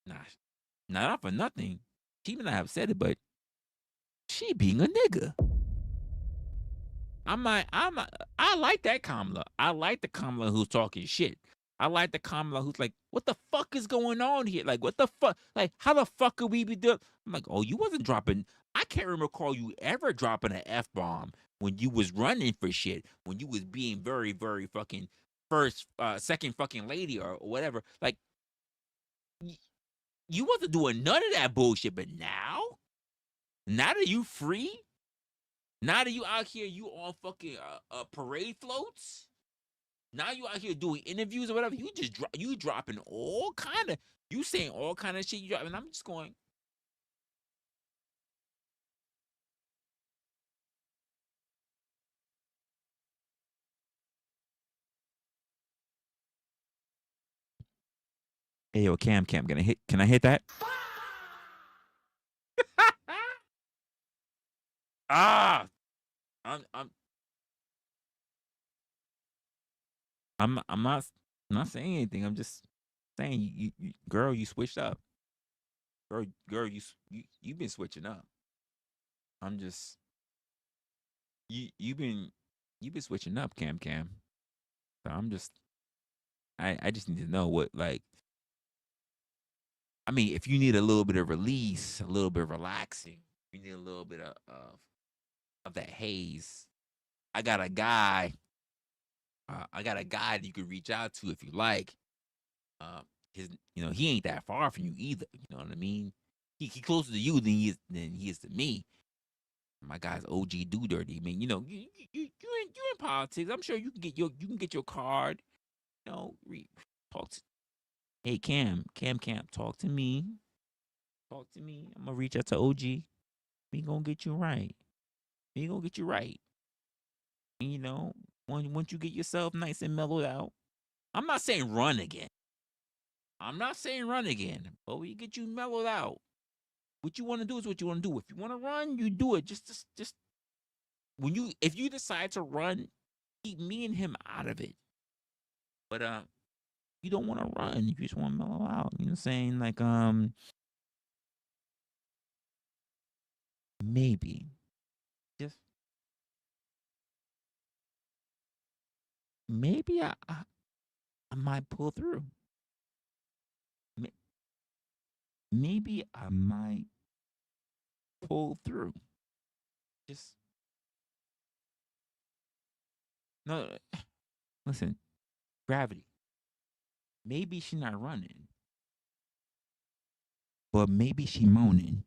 nah, not for nothing. She may not have said it, but she being a nigga. I like that Kamala. I like the Kamala who's talking shit. I like the Kamala who's like, what the fuck is going on here? Like, what the fuck? Like, how the fuck could we be doing? I'm like, oh, you wasn't dropping. I can't recall you ever dropping an F-bomb when you was running for shit, when you was being very, very fucking second fucking lady or whatever. Like, you wasn't doing none of that bullshit, but now Now that you free, now that you out here, you on fucking parade floats. Now you out here doing interviews or whatever. You just you dropping all kind of, you saying all kind of shit. You dropping. I'm just going. Hey yo, Cam, can I hit that? Ah, I'm I'm I'm not saying anything. I'm just saying you girl, you switched up. Girl, you've been switching up. I'm just you've been switching up, Cam. So I'm just I just need to know what, like, I mean, if you need a little bit of release, a little bit of relaxing, you need a little bit of that haze. I got a guy. I got a guy that you could reach out to if you like. His, he ain't that far from you either. You know what I mean? He closer to you than he is to me. My guy's OG do dirty. I mean, you in politics. I'm sure you can get your card. Talk to. Hey Cam, talk to me. Talk to me. I'm gonna reach out to OG. We gonna get you right. We gonna get you right. And, once you get yourself nice and mellowed out, I'm not saying run again. But we get you mellowed out. What you want to do is what you want to do. If you want to run, you do it. Just if you decide to run, keep me and him out of it. But you don't want to run. You just want to mellow out. You know what I'm saying? Like maybe just maybe I might pull through. Maybe I might pull through. Just no. Listen, gravity. Maybe she not running, but maybe she moaning.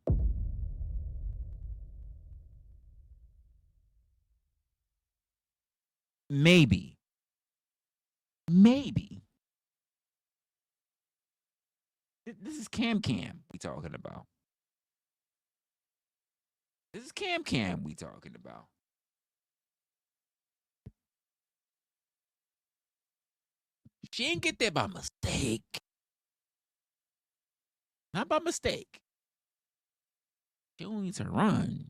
Maybe. This is Cam we talking about. This is Cam we talking about. She ain't get there by mistake. Not by mistake. She don't need to run.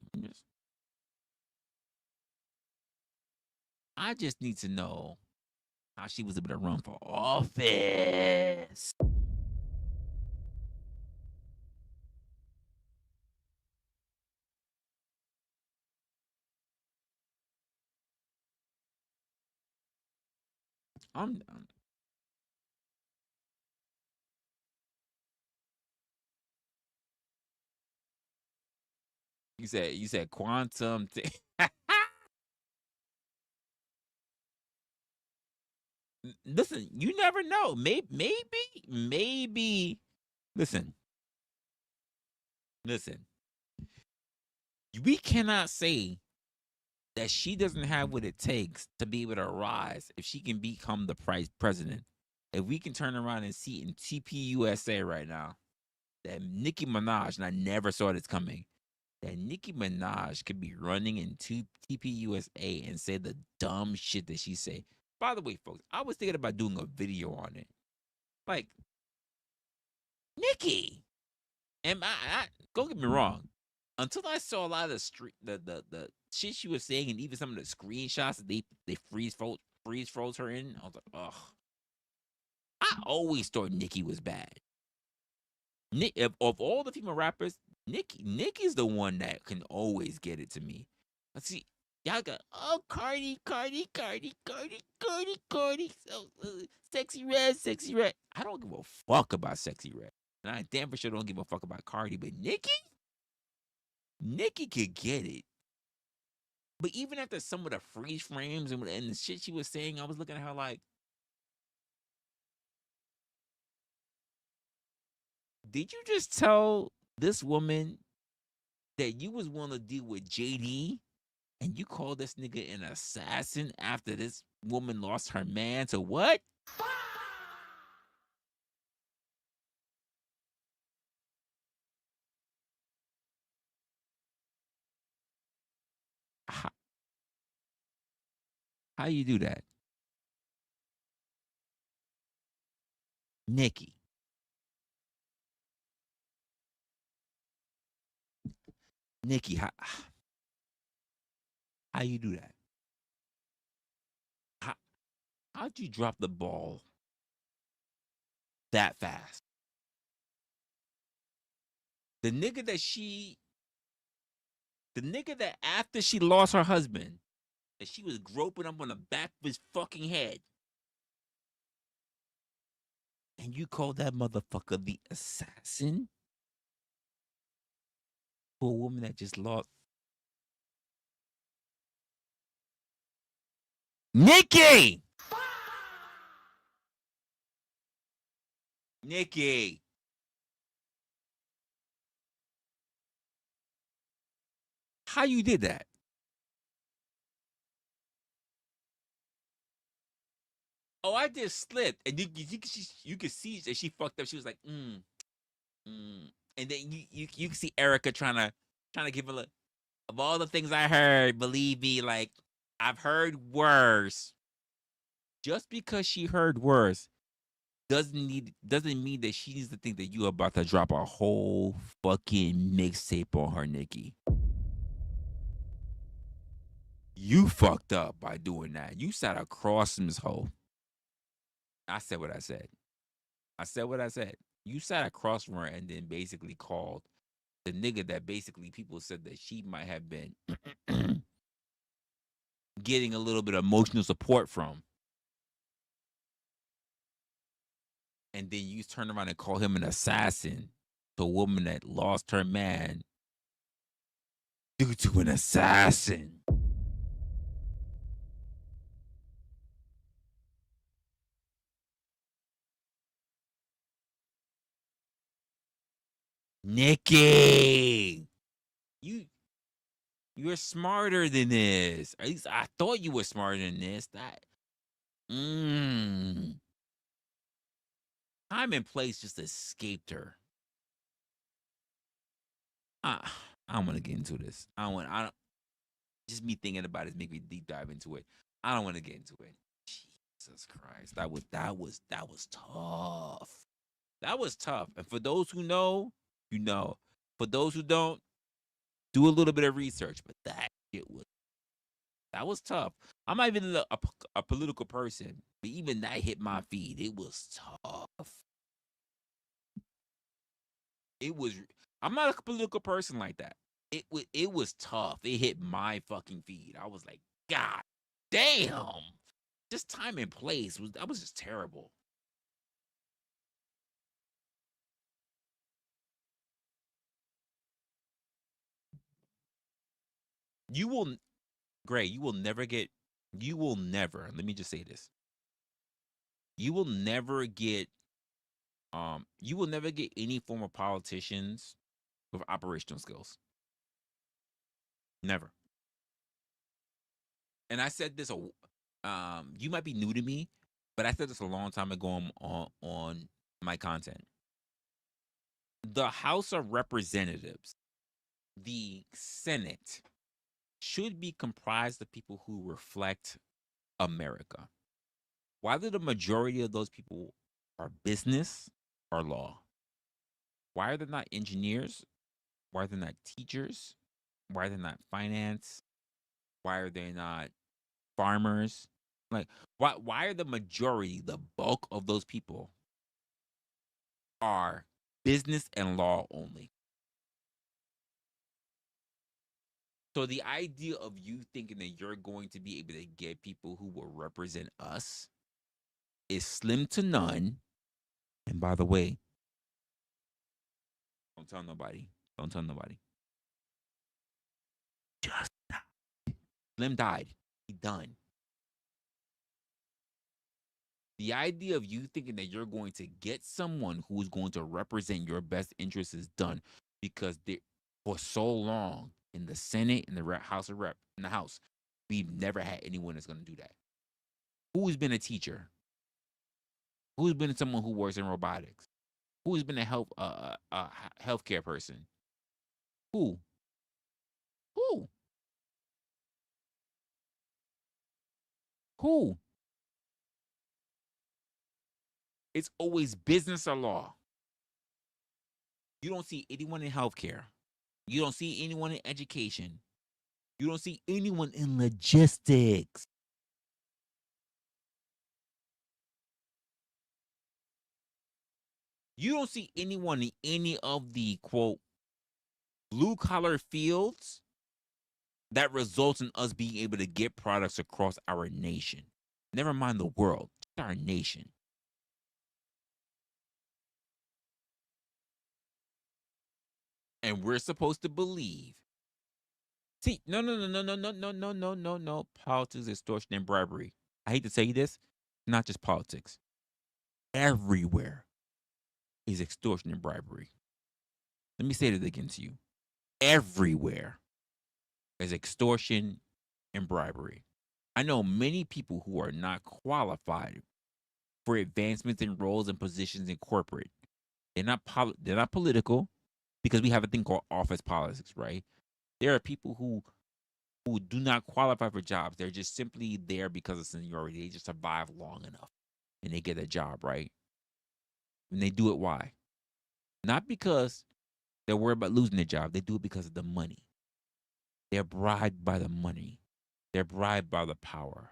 I just need to know how she was able to run for office. I'm done. You said quantum. Listen, you never know. Maybe. Listen. We cannot say that she doesn't have what it takes to be able to rise if she can become the president. If we can turn around and see in TPUSA right now that Nicki Minaj, and I never saw this coming, that Nicki Minaj could be running in TPUSA and say the dumb shit that she say. By the way, folks, I was thinking about doing a video on it. Like, Nicki, and I don't get me wrong, until I saw a lot of the shit she was saying, and even some of the screenshots that they freeze froze her in, I was like, ugh. I always thought Nicki was bad. Of all the female rappers, Nicki's the one that can always get it to me. Let's see, y'all got Cardi, so sexy red. I don't give a fuck about sexy red, and I damn for sure don't give a fuck about Cardi. But Nicki could get it. But even after some of the freeze frames and the shit she was saying, I was looking at her like, did you just tell this woman that you was willing to deal with JD and you call this nigga an assassin after this woman lost her man to what? How, how you do that? Nikki. Nikki, how you do that? How'd you drop the ball that fast? The nigga that after she lost her husband, that she was groping up on the back of his fucking head. And you call that motherfucker the assassin? For a woman that just lost. Nikki! Nikki! How you did that? Oh, I just slipped. And you could see that she fucked up. She was like, And then you can see Erica trying to give a look. Of all the things I heard, believe me, like, I've heard worse. Just because she heard worse doesn't mean that she needs to think that you are about to drop a whole fucking mixtape on her, Nikki. You fucked up by doing that. You sat across from this hoe. I said what I said. I said what I said. You sat across from her and then basically called the nigga that basically people said that she might have been getting a little bit of emotional support from. And then you turn around and call him an assassin to a woman that lost her man due to an assassin. Nikki, you're smarter than this. At least I thought you were smarter than this. Time and place just escaped her. I don't want to get into this. I don't. Just me thinking about it make me deep dive into it. I don't want to get into it. Jesus Christ, that was tough. That was tough. And for those who know, you know. For those who don't, do a little bit of research. But that was tough. I'm not even a political person, but even that hit my feed. It was tough. I'm not a political person like that. It was tough. It hit my fucking feed. I was like, God damn. Just time and place was just terrible. Gray, you will never, let me just say this. You will never get any form of politicians with operational skills. Never. And I said this, you might be new to me, but I said this a long time ago on my content. The House of Representatives, the Senate, should be comprised of people who reflect America. Whether the majority of those people are business or law. Why are they not engineers? Why are they not teachers? Why are they not finance? Why are they not farmers? Like, why are the majority, the bulk of those people are business and law only? So the idea of you thinking that you're going to be able to get people who will represent us is slim to none. And by the way, don't tell nobody. Don't tell nobody. Just died. Slim died. He done. The idea of you thinking that you're going to get someone who is going to represent your best interests is done because For so long in the Senate, in the House of Rep, in the House, we've never had anyone that's going to do that. Who's been a teacher? Who's been someone who works in robotics? Who's been a healthcare person? Who? Who? Who? It's always business or law. You don't see anyone in healthcare. You don't see anyone in education. You don't see anyone in logistics. You don't see anyone in any of the, quote, blue-collar fields that results in us being able to get products across our nation. Never mind the world, just our nation. And we're supposed to believe. See, no. Politics, extortion, and bribery. I hate to tell you this, not just politics. Everywhere is extortion and bribery. Let me say that again to you. Everywhere is extortion and bribery. I know many people who are not qualified for advancements in roles and positions in corporate. They're not political, because we have a thing called office politics, right? There are people who do not qualify for jobs. They're just simply there because of seniority. They just survive long enough and they get a job, right? And they do it why? Not because they're worried about losing their job. They do it because of the money. They're bribed by the money. They're bribed by the power.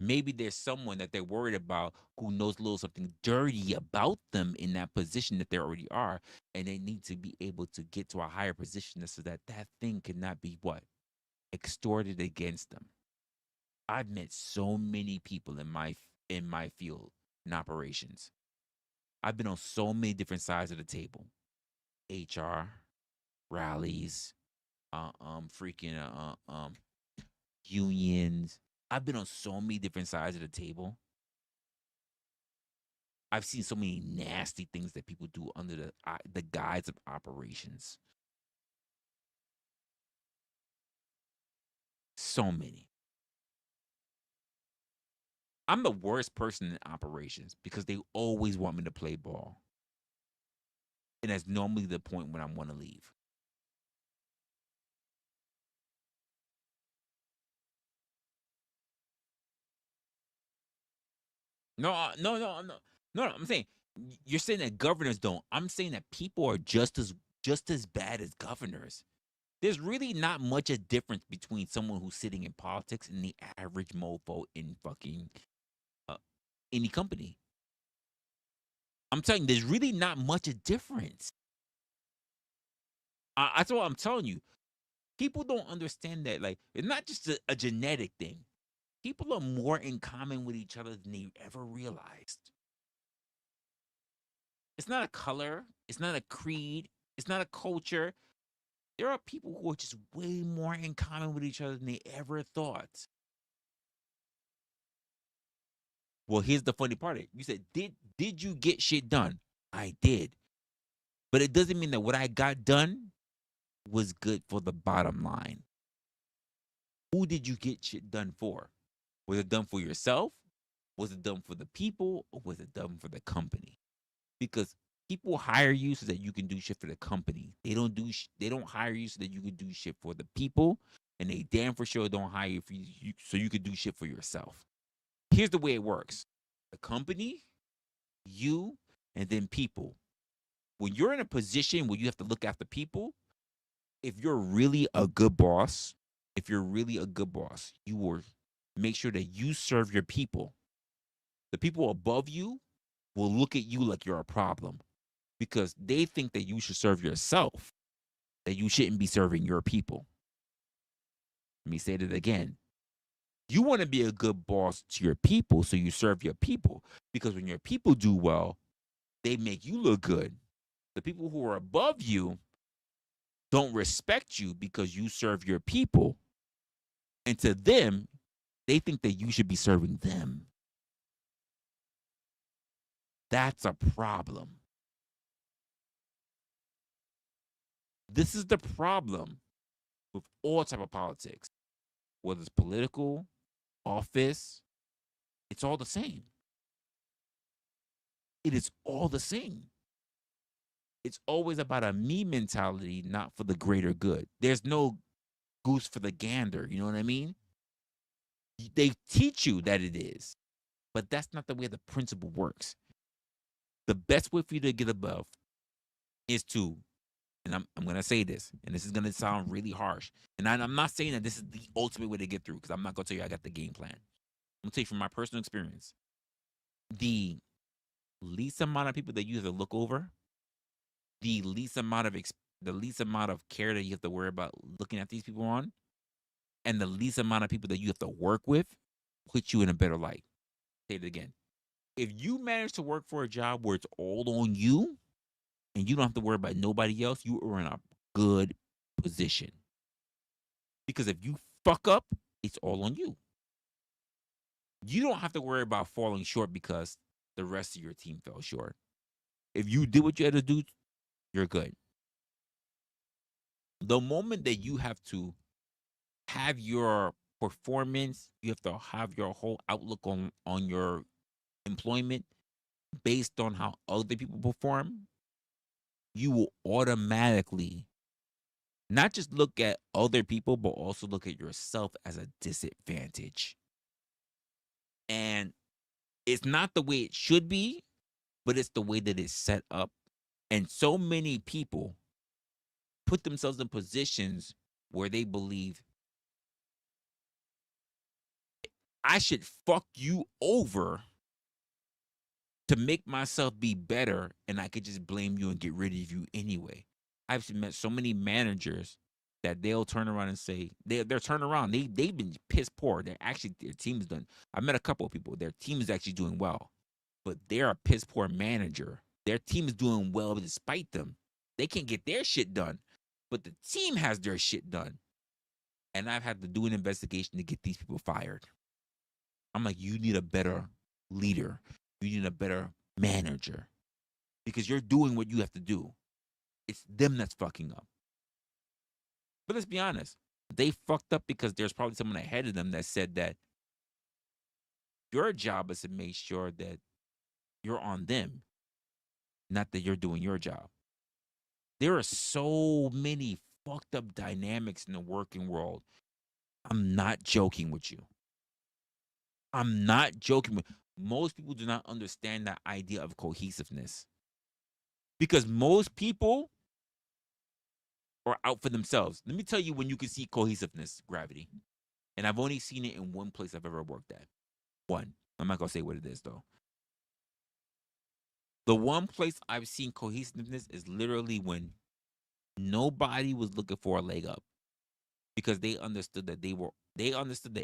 Maybe there's someone that they're worried about who knows a little something dirty about them in that position that they already are, and they need to be able to get to a higher position so that that thing cannot be what? Extorted against them. I've met so many people in my field in operations. I've been on so many different sides of the table. HR, rallies, unions. I've been on so many different sides of the table. I've seen so many nasty things that people do under the guise of operations. So many. I'm the worst person in operations because they always want me to play ball. And that's normally the point when I want to leave. No, I'm saying you're saying that governors don't. I'm saying that people are just as bad as governors. There's really not much a difference between someone who's sitting in politics and the average mofo in fucking any company. I'm telling you, there's really not much a difference. That's what I'm telling you. People don't understand that. Like, it's not just a genetic thing. People are more in common with each other than they ever realized. It's not a color. It's not a creed. It's not a culture. There are people who are just way more in common with each other than they ever thought. Well, here's the funny part. You said, did you get shit done? I did. But it doesn't mean that what I got done was good for the bottom line. Who did you get shit done for? Was it done for yourself? Was it done for the people? Or was it done for the company? Because people hire you so that you can do shit for the company. They don't hire you so that you can do shit for the people, and they damn for sure don't hire you, so you can do shit for yourself. Here's the way it works. The company, you, and then people. When you're in a position where you have to look after people, if you're really a good boss, you will make sure that you serve your people. The people above you will look at you like you're a problem because they think that you should serve yourself, that you shouldn't be serving your people. Let me say that again. You want to be a good boss to your people, so you serve your people, because when your people do well, they make you look good. The people who are above you don't respect you because you serve your people. And to them, they think that you should be serving them. That's a problem. This is the problem with all type of politics, whether it's political, office, it's all the same. It is all the same. It's always about a me mentality, not for the greater good. There's no goose for the gander. You know what I mean? They teach you that it is, but that's not the way the principle works. The best way for you to get above is to, and I'm going to say this, and this is going to sound really harsh. And I'm not saying that this is the ultimate way to get through, because I'm not going to tell you I got the game plan. I'm going to tell you from my personal experience. The least amount of people that you have to look over, the least amount of care that you have to worry about looking at these people on, and the least amount of people that you have to work with puts you in a better light. Say it again. If you manage to work for a job where it's all on you and you don't have to worry about nobody else, you are in a good position. Because if you fuck up, it's all on you. You don't have to worry about falling short because the rest of your team fell short. If you did what you had to do, you're good. The moment that you have to have your performance, you have to have your whole outlook on your employment based on how other people perform, you will automatically not just look at other people, but also look at yourself as a disadvantage. And it's not the way it should be, but it's the way that it's set up. And so many people put themselves in positions where they believe I should fuck you over to make myself be better, and I could just blame you and get rid of you anyway. I've met so many managers that they'll turn around and say they're turn around. They've been piss poor. They're actually their team's done. I met a couple of people. Their team is actually doing well, but they're a piss poor manager. Their team is doing well despite them. They can't get their shit done, but the team has their shit done. And I've had to do an investigation to get these people fired. I'm like, you need a better leader. You need a better manager because you're doing what you have to do. It's them that's fucking up. But let's be honest. They fucked up because there's probably someone ahead of them that said that your job is to make sure that you're on them, not that you're doing your job. There are so many fucked up dynamics in the working world. I'm not joking with you. I'm not joking with most people do not understand that idea of cohesiveness. Because most people are out for themselves. Let me tell you when you can see cohesiveness, Gravity. And I've only seen it in one place I've ever worked at. One. I'm not going to say what it is, though. The one place I've seen cohesiveness is literally when nobody was looking for a leg up. Because they understood that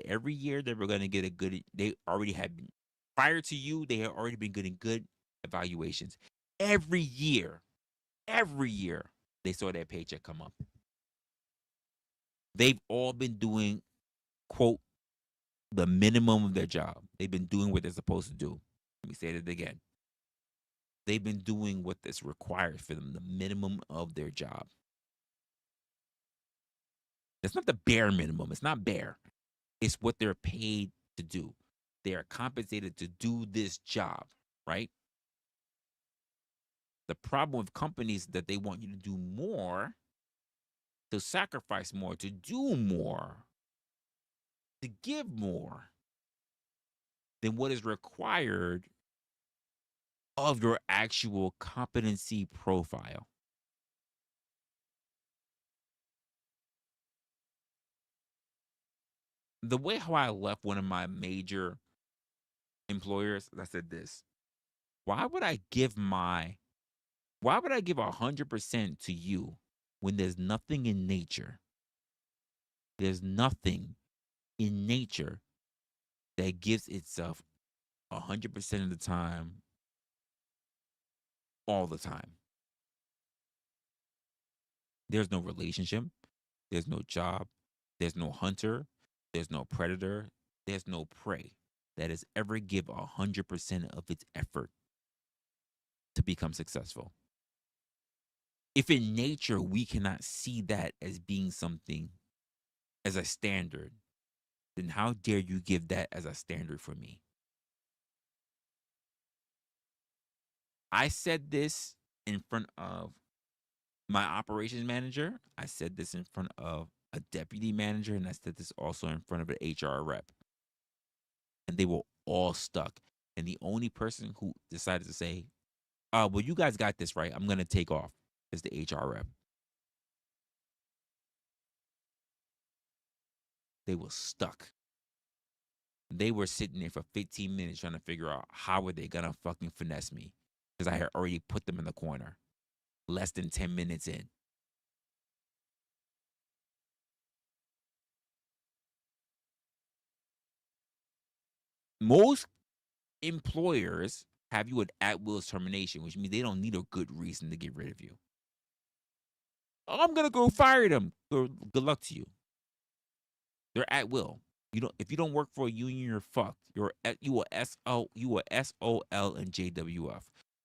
every year they were going to get a good, they already had been, prior to you, they had already been getting good evaluations. Every year, they saw their paycheck come up. They've all been doing, quote, the minimum of their job. They've been doing what they're supposed to do. Let me say it again. They've been doing what is required for them, the minimum of their job. That's not the bare minimum. It's not bare. It's what they're paid to do. They are compensated to do this job, right? The problem with companies is that they want you to do more, to sacrifice more, to do more, to give more than what is required of your actual competency profile. The way how I left one of my major employers, I said this: why would I give 100% to you when there's nothing in nature? There's nothing in nature that gives itself 100% of the time, all the time. There's no relationship. There's no job. There's no hunter. There's no predator. There's no prey that has ever give 100% of its effort to become successful. If in nature we cannot see that as being something, as a standard, then how dare you give that as a standard for me? I said this in front of my operations manager. I said this in front of a deputy manager, and I said this also in front of an HR rep. And they were all stuck. And the only person who decided to say, well, you guys got this right, I'm going to take off, is the HR rep. They were stuck. They were sitting there for 15 minutes trying to figure out how were they going to fucking finesse me, because I had already put them in the corner less than 10 minutes in. Most employers have you at will termination, which means they don't need a good reason to get rid of you. Oh, I'm gonna go fire them. Good luck to you. They're at will. If you don't work for a union, you're fucked. You are SOL and JWF.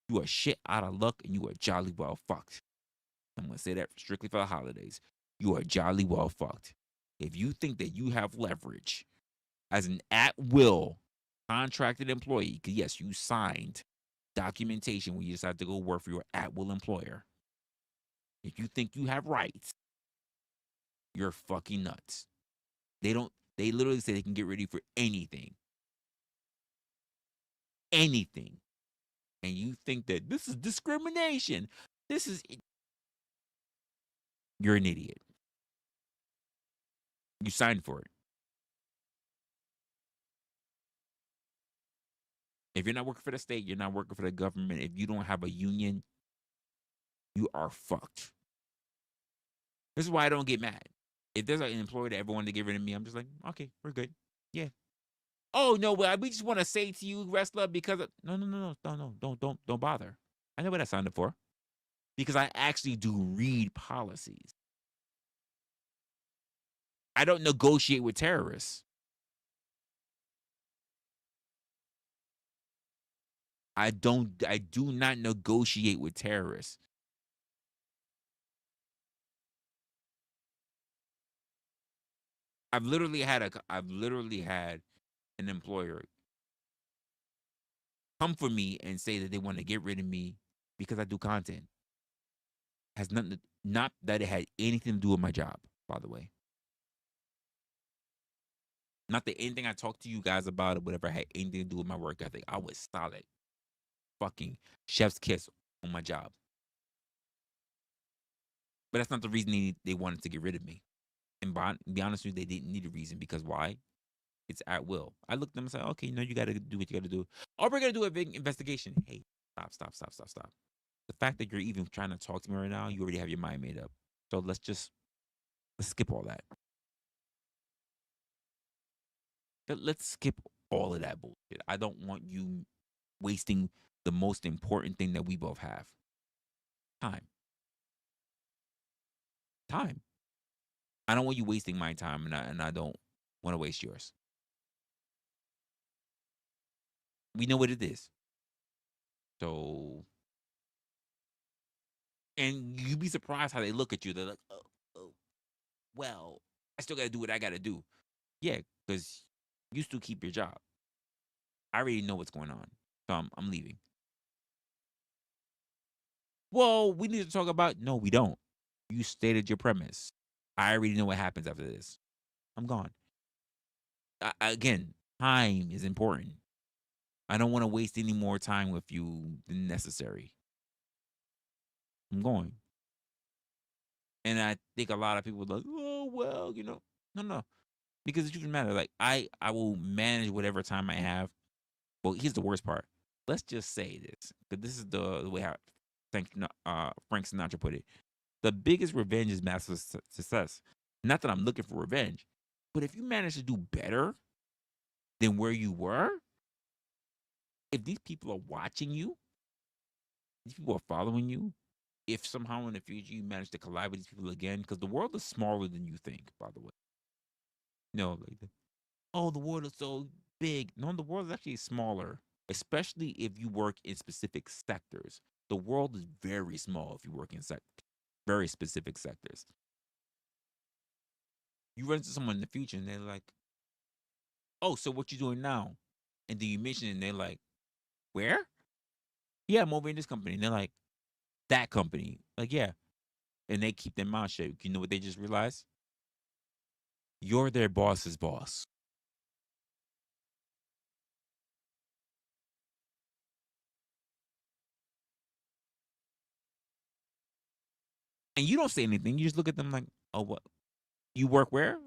You are shit out of luck, and you are jolly well fucked. I'm gonna say that strictly for the holidays. You are jolly well fucked. If you think that you have leverage as an at will contracted employee, because yes, you signed documentation when you decided to go work for your at will employer. If you think you have rights, you're fucking nuts. They literally say they can get rid of you for anything. Anything. And you think that this is discrimination. You're an idiot. You signed for it. If you're not working for the state, you're not working for the government. If you don't have a union, you are fucked. This is why I don't get mad. If there's an employer that ever wanted to get rid of me, I'm just like, okay, we're good. Yeah. Oh no, well, we just want to say to you, Resla, because no, don't bother. I know what I signed up for. Because I actually do read policies. I don't negotiate with terrorists. I do not negotiate with terrorists. I've literally had an employer come for me and say that they want to get rid of me because I do content. Has nothing not that it had anything to do with my job, by the way. Not that anything I talked to you guys about or whatever had anything to do with my work ethic. I was solid. Fucking chef's kiss on my job. But that's not the reason they wanted to get rid of me. And be honest with you, they didn't need a reason, because why? It's at will. I looked at them and said, okay, you got to do what you got to do. Oh, we're going to do a big investigation. Hey, stop. The fact that you're even trying to talk to me right now, you already have your mind made up. So let's skip all that. Let's skip all of that bullshit. I don't want you wasting the most important thing that we both have. Time. I don't want you wasting my time, and I don't want to waste yours. We know what it is. So, and you'd be surprised how they look at you. They're like, oh, well, I still got to do what I got to do. Yeah, because you still keep your job. I already know what's going on. So I'm leaving. Well, we need to talk about, no, we don't. You stated your premise. I already know what happens after this. I'm gone. Again, time is important. I don't want to waste any more time with you than necessary. I'm going. And I think a lot of people are like, oh, well, no. Because it doesn't matter. Like, I will manage whatever time I have. Well, here's the worst part. Let's just say this, because this is the way how Frank Sinatra put it. The biggest revenge is massive success. Not that I'm looking for revenge, but if you manage to do better than where you were, if these people are watching you, these people are following you, if somehow in the future you manage to collide with these people again, because the world is smaller than you think, by the way. The world is so big. No, the world is actually smaller, especially if you work in specific sectors. The world is very small if you work in very specific sectors. You run into someone in the future and they're like, "Oh, so what you doing now?" And then you mention it and they're like, "Where?" "Yeah, I'm over in this company." And they're like, "That company?" Like, "Yeah." And they keep their mouth shut. You know what they just realized? You're their boss's boss. And you don't say anything. You just look at them like, "Oh, what? You work where?"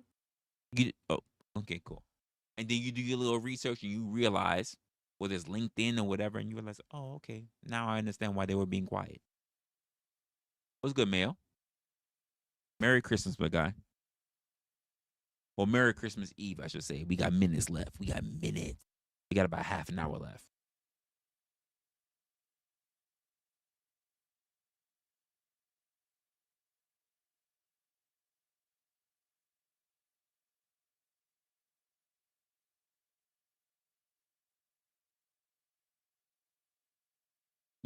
Oh, okay, cool. And then you do your little research and you realize, whether it's LinkedIn or whatever, and you realize, oh, okay, now I understand why they were being quiet. What's good, Mail? Merry Christmas, my guy. Well, Merry Christmas Eve, I should say. We got minutes left. We got minutes. We got about half an hour left.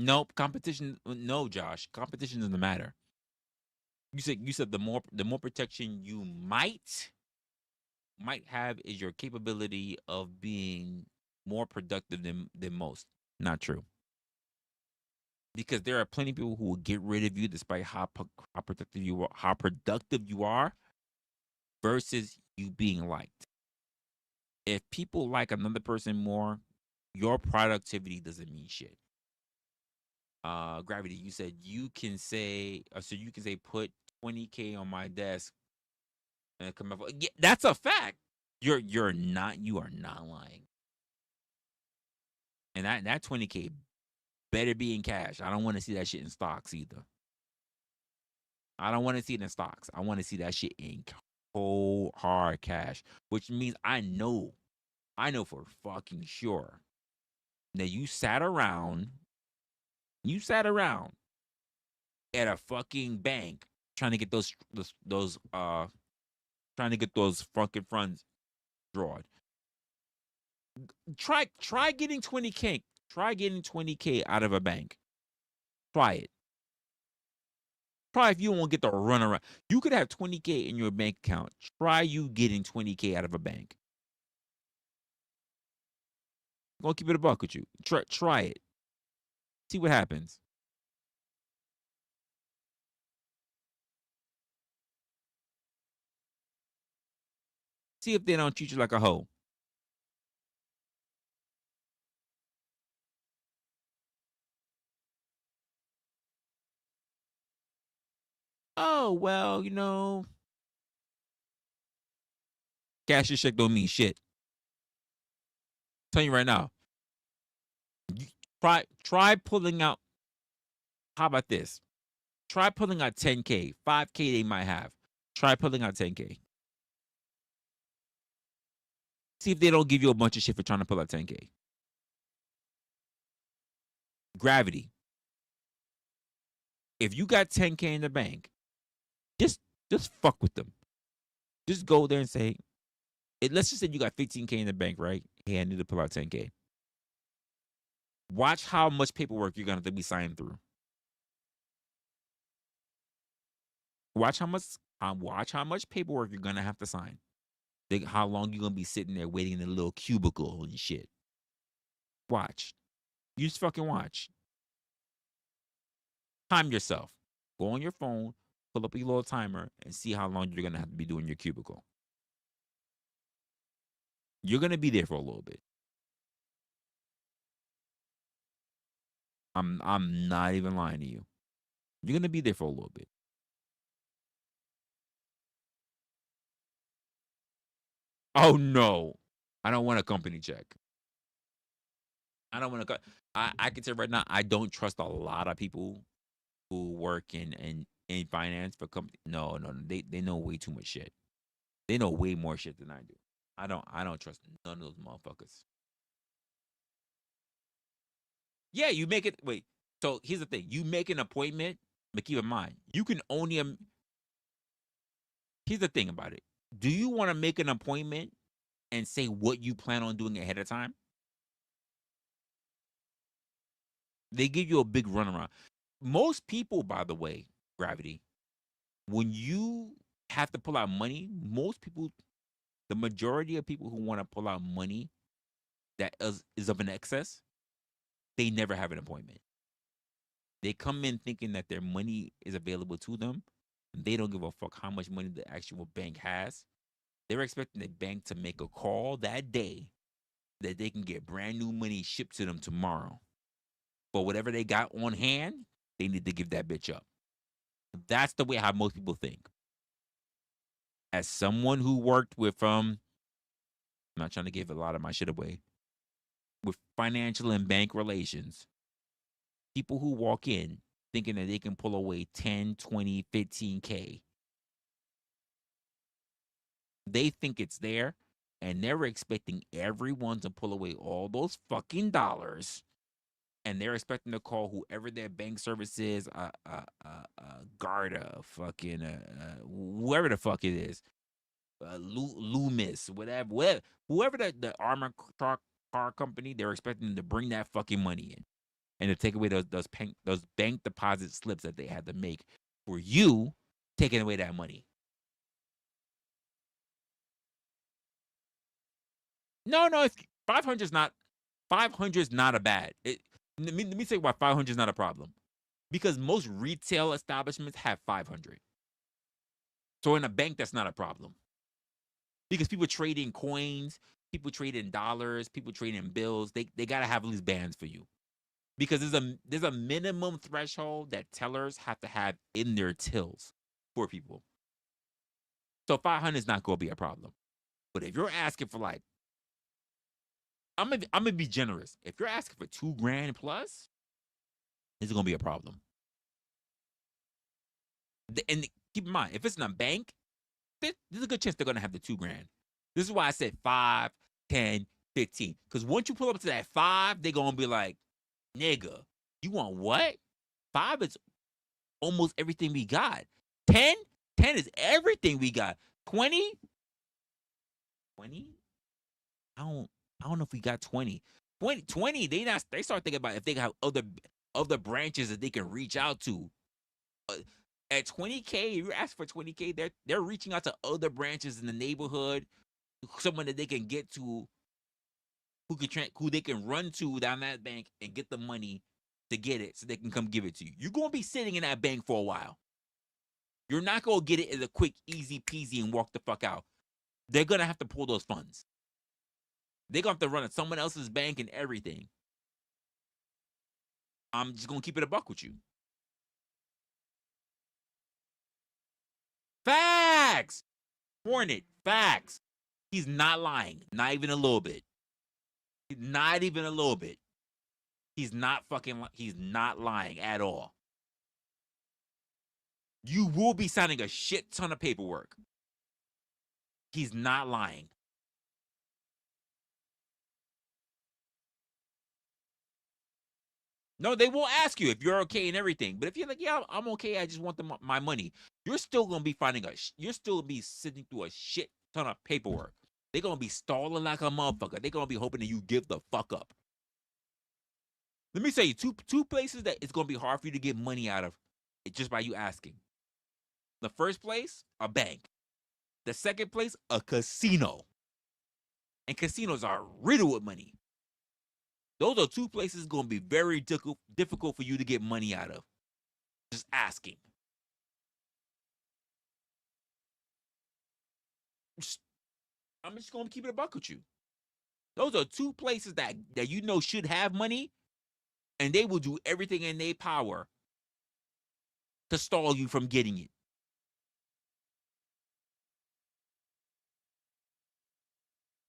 Nope, competition. No, Josh, competition doesn't matter. You said the more protection you might have is your capability of being more productive than most. Not true. Because there are plenty of people who will get rid of you despite how productive you are versus you being liked. If people like another person more, your productivity doesn't mean shit. Gravity, you said you can say put 20K on my desk and come up. Yeah, that's a fact. You are not lying. And that 20K better be in cash. I don't want to see that shit in stocks either. I don't want to see it in stocks. I want to see that shit in cold hard cash, which means I know for fucking sure that you sat around at a fucking bank trying to get those fucking funds drawn. Try getting 20K. Try getting 20K out of a bank. Try it. Try if you won't get the run around. You could have 20K in your bank account. Try you getting 20K out of a bank. I'm gonna keep it a buck with you. Try it. See what happens. See if they don't treat you like a hoe. Oh, well, cash your check don't mean shit. I'm telling you right now. Try pulling out. How about this? Try pulling out 10K. 5K they might have. Try pulling out 10K. See if they don't give you a bunch of shit for trying to pull out 10K. Gravity. If you got 10K in the bank, just fuck with them. Just go there and say, let's just say you got 15K in the bank, right? Hey, I need to pull out 10K. Watch how much paperwork you're gonna have to be signing through. Watch how much paperwork you're gonna have to sign. Think how long you're gonna be sitting there waiting in a little cubicle and shit. Watch. You just fucking watch. Time yourself. Go on your phone, pull up your little timer, and see how long you're gonna have to be doing your cubicle. You're gonna be there for a little bit. I'm not even lying to you. You're gonna be there for a little bit. Oh no. I don't want a company check. I don't want to. I can say right now, I don't trust a lot of people who work in finance for company. No, they know way too much shit. They know way more shit than I do. I don't trust none of those motherfuckers. Yeah, you make it. Wait. So here's the thing: you make an appointment, but keep in mind, you can only. Here's the thing about it: do you want to make an appointment and say what you plan on doing ahead of time? They give you a big runaround. Most people, by the way, Gravity, when you have to pull out money, most people, the majority of people who want to pull out money that is of an excess, they never have an appointment. They come in thinking that their money is available to them. And they don't give a fuck how much money the actual bank has. They're expecting the bank to make a call that day that they can get brand new money shipped to them tomorrow. But whatever they got on hand, they need to give that bitch up. That's the way how most people think. As someone who worked with I'm not trying to give a lot of my shit away, with financial and bank relations, people who walk in thinking that they can pull away 10, 20, 15K, they think it's there, and they're expecting everyone to pull away all those fucking dollars, and they're expecting to call whoever their bank service is, Garda, fucking, whoever the fuck it is, Loomis, whatever, whoever the armor car company, they're expecting them to bring that fucking money in and to take away those bank deposit slips that they had to make for you taking away that money. No, if 500 is not 500 is not a bad. Let me say why 500 is not a problem. Because most retail establishments have 500. So in a bank, that's not a problem. Because people trade in coins, people trade in dollars, people trade in bills. They gotta have these bands for you. Because there's a minimum threshold that tellers have to have in their tills for people. So 500 is not gonna be a problem. But if you're asking for like, I'm gonna be generous. If you're asking for $2,000 plus, this is gonna be a problem. And keep in mind, if it's in a bank, there's a good chance they're gonna have the $2,000. This is why I said 5, 10, 15. Because once you pull up to that 5, they're gonna be like, nigga, you want what? 5 is almost everything we got. 10 is everything we got. 20? I don't know if we got 20. 20, they start thinking about if they got other branches that they can reach out to. At 20K, if you're asking for 20K, they're reaching out to other branches in the neighborhood, someone that they can get to, who they can run to down that bank and get the money to get it so they can come give it to you. You're gonna be sitting in that bank for a while. You're not gonna get it as a quick, easy peasy and walk the fuck out. They're gonna have to pull those funds. They're gonna have to run at someone else's bank and everything. I'm just gonna keep it a buck with you. Facts! Hornet, facts. He's not lying. Not even a little bit. Not even a little bit. He's not lying at all. You will be signing a shit ton of paperwork. He's not lying. No, they will ask you if you're okay and everything. But if you're like, yeah, I'm okay, I just want my money, you're still gonna be sitting through a shit ton of paperwork. They're gonna be stalling like a motherfucker. They're gonna be hoping that you give the fuck up. Let me tell you, two places that it's gonna be hard for you to get money out of just by you asking. The first place, a bank. The second place, a casino. And casinos are riddled with money. Those are two places going to be very difficult for you to get money out of. Just asking. I'm just going to keep it a buck with you. Those are two places that you know should have money, and they will do everything in their power to stall you from getting it.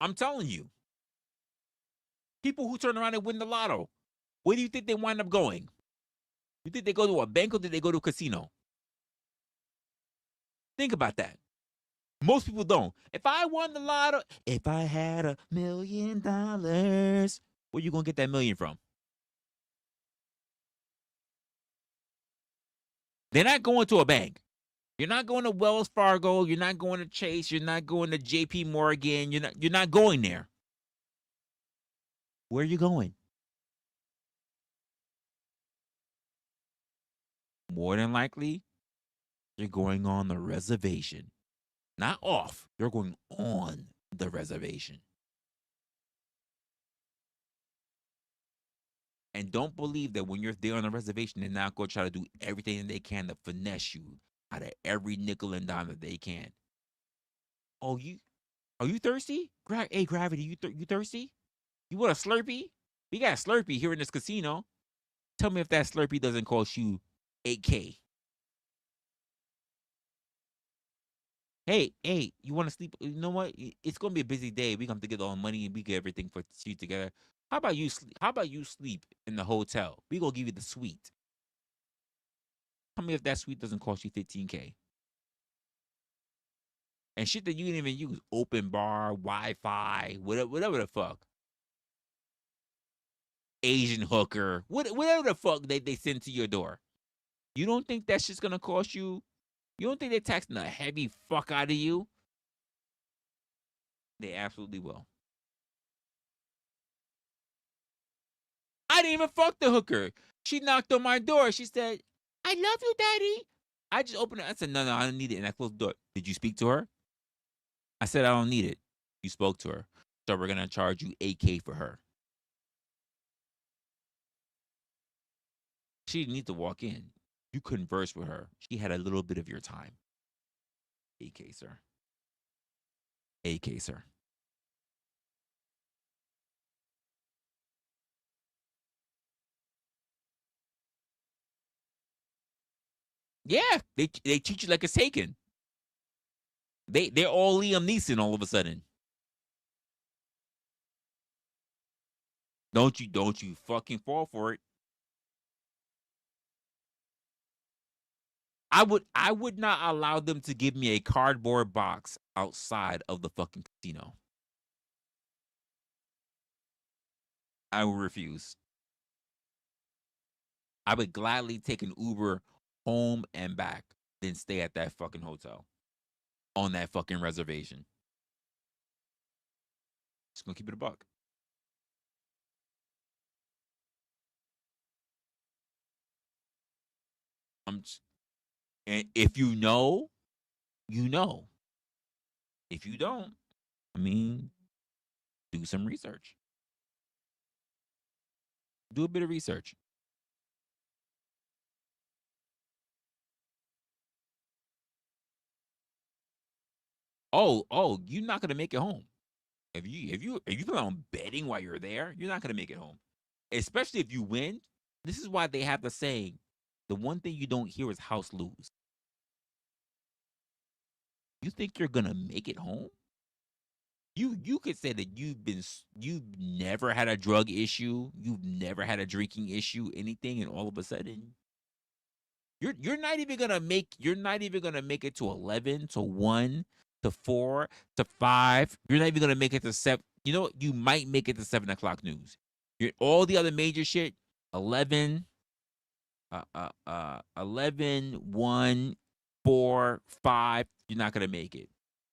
I'm telling you. People who turn around and win the lotto, where do you think they wind up going? You think they go to a bank or did they go to a casino? Think about that. Most people don't. If I won the lotto, if I had $1 million, where you gonna get that million from? They're not going to a bank. You're not going to Wells Fargo. You're not going to Chase. You're not going to JP Morgan. You're not going there. Where are you going? More than likely, You're going on the reservation. Not off. You're going on the reservation. And don't believe that when you're there on the reservation, they're not going to try to do everything they can to finesse you out of every nickel and dime that they can. Oh, are you thirsty? Hey, Gravity, you thirsty? You want a Slurpee? We got a Slurpee here in this casino. Tell me if that Slurpee doesn't cost you $8K. Hey, you want to sleep? You know what? It's gonna be a busy day. We have to get all the money and we get everything for you together. How about you sleep? How about you sleep in the hotel? We gonna give you the suite. Tell me if that suite doesn't cost you $15K. And shit that you didn't even use, open bar, Wi-Fi, whatever the fuck. Asian hooker, whatever the fuck they send to your door. You don't think that shit's gonna cost you? You don't think they're taxing the heavy fuck out of you? They absolutely will. I didn't even fuck the hooker. She knocked on my door. She said, "I love you, Daddy." I just opened it. I said, No, I don't need it. And I closed the door. Did you speak to her? I said, I don't need it. You spoke to her. So we're going to charge you $8K for her. She didn't need to walk in. You conversed with her. She had a little bit of your time. $8K, sir. $8K, sir. Yeah, they treat you like it's taken. They're all Liam Neeson all of a sudden. Don't you fucking fall for it. I would not allow them to give me a cardboard box outside of the fucking casino. I will refuse. I would gladly take an Uber home and back than stay at that fucking hotel on that fucking reservation. Just gonna keep it a buck. And if you know, you know. If you don't, I mean, do some research. Do a bit of research. Oh, you're not gonna make it home. If you plan on betting while you're there, you're not gonna make it home. Especially if you win. This is why they have the saying, the one thing you don't hear is house lose. You think you're gonna make it home? You could say that you've never had a drug issue, you've never had a drinking issue, anything, and all of a sudden you're not even gonna make it to 11, to 1, to 4, to 5. You're not even gonna make it to 7. You know what? You might make it to 7 o'clock news. All the other major shit, 11, 11, 1, 4, 5. You're not gonna make it.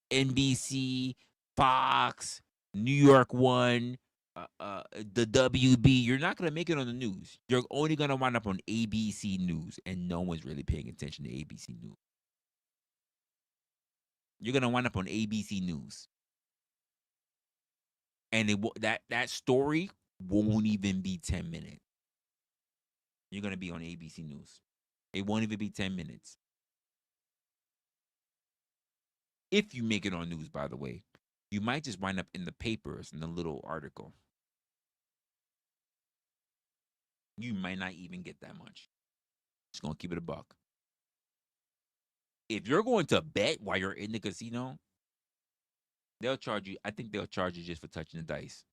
NBC, Fox, New York One, the WB. You're not gonna make it on the news. You're only gonna wind up on ABC News, and no one's really paying attention to ABC News. You're gonna wind up on ABC News, and that story won't even be 10 minutes. You're gonna be on ABC News. It won't even be 10 minutes. If you make it on news, by the way, you might just wind up in the papers in a little article. You might not even get that much. Just gonna keep it a buck. If you're going to bet while you're in the casino, they'll charge you. I think they'll charge you just for touching the dice.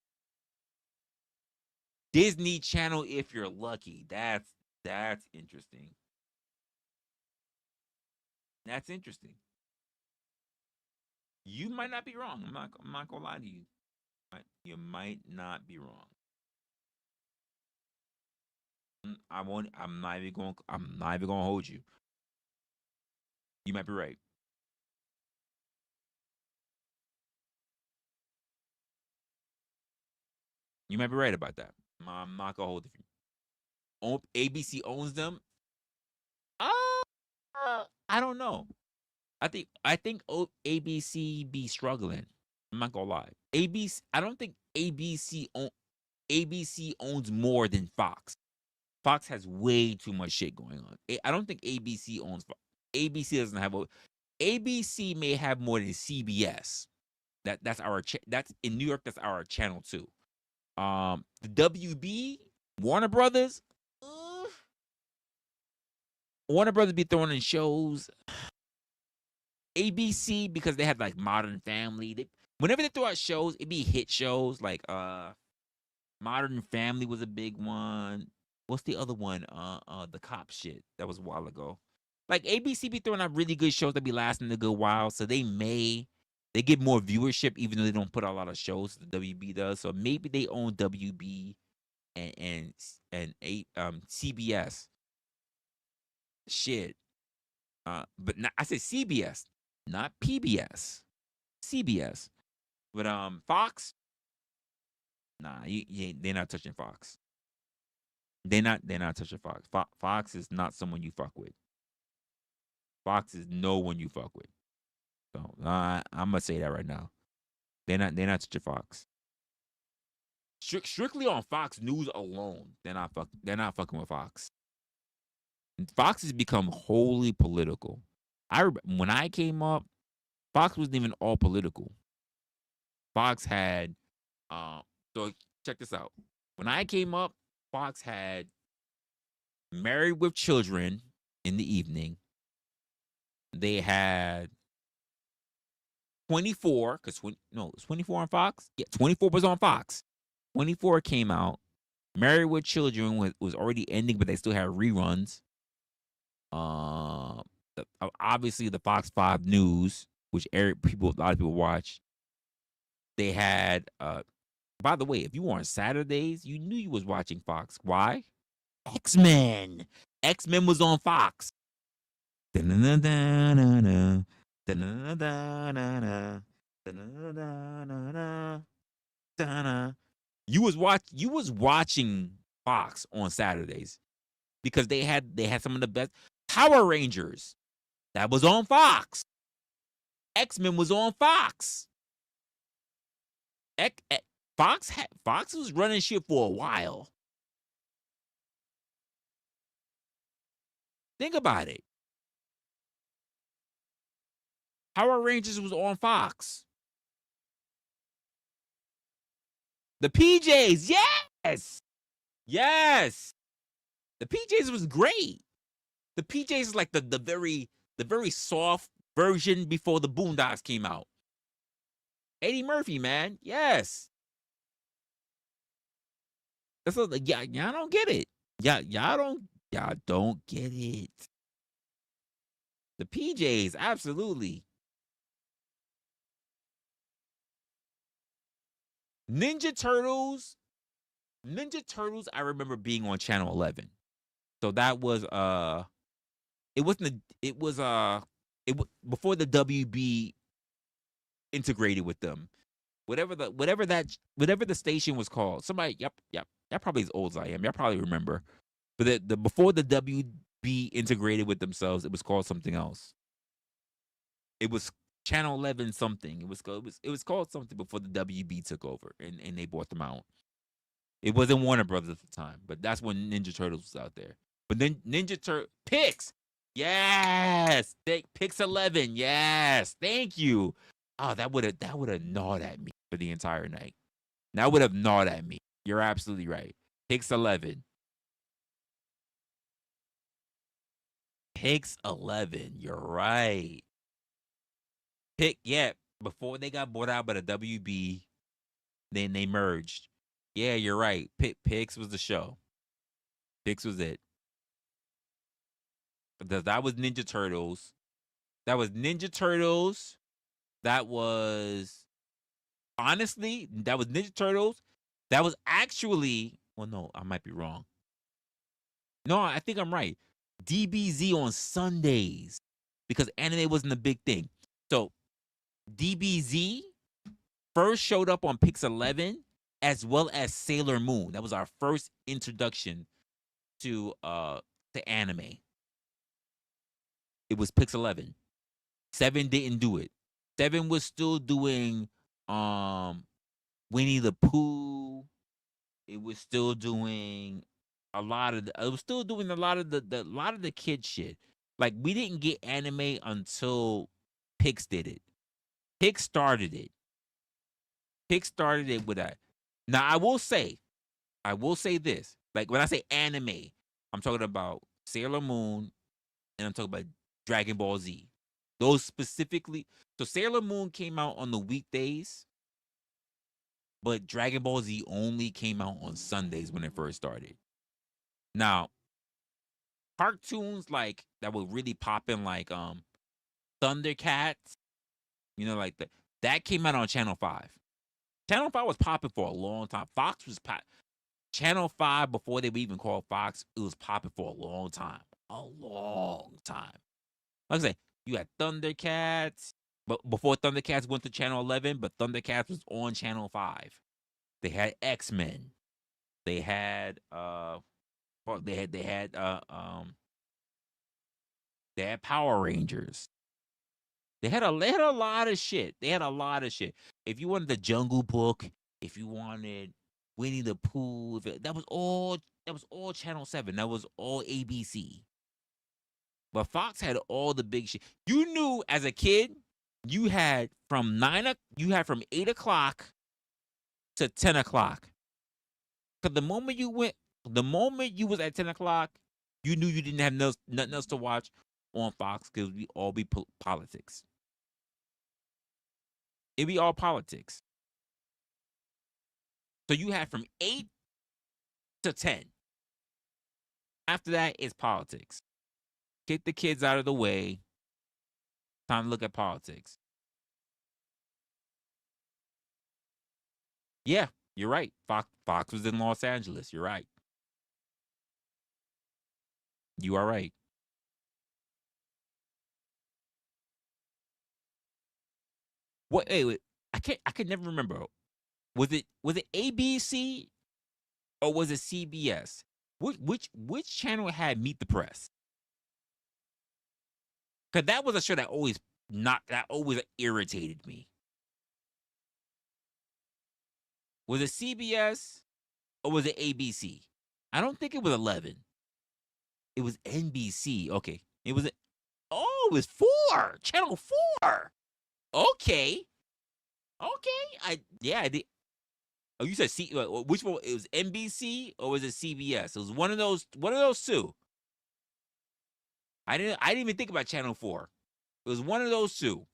Disney Channel, if you're lucky. That's interesting. That's interesting. You might not be wrong. I'm not gonna lie to you. You might not be wrong. I'm not even gonna hold you. You might be right. You might be right about that. I'm not gonna hold you. ABC owns them. I don't know. I think ABC be struggling. I'm not gonna lie. ABC. I don't think ABC owns more than Fox. Fox has way too much shit going on. I don't think ABC owns. ABC doesn't have. ABC may have more than CBS. That's our. That's in New York. That's our channel too. The WB Warner Brothers. Warner Brothers be throwing in shows. ABC because they have like Modern Family. Whenever they throw out shows, it be hit shows like Modern Family was a big one. What's the other one? The cop shit. That was a while ago. Like ABC be throwing out really good shows that be lasting a good while, so they get more viewership even though they don't put out a lot of shows. The WB does, so maybe they own WB and CBS. Shit. But not, I said CBS, not PBS. CBS. But Fox. Nah, they're not touching Fox. They're not touching Fox. Fox is not someone you fuck with. Fox is no one you fuck with. So I'm gonna say that right now. They're not touching Fox. Strictly on Fox News alone, they're not fucking with Fox. Fox has become wholly political. When I came up, Fox wasn't even all political. Fox had so check this out. When I came up, Fox had Married with Children in the evening. They had 24, because it's 24 on Fox? Yeah, 24 was on Fox. 24 came out. Married with Children was already ending, but they still had reruns. Obviously the Fox 5 News, which a lot of people watch. They had by the way, if you were on Saturdays, you knew you was watching Fox. Why? X-Men. X-Men was on Fox. You was watching Fox on Saturdays because they had some of the best. Power Rangers, that was on Fox. X-Men was on Fox. Fox was running shit for a while. Think about it. Power Rangers was on Fox. The PJs, yes. The PJs was great. The PJs is like the very soft version before the Boondocks came out. Eddie Murphy, man, yes. That's y'all don't get it. Y'all don't get it. The PJs, absolutely. Ninja Turtles, I remember being on Channel 11. So that was before the WB integrated with them. Whatever the station was called. Somebody, yep. Y'all probably as old as I am. Y'all probably remember. But the before the WB integrated with themselves, it was called something else. It was Channel 11 something. It was called something before the WB took over and they bought them out. It wasn't Warner Brothers at the time, but that's when Ninja Turtles was out there. But then Pix, yes, Pix 11, yes, thank you. Oh, that would have gnawed at me for the entire night. That would have gnawed at me. You're absolutely right. Pix 11. Pix 11. You're right. Before they got bought out by the WB, then they merged. Yeah, you're right. Pix was the show. Pix was it. That was Ninja Turtles. That was Ninja Turtles. That was Ninja Turtles. That was actually, well, no, I might be wrong. No, I think I'm right. DBZ on Sundays because anime wasn't a big thing. So DBZ first showed up on Pix 11 as well as Sailor Moon. That was our first introduction to anime. It was Pix 11. 7 didn't do it. 7 was still doing Winnie the Pooh. It was still doing a lot of it was still doing a lot of the kid shit. Like, we didn't get anime until Pix did it. Pix started it. Pix started it with that. Now, I will say this. Like, when I say anime, I'm talking about Sailor Moon and I'm talking about Dragon Ball Z. Those specifically. So Sailor Moon came out on the weekdays, but Dragon Ball Z only came out on Sundays when it first started. Now, cartoons like that were really popping, like Thundercats, like that came out on Channel 5. Channel 5 was popping for a long time. Fox was Channel 5, before they were even called Fox, it was popping for a long time. A long time. Like I said, you had Thundercats, but before Thundercats went to Channel 11, but Thundercats was on Channel 5. They had X-Men. They had they had Power Rangers. They had a lot of shit. They had a lot of shit. If you wanted the Jungle Book, if you wanted Winnie the Pooh, that was all Channel 7. That was all ABC. But Fox had all the big shit. You knew as a kid, you had from 8 o'clock to 10 o'clock. Because the moment you was at 10 o'clock, you knew you didn't have nothing else to watch on Fox, because we all be politics. It'd be all politics. So you had from 8 to 10. After that, it's politics. Get the kids out of the way. Time to look at politics. Yeah, you're right. Fox was in Los Angeles. You're right. You are right. What? Wait. I can never remember. Was it ABC or was it CBS? Which channel had Meet the Press? Because that was a show that always irritated me. Was it CBS or was it ABC? I don't think it was 11. It was NBC. Okay. It was 4. Channel 4. Okay. I did. Oh, you said which one? It was NBC or was it CBS? It was one of those two. I didn't even think about Channel 4. It was one of those two.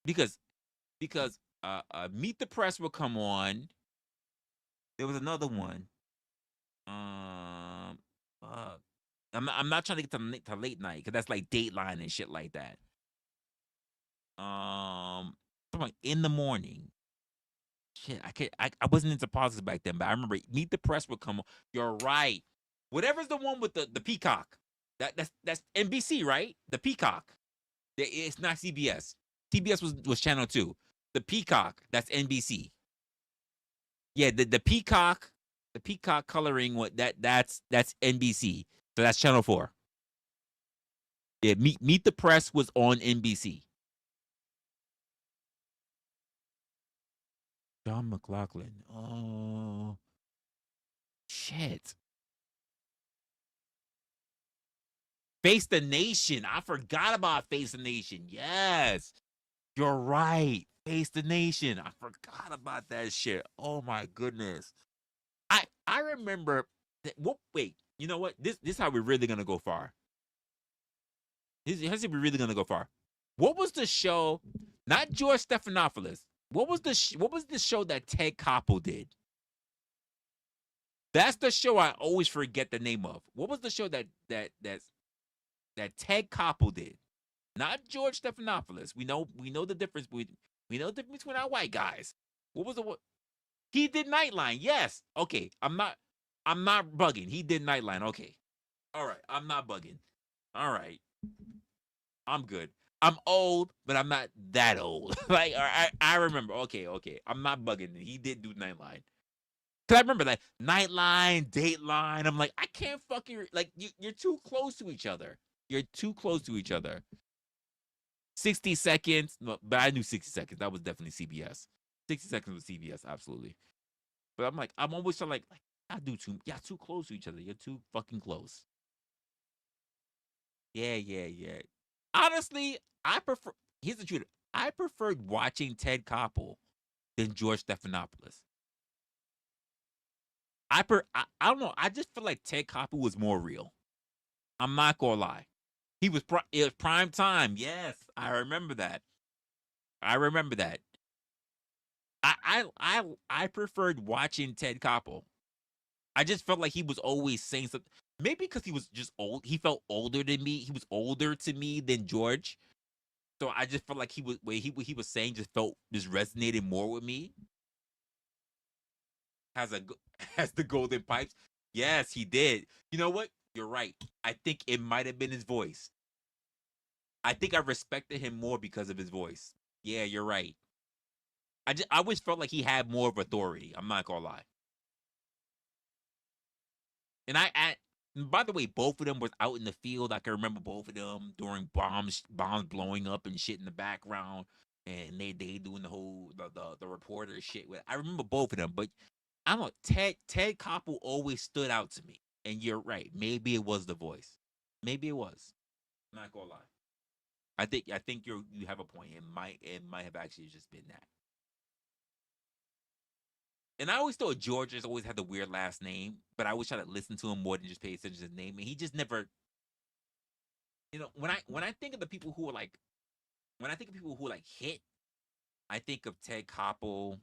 Because Meet the Press will come on. There was another one. I'm not trying to get to late night, because that's like Dateline and shit like that. In the morning. Shit, I wasn't into politics back then, but I remember Meet the Press would come on. You're right. Whatever's the one with the peacock. That's NBC, right? The peacock. It's not CBS. CBS was Channel 2. The peacock, that's NBC. Yeah, the peacock coloring, that's NBC. So that's Channel 4. Yeah, Meet the Press was on NBC. John McLaughlin. Oh, shit. Face the Nation. I forgot about Face the Nation. Yes. You're right. Face the Nation. I forgot about that shit. Oh my goodness. I remember that. Wait, you know what? This is how we're really gonna go far. This is how we're really gonna go far. What was the show? Not George Stephanopoulos. What was the show that Ted Koppel did? That's the show I always forget the name of. What was the show that Ted Koppel did? Not George Stephanopoulos. We know the difference. We know the difference between our white guys. What was what? He did Nightline. Yes. Okay. I'm not bugging. He did Nightline. Okay. All right. I'm not bugging. All right. I'm good. I'm old, but I'm not that old. Like, I remember. Okay. I'm not bugging. He did do Nightline. Cause I remember like Nightline, Dateline. I'm like, I can't fucking like you're too close to each other. You're too close to each other. 60 seconds, no, but I knew 60 seconds. That was definitely CBS. 60 seconds was CBS, absolutely. But I'm like, I'm always like, I do too. Y'all too close to each other. You're too fucking close. Yeah. Honestly, I prefer. Here's the truth. I preferred watching Ted Koppel than George Stephanopoulos. I don't know. I just feel like Ted Koppel was more real. I'm not gonna lie. It was prime time. Yes, I remember that. I preferred watching Ted Koppel. I just felt like he was always saying something. Maybe because he was just old. He felt older than me. He was older to me than George. So I just felt like what he was saying just resonated more with me. Has the golden pipes. Yes, he did. You know what? You're right. I think it might have been his voice. I think I respected him more because of his voice. Yeah, you're right. I always felt like he had more of authority. I'm not gonna lie. And by the way, both of them was out in the field. I can remember both of them during bombs blowing up and shit in the background, and they doing the whole the reporter shit. I remember both of them, but I don't know. Ted Koppel always stood out to me. And you're right. Maybe it was the voice. Maybe it was. I'm not gonna lie. I think you have a point. It might have actually just been that. And I always thought George just always had the weird last name, but I always try to listen to him more than just pay attention to his name. And he just never, when I think of the people who are like, when I think of people who like hit, I think of Ted Koppel,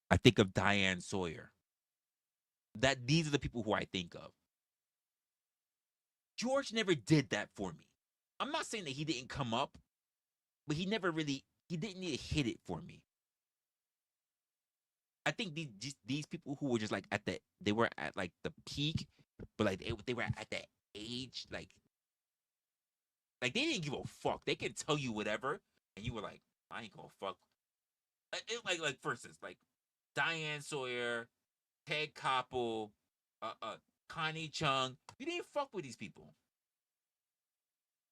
I think of Diane Sawyer. These are the people who I think of. George never did that for me. I'm not saying that he didn't come up, but he didn't need to hit it for me. I think these people who were just like they were at like the peak, but like they were at that age, like they didn't give a fuck. They can tell you whatever, and you were like, I ain't gonna fuck. Like for instance, like Diane Sawyer, Ted Koppel, Connie Chung. You didn't fuck with these people.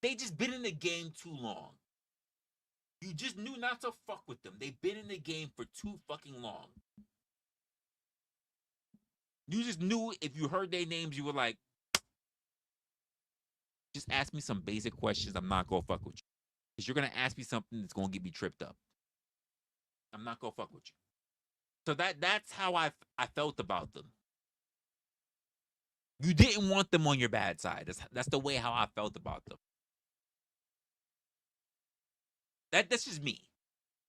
They just been in the game too long. You just knew not to fuck with them. They've been in the game for too fucking long. You just knew if you heard their names, you were like, just ask me some basic questions. I'm not gonna fuck with you. Because you're gonna ask me something that's gonna get me tripped up. I'm not gonna fuck with you. So that's how I felt about them. You didn't want them on your bad side. That's the way how I felt about them. That's just me.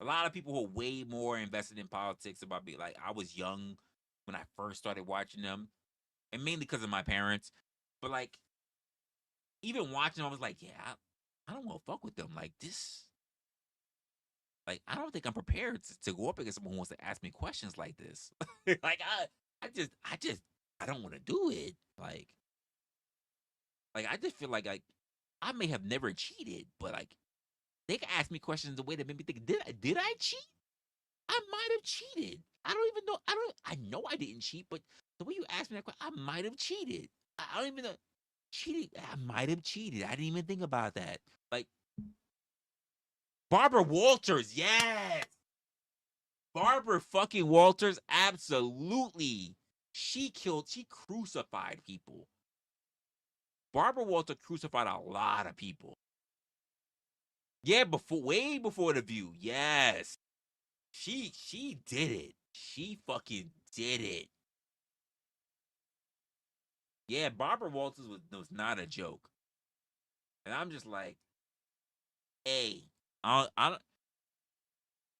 A lot of people who are way more invested in politics about being like, I was young when I first started watching them, and mainly because of my parents. But like, even watching them, I was like, yeah, I don't want to fuck with them. Like this, like I don't think I'm prepared to go up against someone who wants to ask me questions like this. Like I don't want to do it. Like I just feel like I may have never cheated, but like they can ask me questions in a way that made me think, did I cheat? I might have cheated. I don't even know. I know I didn't cheat, but the way you asked me that question, I might have cheated. I don't even know. Cheating. I might have cheated. I didn't even think about that. Like Barbara Walters, yes. Barbara fucking Walters, absolutely. She crucified people. Barbara Walters crucified a lot of people. Yeah, way before The View. Yes. She did it. She fucking did it. Yeah, Barbara Walters was not a joke. And I'm just like, hey, I don't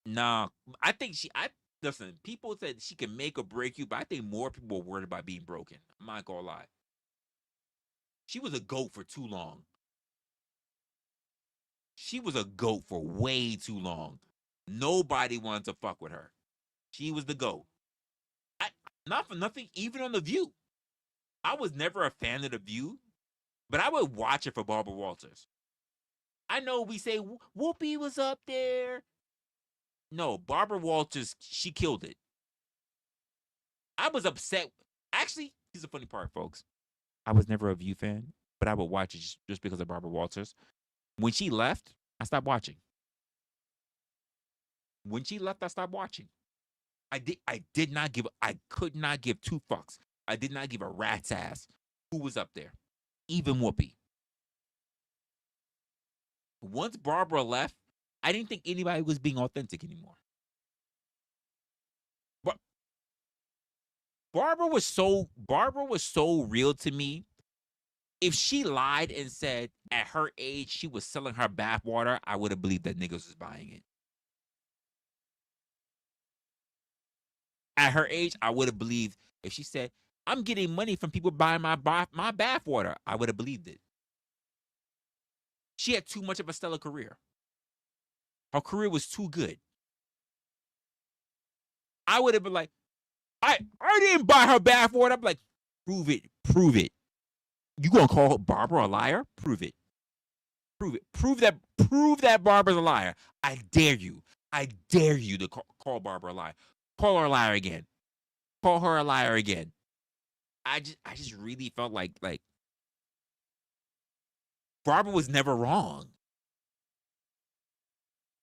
nah. I think listen, people said she can make or break you, but I think more people are worried about being broken. I'm not gonna lie. She was a GOAT for too long. She was a GOAT for way too long. Nobody wanted to fuck with her. She was the GOAT. Not for nothing, even on The View. I was never a fan of The View, but I would watch it for Barbara Walters. I know we say Whoopi was up there. No, Barbara Walters, she killed it. I was upset. Actually, here's the funny part, folks. I was never a View fan, but I would watch it just because of Barbara Walters. When she left, I stopped watching. When she left, I stopped watching. I could not give two fucks. I did not give a rat's ass who was up there. Even Whoopi. Once Barbara left, I didn't think anybody was being authentic anymore. But Barbara was so real to me. If she lied and said at her age she was selling her bathwater, I would have believed that niggas was buying it. At her age, I would have believed if she said, I'm getting money from people buying my bathwater, I would have believed it. She had too much of a stellar career. Her career was too good. I would have been like, I didn't buy her bathwater. I'm like, prove it. You gonna call Barbara a liar? Prove it. Prove that Barbara's a liar. I dare you to call Barbara a liar. Call her a liar again. Call her a liar again. I just really felt like Barbara was never wrong.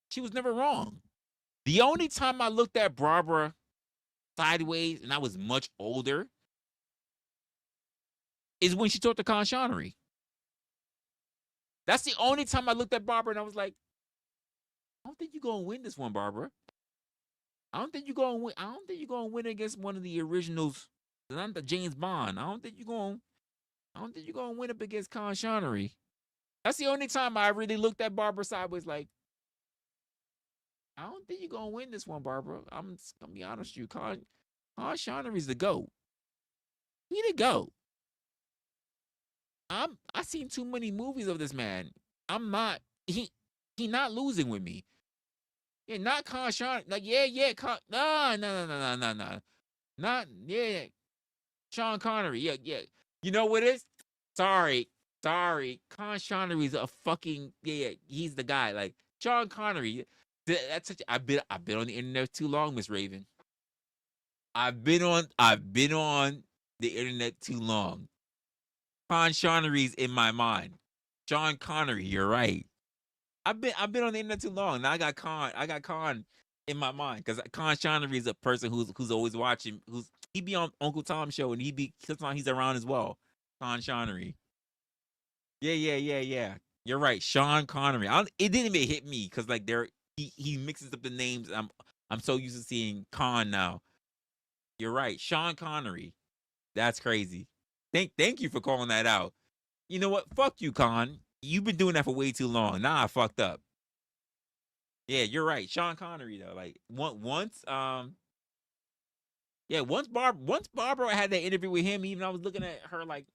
She was never wrong. The only time I looked at Barbara sideways, and I was much older, is when she talked to Con Shonery. That's the only time I looked at Barbara and I was like, I don't think you're gonna win this one, Barbara. I don't think you're gonna win. I don't think you're gonna win against one of the originals, not the James Bond. I don't think you're gonna win up against Con Shonery. That's the only time I really looked at Barbara sideways, like, I don't think you're gonna win this one, Barbara. I'm just gonna be honest with you. Con Shonery's the GOAT. He the GOAT. I seen too many movies of this man. He not losing with me. Yeah, not Con Shonery. Like, no. Not, yeah. Sean Connery. Yeah. You know what it is? Sorry. Con Shonery's a fucking, he's the guy. Like, Sean Connery. That's such, I've been on the internet too long, Miss Raven. I've been on the internet too long. Con Shonery's in my mind. Sean Connery, you're right. I've been on the internet too long. Now I got Con in my mind because Con Shonery is a person who's always watching. He be on Uncle Tom's show and sometimes he's around as well. Con Shonery. Yeah. You're right, Sean Connery. It didn't even hit me because like he mixes up the names. I'm so used to seeing Con now. You're right, Sean Connery. That's crazy. Thank you for calling that out. You know what? Fuck you, Con. You've been doing that for way too long. Nah, I fucked up. Yeah, you're right. Sean Connery though. Like once Barbara had that interview with him, even I was looking at her like,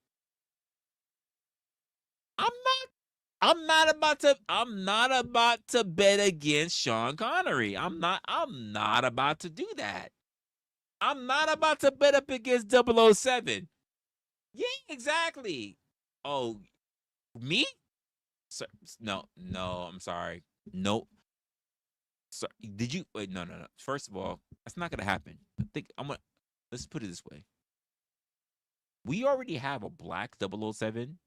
I'm not about to bet against Sean Connery. I'm not about to do that. I'm not about to bet up against 007. Yeah, exactly. Oh, me? No, I'm sorry. Nope. Sorry. Did you wait? No. First of all, that's not gonna happen. Let's put it this way. We already have a black 007,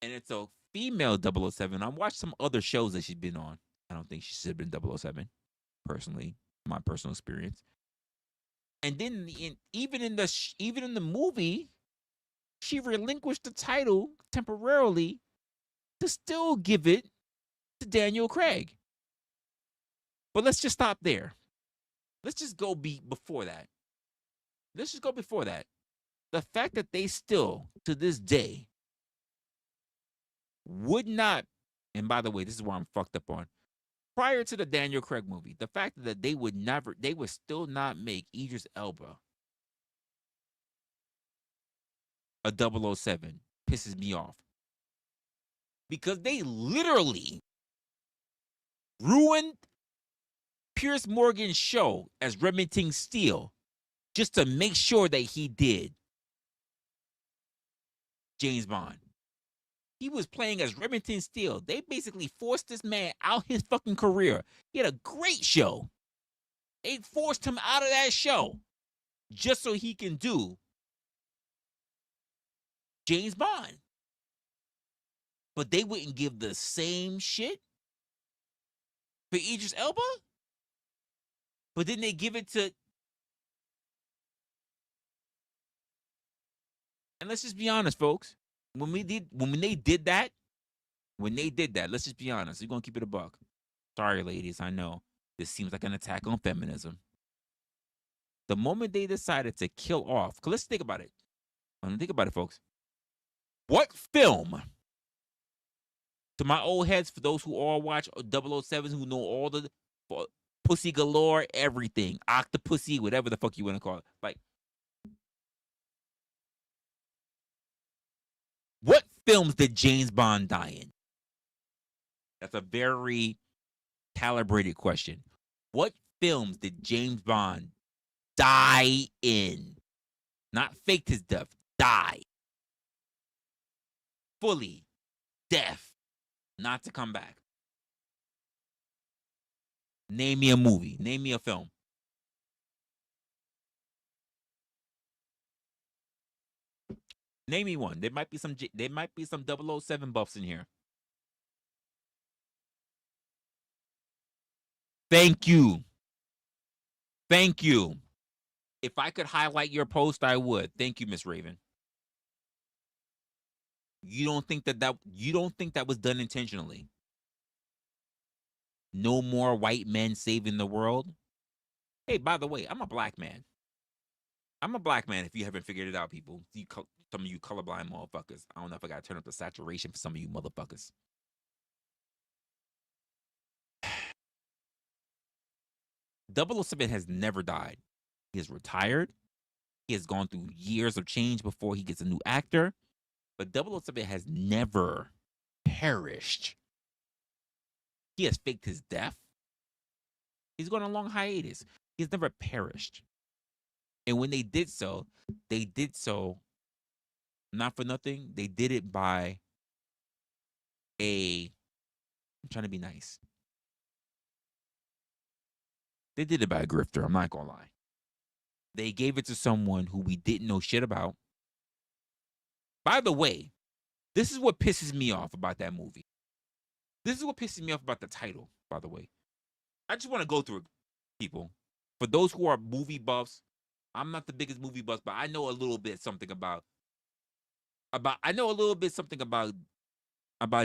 and it's a female 007. I watched some other shows that she's been on. I don't think she should have been 007, personally, my personal experience. And then even in the movie, she relinquished the title temporarily to still give it to Daniel Craig. But let's just stop there. Let's just go before that. The fact that they still, to this day, would not, and by the way, this is where I'm fucked up on. Prior to the Daniel Craig movie, the fact that they would still not make Idris Elba a 007 pisses me off. Because they literally ruined Pierce Morgan's show as Remington Steele just to make sure that he did James Bond. He was playing as Remington Steele. They basically forced this man out his fucking career. He had a great show. They forced him out of that show just so he can do James Bond. But they wouldn't give the same shit for Idris Elba. But then they give it to. And let's just be honest, folks. When they did that, let's just be honest. We're gonna keep it a buck. Sorry, ladies. I know this seems like an attack on feminism. The moment they decided to kill off, because let's think about it. Think about it, folks. What film? To my old heads, for those who all watch 007s, who know all the Pussy Galore, everything, Octopussy, whatever the fuck you want to call it. Like, what films did James Bond die in? That's a very calibrated question. What films did James Bond die in? Not faked his death, die. Fully deaf, not to come back. Name me a movie. Name me a film. Name me one. There might be some 007 buffs in here. Thank you. Thank you. If I could highlight your post, I would. Thank you, Miss Raven. You don't think that was done intentionally? No more white men saving the world? Hey, by the way, I'm a black man. I'm a black man if you haven't figured it out, people. Some of you colorblind motherfuckers. I don't know if I got to turn up the saturation for some of you motherfuckers. .007 has never died. He is retired. He has gone through years of change before he gets a new actor. But .007 has never perished. He has faked his death. He's gone on a long hiatus. He's never perished. And when they did so not for nothing. They did it by I'm trying to be nice. They did it by a grifter. I'm not going to lie. They gave it to someone who we didn't know shit about. By the way, this is what pisses me off about that movie. This is what pisses me off about the title, by the way. I just want to go through it, people. For those who are movie buffs, I'm not the biggest movie buff, but I know a little bit something about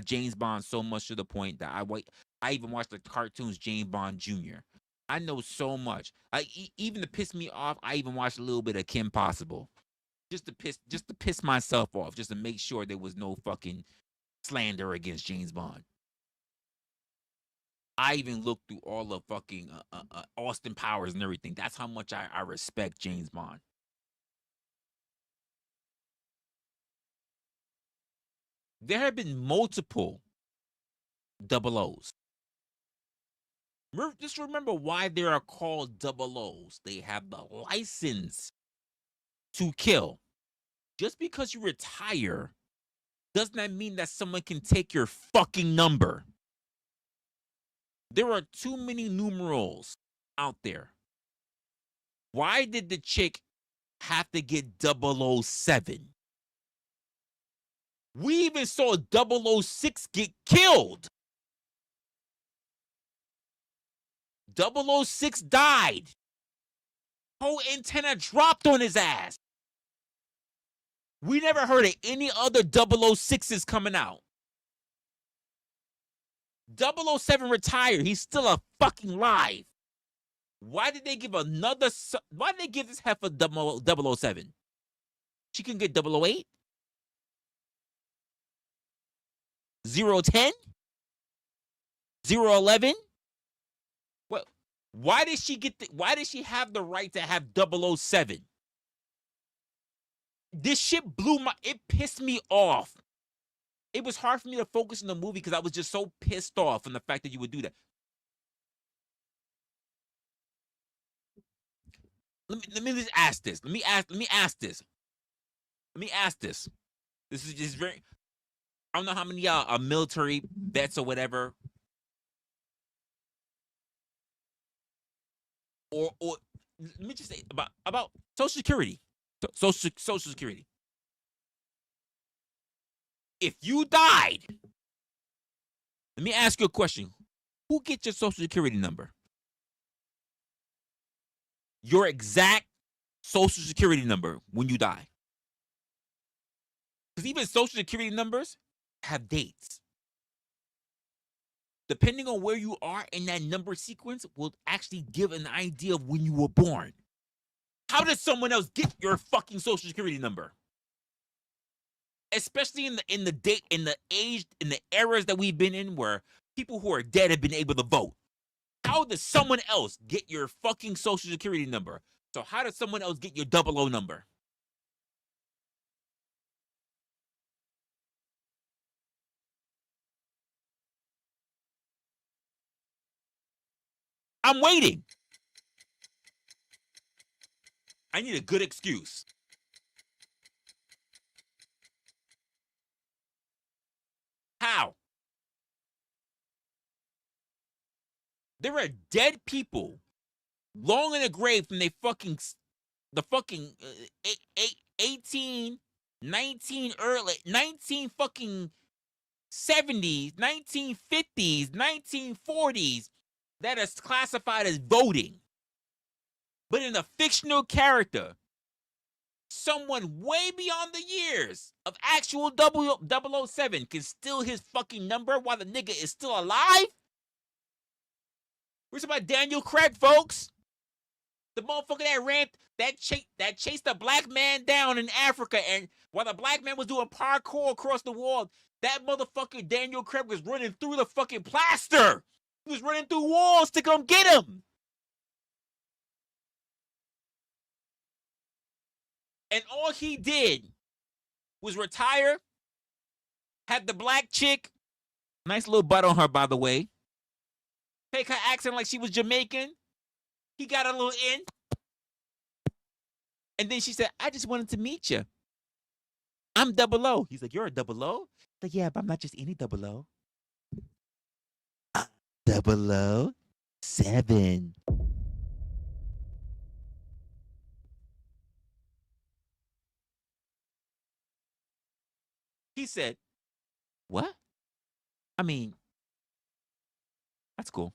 James Bond, so much to the point that I even watched the cartoons James Bond Jr. I know so much. Even to piss me off, I even watched a little bit of Kim Possible. Just to piss myself off, just to make sure there was no fucking slander against James Bond. I even looked through all the fucking Austin Powers and everything. That's how much I respect James Bond. There have been multiple double O's. Just remember why they are called double O's. They have the license to kill. Just because you retire does not mean that someone can take your fucking number. There are too many numerals out there. Why did the chick have to get 007? We even saw 006 get killed. 006 died. Whole antenna dropped on his ass. We never heard of any other 006s coming out. 007 retired. He's still a fucking live. Why did they give this heifer 007? She can get 008? 010? 011? Well, why did she have the right to have 007? This shit it pissed me off. It was hard for me to focus on the movie because I was just so pissed off from the fact that you would do that. Let me just ask this. Let me ask this. This is just very. I don't know how many of y'all are military vets or whatever. Or let me just say about Social Security. Social Security. If you died, let me ask you a question. Who gets your Social Security number? Your exact Social Security number when you die. Because even Social Security numbers have dates. Depending on where you are in that number sequence will actually give an idea of when you were born. How did someone else get your fucking Social Security number? Especially in the date, in the age, in the eras that we've been in where people who are dead have been able to vote. How does someone else get your fucking Social Security number? So how does someone else get your 00 number? I'm waiting. I need a good excuse. How? There are dead people long in the grave from the fucking 18, 19, early 19 fucking 70s, 1950s, 1940s that is classified as voting. But in a fictional character, someone way beyond the years of actual 007 can steal his fucking number while the nigga is still alive? We're talking about Daniel Craig, folks. The motherfucker that chased a black man down in Africa, and while the black man was doing parkour across the wall, that motherfucker Daniel Craig was running through the fucking plaster. He was running through walls to come get him. And all he did was retire, had the black chick, nice little butt on her, by the way, take her accent like she was Jamaican. He got a little in. And then she said, I just wanted to meet you. I'm 00. He's like, you're a 00? Like, yeah, but I'm not just any 00. 007. He said, what? I mean, that's cool.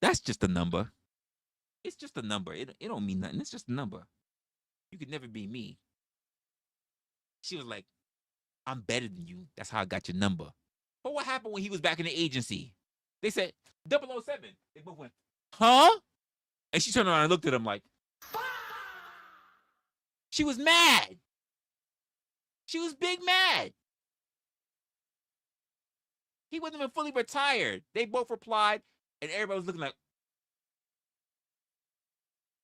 That's just a number. It's just a number. It don't mean nothing. It's just a number. You could never be me. She was like, I'm better than you. That's how I got your number. But what happened when he was back in the agency? They said, 007. They both went, huh? And she turned around and looked at him like, she was mad. She was big mad. He wasn't even fully retired. They both replied, and everybody was looking like,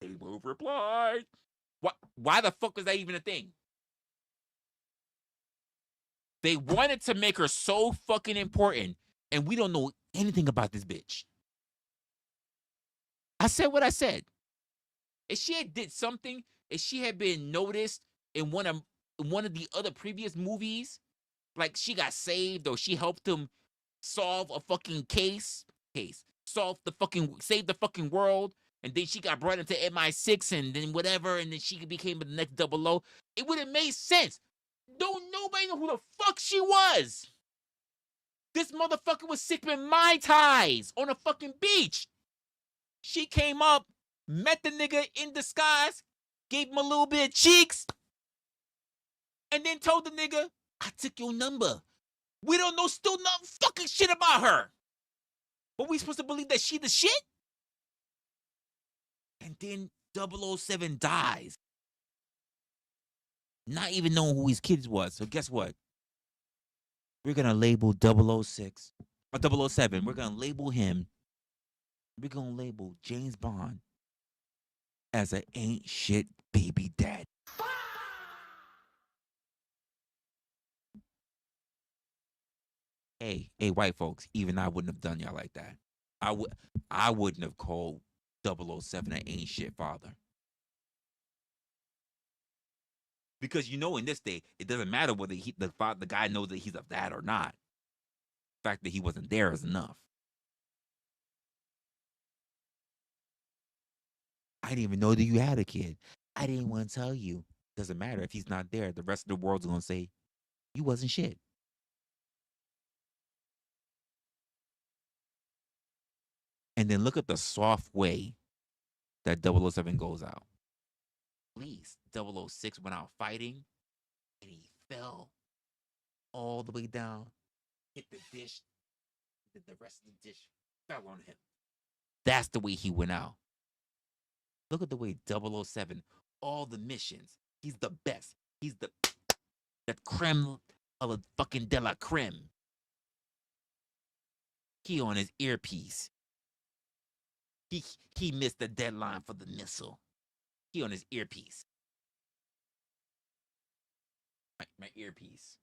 they both replied. Why the fuck was that even a thing? They wanted to make her so fucking important, and we don't know anything about this bitch. I said what I said. If she had did something, if she had been noticed in one of the other previous movies, like she got saved or she helped him solve a fucking case, save the fucking world, and then she got brought into MI6 and then whatever, and then she became the next 00, it would have made sense. Don't nobody know who the fuck she was. This motherfucker was sipping Mai Tais on a fucking beach. She came up, met the nigga in disguise, gave him a little bit of cheeks, and then told the nigga, I took your number. We don't know still not fucking shit about her. But we supposed to believe that she the shit? And then 007 dies. Not even knowing who his kids was. So guess what? We're going to label 006 or 007. We're going to label him. We're going to label James Bond as an ain't shit baby dad. Hey, white folks, even I wouldn't have done y'all like that. I wouldn't have called 007 an ain't shit father. Because in this day, it doesn't matter whether the guy knows that he's of that or not. The fact that he wasn't there is enough. I didn't even know that you had a kid. I didn't want to tell you. Doesn't matter if he's not there. The rest of the world's gonna say you wasn't shit. And then look at the soft way that 007 goes out. Please, 006 went out fighting, and he fell all the way down, hit the dish, the rest of the dish fell on him. That's the way he went out. Look at the way 007, all the missions, he's the best. He's the creme of a fucking de la creme. He on his earpiece. He missed the deadline for the missile. He on his earpiece. My earpiece.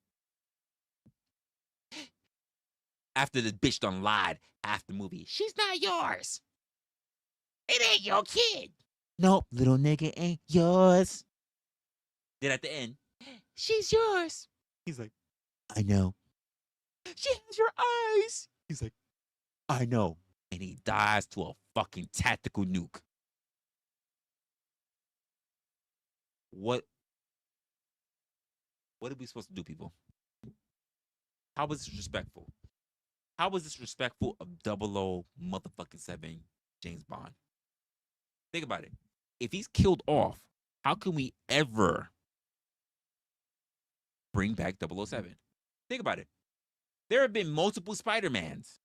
After the bitch done lied after the movie, she's not yours. It ain't your kid. Nope, little nigga ain't yours. Then at the end, she's yours. He's like, I know. She has your eyes. He's like, I know. And he dies to a fucking tactical nuke. What are we supposed to do, people? How was this respectful? How was this respectful of 00 motherfucking 7 James Bond? Think about it. If he's killed off, how can we ever bring back 007? Think about it. There have been multiple Spider-Mans.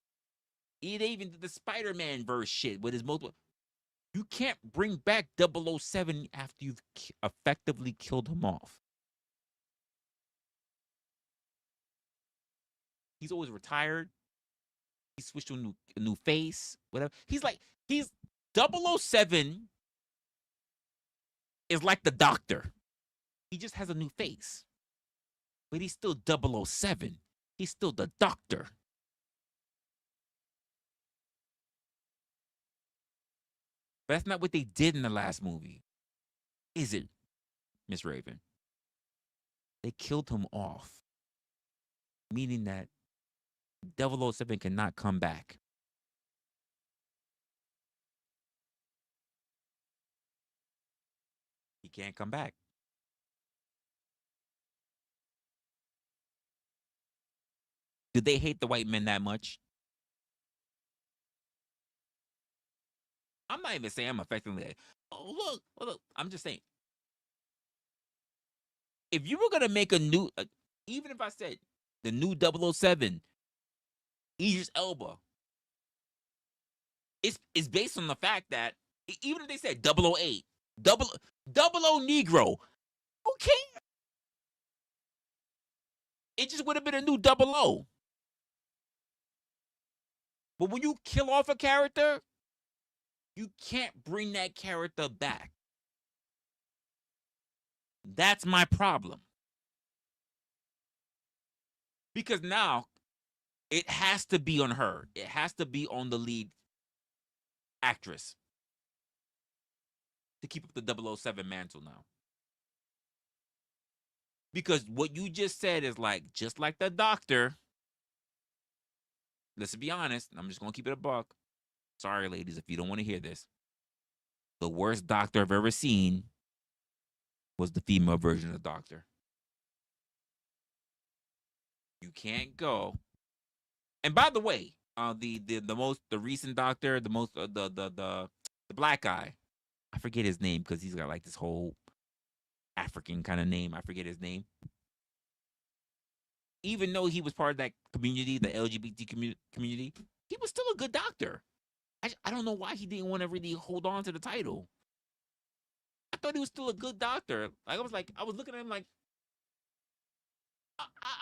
They even did the Spider-Man verse shit with his multiple. You can't bring back 007 after you've effectively killed him off. He's always retired. He switched to a new face, whatever. He's 007 is like the Doctor. He just has a new face. But he's still 007. He's still the Doctor. But that's not what they did in the last movie. Is it, Miss Raven? They killed him off. Meaning that 007 cannot come back. He can't come back. Do they hate the white men that much? I'm not even saying I'm effectively like, oh, look. I'm just saying. If you were going to make a new, even if I said the new 007, Idris Elba, it's based on the fact that even if they said 008, 00 Negro, who cares? It just would have been a new 00. But when you kill off a character, you can't bring that character back. That's my problem. Because now it has to be on her. It has to be on the lead actress to keep up the 007 mantle now. Because what you just said is like, just like the Doctor. Let's be honest. I'm just going to keep it a buck. Sorry, ladies, if you don't want to hear this. The worst Doctor I've ever seen was the female version of the Doctor. You can't go. And by the way, the recent Doctor, the black guy, I forget his name because he's got like this whole African kind of name. I forget his name. Even though he was part of that community, the LGBT community, he was still a good Doctor. I don't know why he didn't want to really hold on to the title. I thought he was still a good Doctor. I was looking at him like,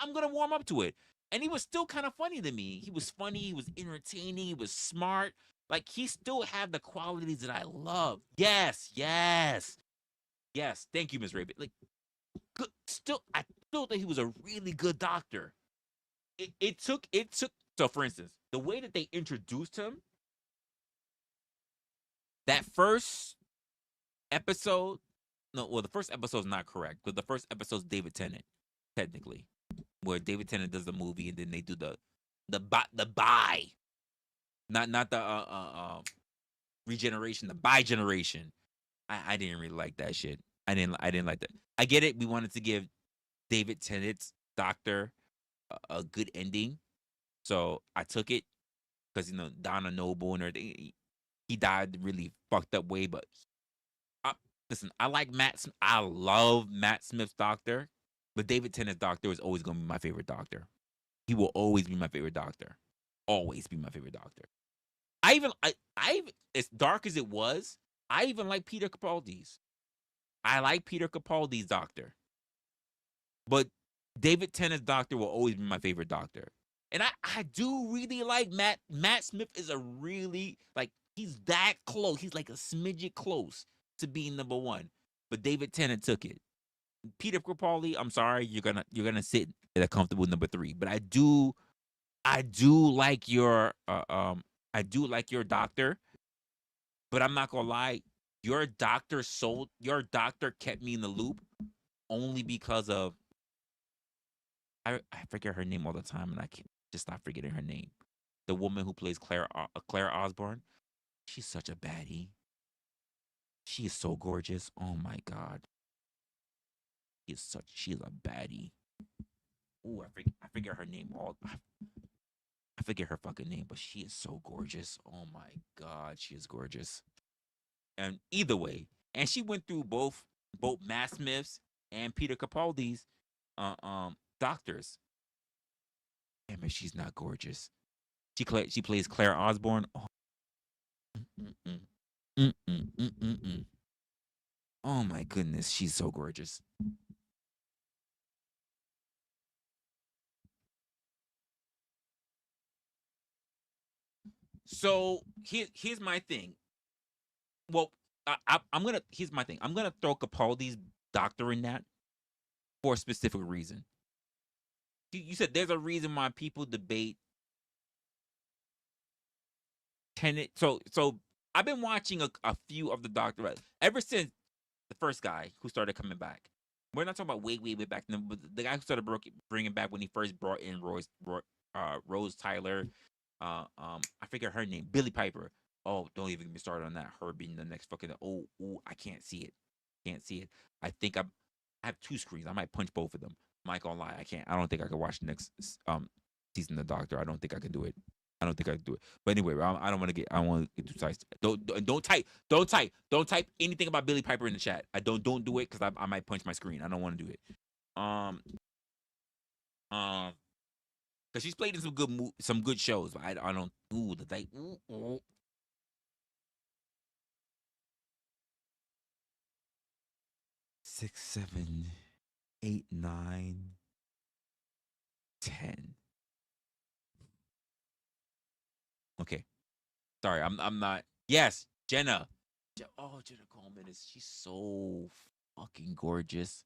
I'm gonna warm up to it. And he was still kind of funny to me. He was funny. He was entertaining. He was smart. Like, he still had the qualities that I love. Yes. Thank you, Ms. Raven. Like, good. I still think he was a really good Doctor. It took. So, for instance, the way that they introduced him, that first episode, the first episode is not correct, because the first episode is David Tennant, technically, where David Tennant does the movie and then they do the buy, not the regeneration, the bi generation, I didn't really like that shit. I didn't like that. I get it. We wanted to give David Tennant's Doctor a good ending, so I took it because Donna Noble and everything. He died the really fucked up way, but listen, I like I love Matt Smith's Doctor, but David Tennant's Doctor is always going to be my favorite Doctor. He will always be my favorite Doctor. Always be my favorite Doctor. I as dark as it was, I even like Peter Capaldi's. I like Peter Capaldi's Doctor. But David Tennant's Doctor will always be my favorite Doctor. And I do really like Matt Smith is a really, like, he's that close. He's like a smidget close to being number one. But David Tennant took it. Peter Capaldi, I'm sorry, you're gonna sit at a comfortable number 3. But I do like your Doctor. But I'm not gonna lie, your Doctor kept me in the loop only because of I forget her name all the time, and I can't just stop forgetting her name. The woman who plays Claire Osborne, she's such a baddie. She is so gorgeous. Oh my god, she's a baddie. Ooh, I forget her name I forget her fucking name, but she is so gorgeous. Oh my god, she is gorgeous. And either way, and she went through both Matt Smith's and Peter Capaldi's doctors. Damn it, she's not gorgeous. She plays Claire Osborne. Oh. Oh my goodness, she's so gorgeous. So here's my thing. Well, here's my thing. I'm gonna throw Capaldi's Doctor in that for a specific reason. You said there's a reason why people debate Tenet. So I've been watching a few of the Doctor ever since the first guy who started coming back. We're not talking about way back then, but the guy who started bringing back when he first brought in Rose Tyler. I forget her name, Billy Piper. Oh, don't even get me started on that. Her being the next fucking. Oh, I can't see it. Can't see it. I think I have 2 screens. I might punch both of them. I'm not gonna lie. I can't. I don't think I can watch the next season of the Doctor. I don't think I can do it. I don't think I can do it. But anyway, I don't want to get. I don't want to get too tight. Don't type anything about Billy Piper in the chat. Don't do it because I might punch my screen. I don't want to do it. Because she's played in some good shows. But I don't. Ooh, the date. Ooh. 6, 7, 8, 9, 10. Okay. Sorry, I'm not. Yes, Jenna. Jenna Coleman she's so fucking gorgeous.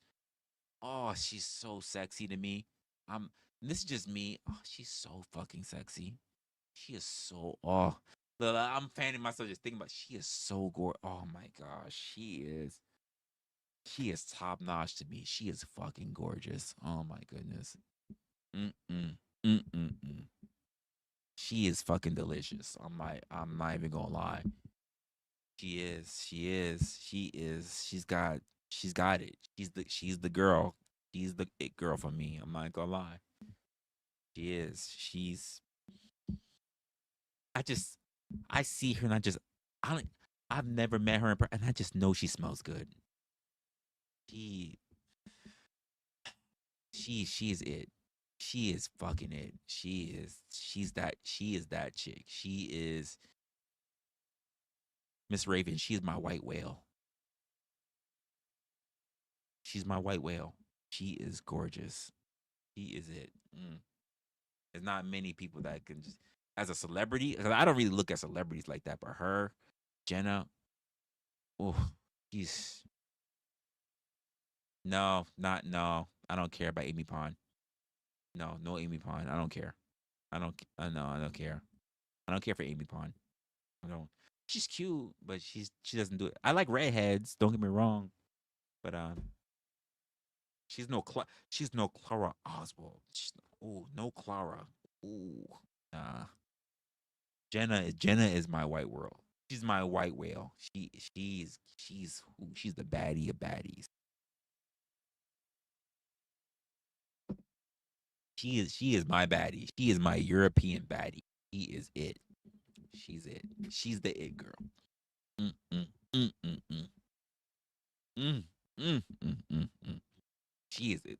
Oh, she's so sexy to me. This is just me. Oh, she's so fucking sexy. She is so I'm fanning myself just thinking about she is so gorgeous. Oh my gosh, she is top notch to me. She is fucking gorgeous. Oh my goodness. She is fucking delicious. I'm not even gonna lie. She is. She's got it. She's the girl. She's the it girl for me. I'm not gonna lie. She is. I see her and I've never met her in person, and I just know she smells good. She is it. She is fucking it. She's that chick. She is Miss Raven. She's my white whale. She's my white whale. She is gorgeous. She is it. There's not many people that can just as a celebrity. 'Cause I don't really look at celebrities like that, but her, Jenna, oh, she's no. I don't care about Amy Pond. No Amy Pond. I don't care. I don't care. I don't care for Amy Pond. I don't. She's cute, but she doesn't do it. I like redheads. Don't get me wrong, but she's no Clara Oswald. No Clara. Ooh, nah. Jenna is my white world. She's my white whale. She's the baddie of baddies. She is my baddie. She is my European baddie. She is it. She's it. She's the it girl. Mm, mm, mm, mm, mm. Mm, mm, mm, mm, mm. She is it.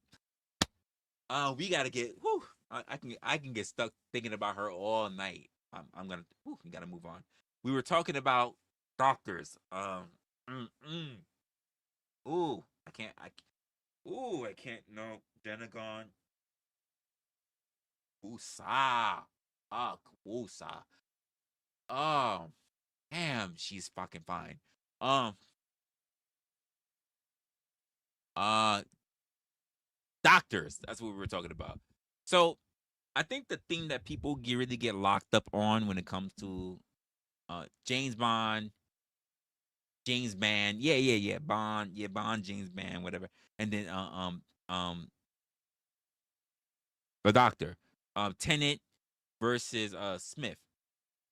We gotta get. Whew, I can get stuck thinking about her all night. I'm gonna. Whew, we gotta move on. We were talking about doctors. Mm, mm. Ooh, I can't. Ooh, I can't. No, Denagon. Usa. Usa. Oh, damn, she's fucking fine. Um, uh, doctors. That's what we were talking about. So, I think the thing that people really get locked up on when it comes to James Bond, James Bond, yeah, Bond, Bond, James Bond, whatever, and then the Doctor, Tennant versus Smith.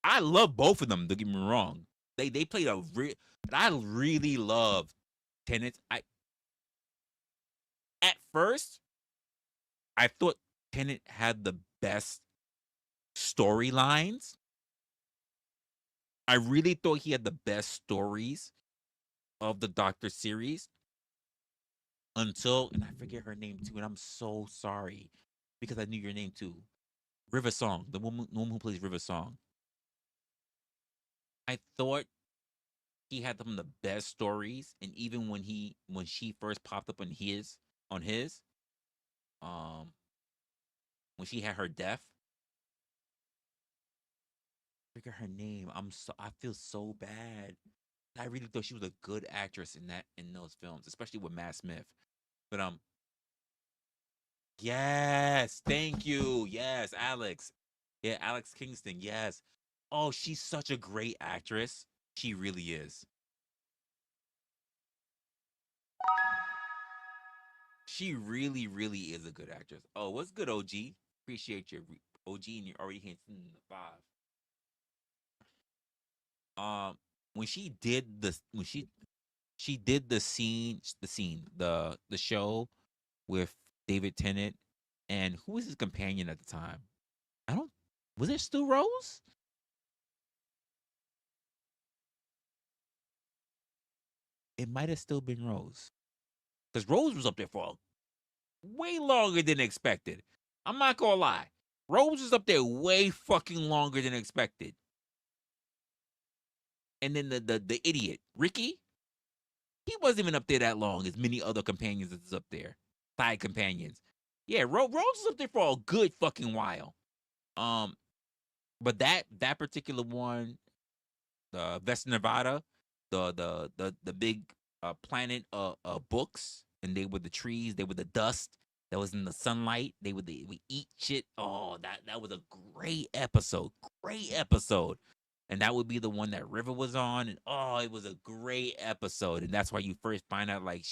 I love both of them. Don't get me wrong. They played a I really love Tennant. At first I thought Tennant had the best storylines. I really thought he had the best stories of the Doctor series until, and I forget her name too, and I'm so sorry because I knew your name too. River Song, the woman who plays River Song. I thought he had some of the best stories, and even when she first popped up on his um when she had her death, I forget her name. I feel so bad. I really thought she was a good actress in those films, especially with Matt Smith. But yes, thank you. Yes, Alex. Yeah, Alex Kingston. Yes. Oh, she's such a great actress. She really is. She really, really is a good actress. Oh, what's good, OG? Appreciate your OG, and you're already hitting the 5. When she did the show with David Tennant, and who was his companion at the time? I don't. Was it Stu Rose? It might have still been Rose, because Rose was up there for way longer than expected. I'm not gonna lie, Rose was up there way fucking longer than expected. And then the idiot Ricky, he wasn't even up there that long as many other companions that's up there, side companions. Yeah, Rose was up there for a good fucking while. But that particular one, the West Nevada, the big planet books, and they were the trees, they were the dust that was in the sunlight. We eat shit. Oh, that was a great episode. Great episode. And that would be the one that River was on. And oh, it was a great episode. And that's why you first find out like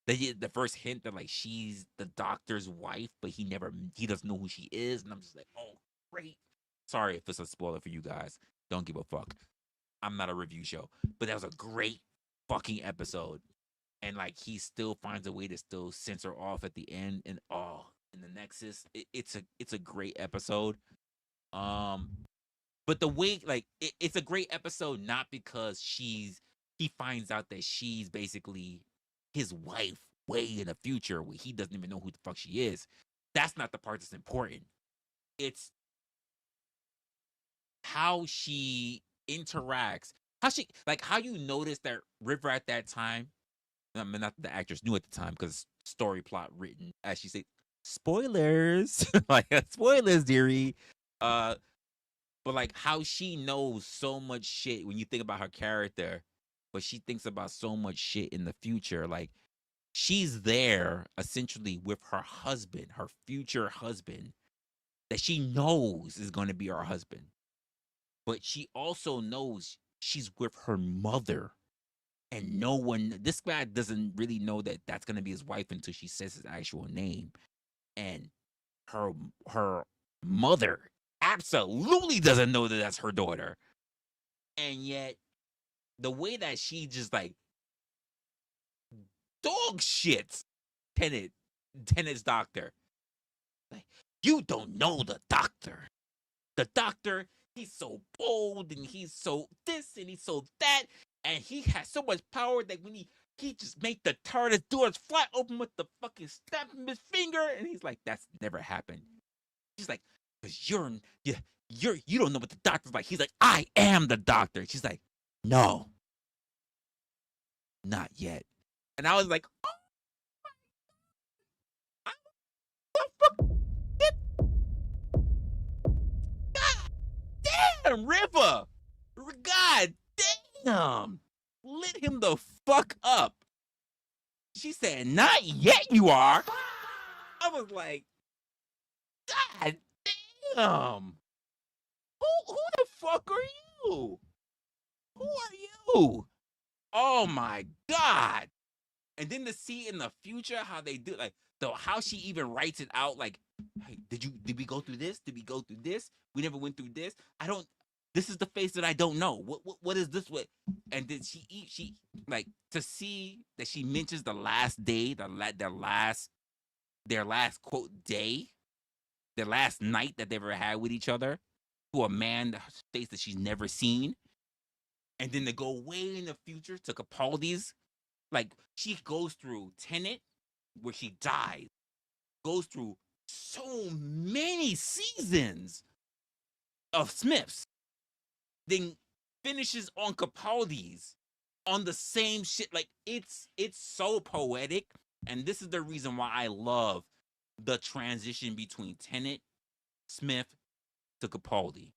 the first hint that like she's the doctor's wife, but he doesn't know who she is. And I'm just like, oh, great. Sorry if it's a spoiler for you guys. Don't give a fuck. I'm not a review show. But that was a great fucking episode. And like he still finds a way to still censor off at the end. And oh, in the Nexus, it's a great episode. But the way like it's a great episode not because he finds out that she's basically his wife way in the future where he doesn't even know who the fuck she is. That's not the part that's important. It's how she interacts. How you notice that River at that time. I mean, not the actress knew at the time because story plot written as she said, spoilers, like spoilers, dearie. But like how she knows so much shit when you think about her character, but she thinks about so much shit in the future. Like she's there essentially with her husband, her future husband, that she knows is going to be her husband. But she also knows she's with her mother. And this guy doesn't really know that that's going to be his wife until she says his actual name. And her mother absolutely doesn't know that that's her daughter. And yet, the way that she just like dog shits Tenet's doctor. Like, you don't know the doctor. The doctor, he's so bold and he's so this and he's so that. And he has so much power that when he just make the TARDIS doors fly open with the fucking snap of his finger. And he's like, that's never happened. She's like, because you don't know what the doctor's like. He's like, I am the doctor. She's like, no, not yet. And I was like, oh my God, God damn, River. God damn. Lit him the fuck up. She said, not yet you are. I was like, God damn. Who the fuck are you? Who are you? Oh my God. And then to see in the future how they do, like, how she even writes it out, like, hey, did we go through this? Did we go through this? We never went through this. This is the face that I don't know. What is this? What? And then she like, to see that she mentions the last day, their last quote day, their last night that they ever had with each other, to a man face that she's never seen. And then to go way in the future to Capaldi's, like, she goes through Tenet, where she dies, goes through so many seasons of Smiths, then finishes on Capaldi's on the same shit. Like, it's so poetic. And this is the reason why I love the transition between Tenet, Smith to Capaldi.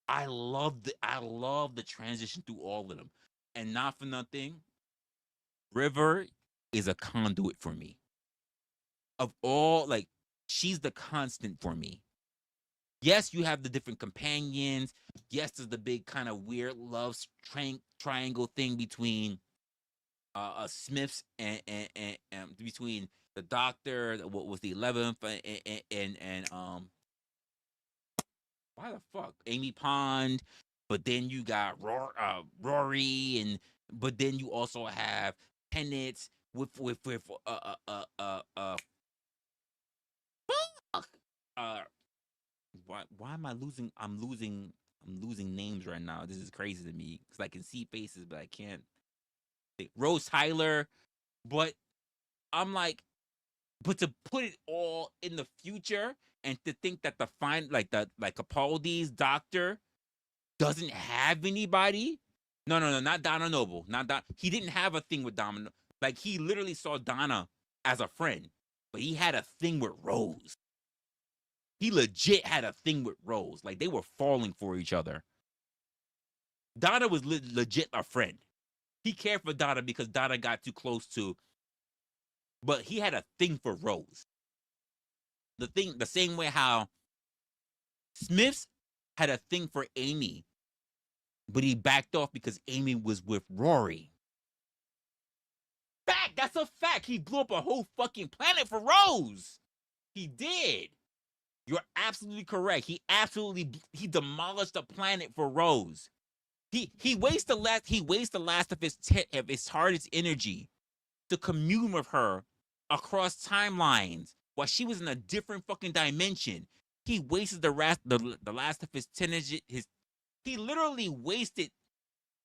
I love the transition through all of them. And not for nothing, River is a conduit for me. Of all, like, she's the constant for me. Yes, you have the different companions. Yes, there's the big kind of weird love triangle thing between Smiths and between the Doctor, what was the 11th, and why the fuck Amy Pond, but then you got Rory, and but then you also have Tenet with why am I losing? I'm losing names right now. This is crazy to me because I can see faces, but I can't. Rose Tyler, but I'm like, but to put it all in the future and to think that like Capaldi's doctor doesn't have anybody. No, not Donna Noble. Not Don. He didn't have a thing with Donna. Like, he literally saw Donna as a friend, but he had a thing with Rose. He legit had a thing with Rose. Like, they were falling for each other. Donna was legit a friend. He cared for Donna because Donna got too close to, but he had a thing for Rose. The same way how Smiths had a thing for Amy, but he backed off because Amy was with Rory. Fact, that's a fact. He blew up a whole fucking planet for Rose. He did. You're absolutely correct. He demolished a planet for Rose. He wastes the last of his hardest energy to commune with her across timelines while she was in a different fucking dimension. He wasted the last of his energy. He literally wasted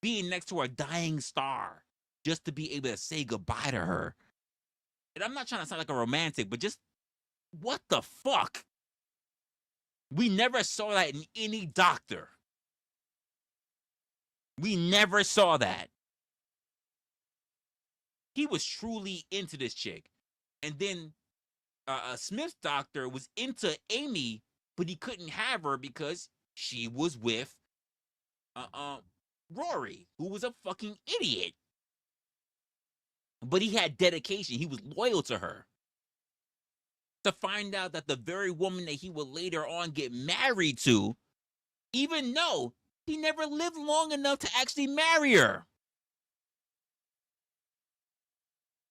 being next to a dying star just to be able to say goodbye to her. And I'm not trying to sound like a romantic, but just what the fuck? We never saw that in any Doctor. We never saw that. He was truly into this chick. And then Smith's doctor was into Amy, but he couldn't have her because she was with Rory, who was a fucking idiot. But he had dedication. He was loyal to her. To find out that the very woman that he would later on get married to, even though he never lived long enough to actually marry her.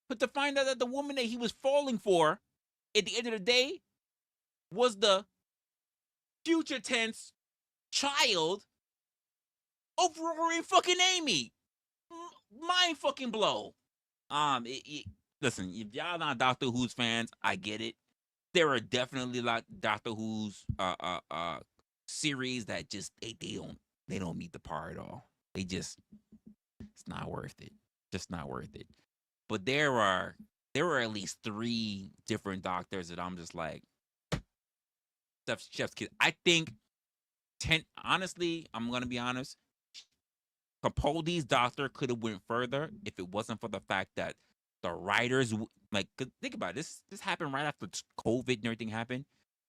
But to find out that the woman that he was falling for, at the end of the day, was the future tense child of Rory fucking Amy. Mind fucking blow. Listen, if y'all not Doctor Who's fans, I get it. There are definitely like Doctor Who's series that just they don't meet the par at all. It's not worth it. Just not worth it. But there are at least 3 different Doctors that I'm just like Chef's Kiss. I think honestly, I'm gonna be honest. Capaldi's Doctor could have went further if it wasn't for the fact that the writers like think about it. This happened right after COVID and everything happened.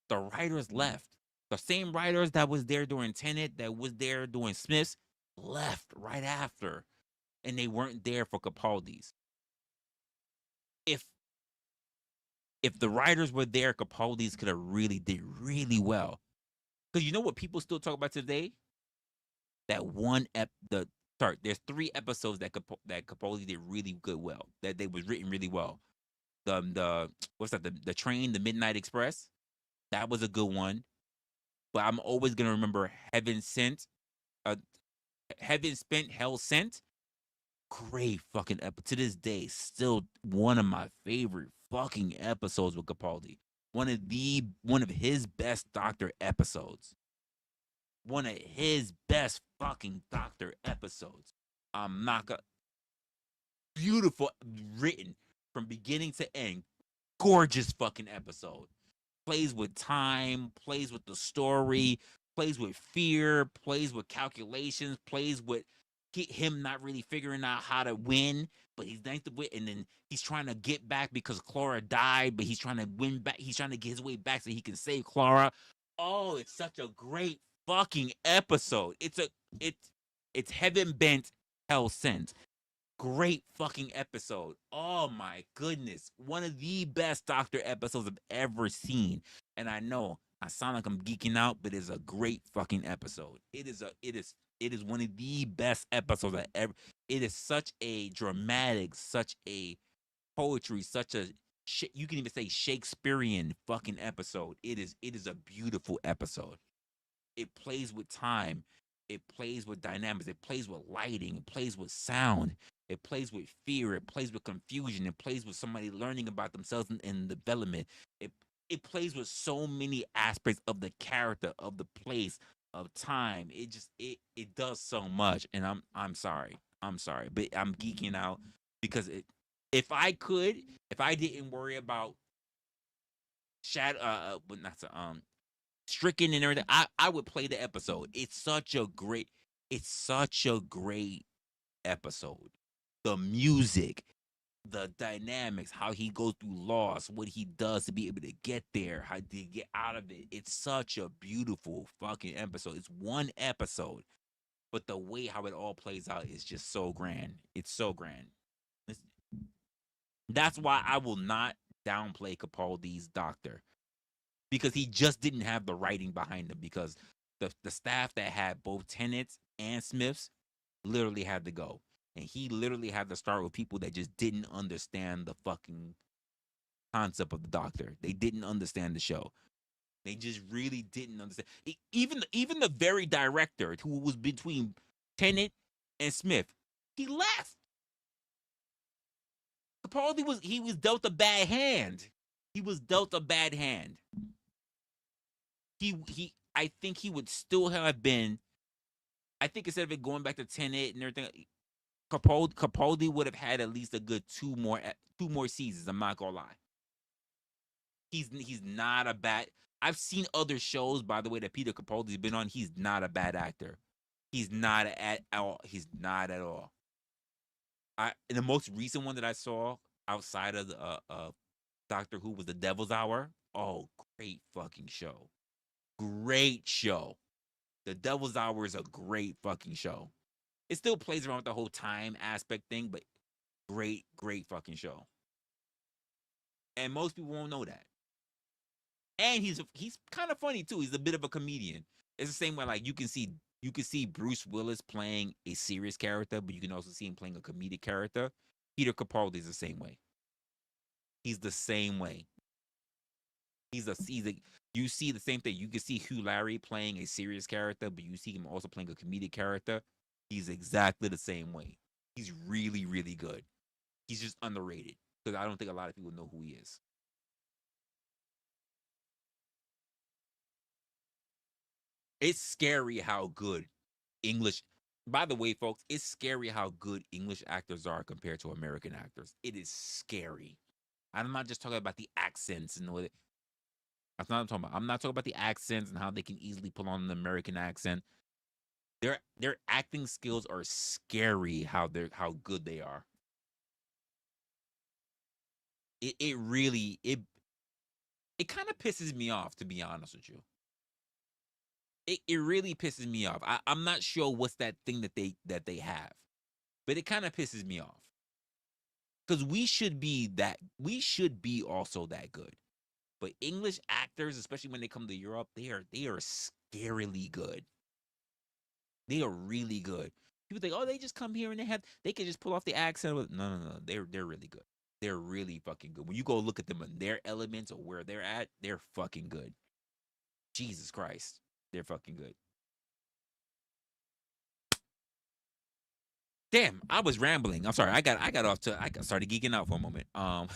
The writers left. The same writers that was there during Tenet, that was there doing Smiths, left right after, and they weren't there for Capaldi's. If the writers were there, Capaldi's could have really did really well. Because you know what people still talk about today? That one there's 3 episodes that Capaldi did really good well. That they was written really well. The what's that? The Train, the Midnight Express. That was a good one. But I'm always gonna remember Heaven Spent, Hell Sent. Great fucking episode. To this day, still one of my favorite fucking episodes with Capaldi. One of his best Doctor episodes. One of his best fucking Doctor episodes. I'm not gonna. Beautiful, written from beginning to end. Gorgeous fucking episode. Plays with time, plays with the story, plays with fear, plays with calculations, plays with him not really figuring out how to win, but he's nice to win, and then he's trying to get back because Clara died, but he's trying to win back. He's trying to get his way back so he can save Clara. Oh, it's such a great fucking episode. It's heaven bent, hell sent. Great fucking episode. Oh my goodness. One of the best Doctor episodes I've ever seen. And I know I sound like I'm geeking out, but it's a great fucking episode. It is one of the best episodes I ever. It is such a dramatic, such a poetry, such a you can even say Shakespearean fucking episode. It is a beautiful episode. It plays with time. It plays with dynamics. It plays with lighting. It plays with sound. It plays with fear. It plays with confusion. It plays with somebody learning about themselves and development. It plays with so many aspects of the character, of the place, of time. It does so much. And I'm sorry. But I'm geeking out because if I didn't worry about Stricken and everything, I would play the episode. It's such a great episode. The music, the dynamics, how he goes through loss, what he does to be able to get there, how to get out of it. It's such a beautiful fucking episode. It's one episode, but the way how it all plays out is just so grand. It's so grand. That's why I will not downplay Capaldi's Doctor. Because he just didn't have the writing behind him. Because the staff that had both Tennants and Smiths literally had to go. And he literally had to start with people that just didn't understand the fucking concept of the Doctor. They didn't understand the show. They just really didn't understand. Even the very director who was between Tennant and Smith, he left. Capaldi was dealt a bad hand. He was dealt a bad hand. I think he would still have been. I think instead of it going back to Tenet and everything, Capaldi would have had at least a good two more seasons. I'm not gonna lie. He's not a bad. I've seen other shows, by the way, that Peter Capaldi's been on. He's not a bad actor. He's not at all. He's not at all. In the most recent one that I saw outside of Doctor Who was The Devil's Hour. Oh, great fucking show. Great show. The Devil's Hour is a great fucking show. It still plays around with the whole time aspect thing, but great fucking show. And most people won't know that. And he's kind of funny too. He's a bit of a comedian. It's the same way like you can see Bruce Willis playing a serious character, but you can also see him playing a comedic character. Peter Capaldi is the same way. He's the same way. You see the same thing. You can see Hugh Laurie playing a serious character, but you see him also playing a comedic character. He's exactly the same way. He's really, really good. He's just underrated because I don't think a lot of people know who he is. It's scary how good English. By the way, folks, it's scary how good English actors are compared to American actors. It is scary. I'm not just talking about the accents and what. That's not what I'm talking about. I'm not talking about the accents and how they can easily pull on an American accent. Their acting skills are scary. How good they are. It really it kind of pisses me off, to be honest with you. It really pisses me off. I'm not sure what's that thing that they have, but it kind of pisses me off because we should be also that good. But English actors, especially when they come to Europe, they are scarily good. They are really good. People think, oh, they just come here and they can just pull off the accent. No. They're really good. They're really fucking good. When you go look at them in their elements or where they're at, they're fucking good. Jesus Christ, they're fucking good. Damn, I was rambling. I'm sorry. I started geeking out for a moment. I'm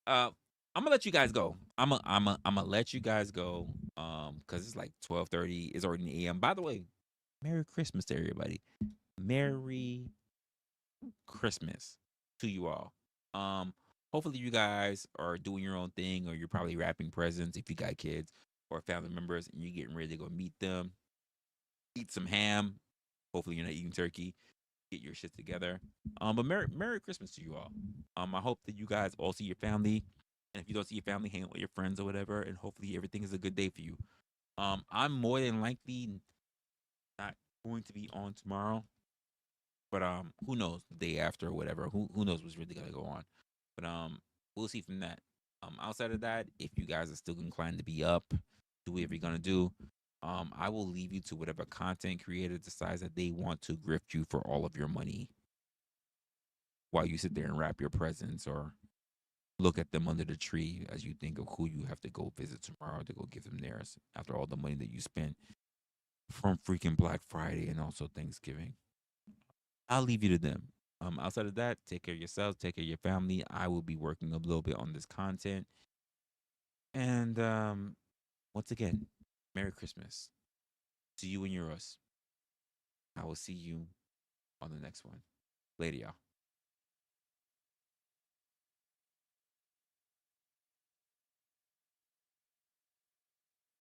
gonna let you guys go. I'm gonna let you guys go. Because it's like 12:30. It's already AM. By the way, Merry Christmas to everybody. Merry Christmas to you all. Hopefully you guys are doing your own thing, or you're probably wrapping presents if you got kids or family members, and you're getting ready to go meet them. Eat some ham. Hopefully you're not eating turkey. Get your shit together. But Merry Christmas to you all. I hope that you guys all see your family, and if you don't see your family, hang out with your friends or whatever, and hopefully everything is a good day for you. I'm more than likely not going to be on tomorrow, but who knows, the day after or whatever. Who knows what's really gonna go on? But we'll see from that. Outside of that, if you guys are still inclined to be up, do whatever you're gonna do. I will leave you to whatever content creator decides that they want to grift you for all of your money while you sit there and wrap your presents or look at them under the tree as you think of who you have to go visit tomorrow to go give them theirs after all the money that you spent from freaking Black Friday and also Thanksgiving. I'll leave you to them. Outside of that, take care of yourselves, take care of your family. I will be working a little bit on this content. And once again, Merry Christmas to you and yours. I will see you on the next one. Later, y'all.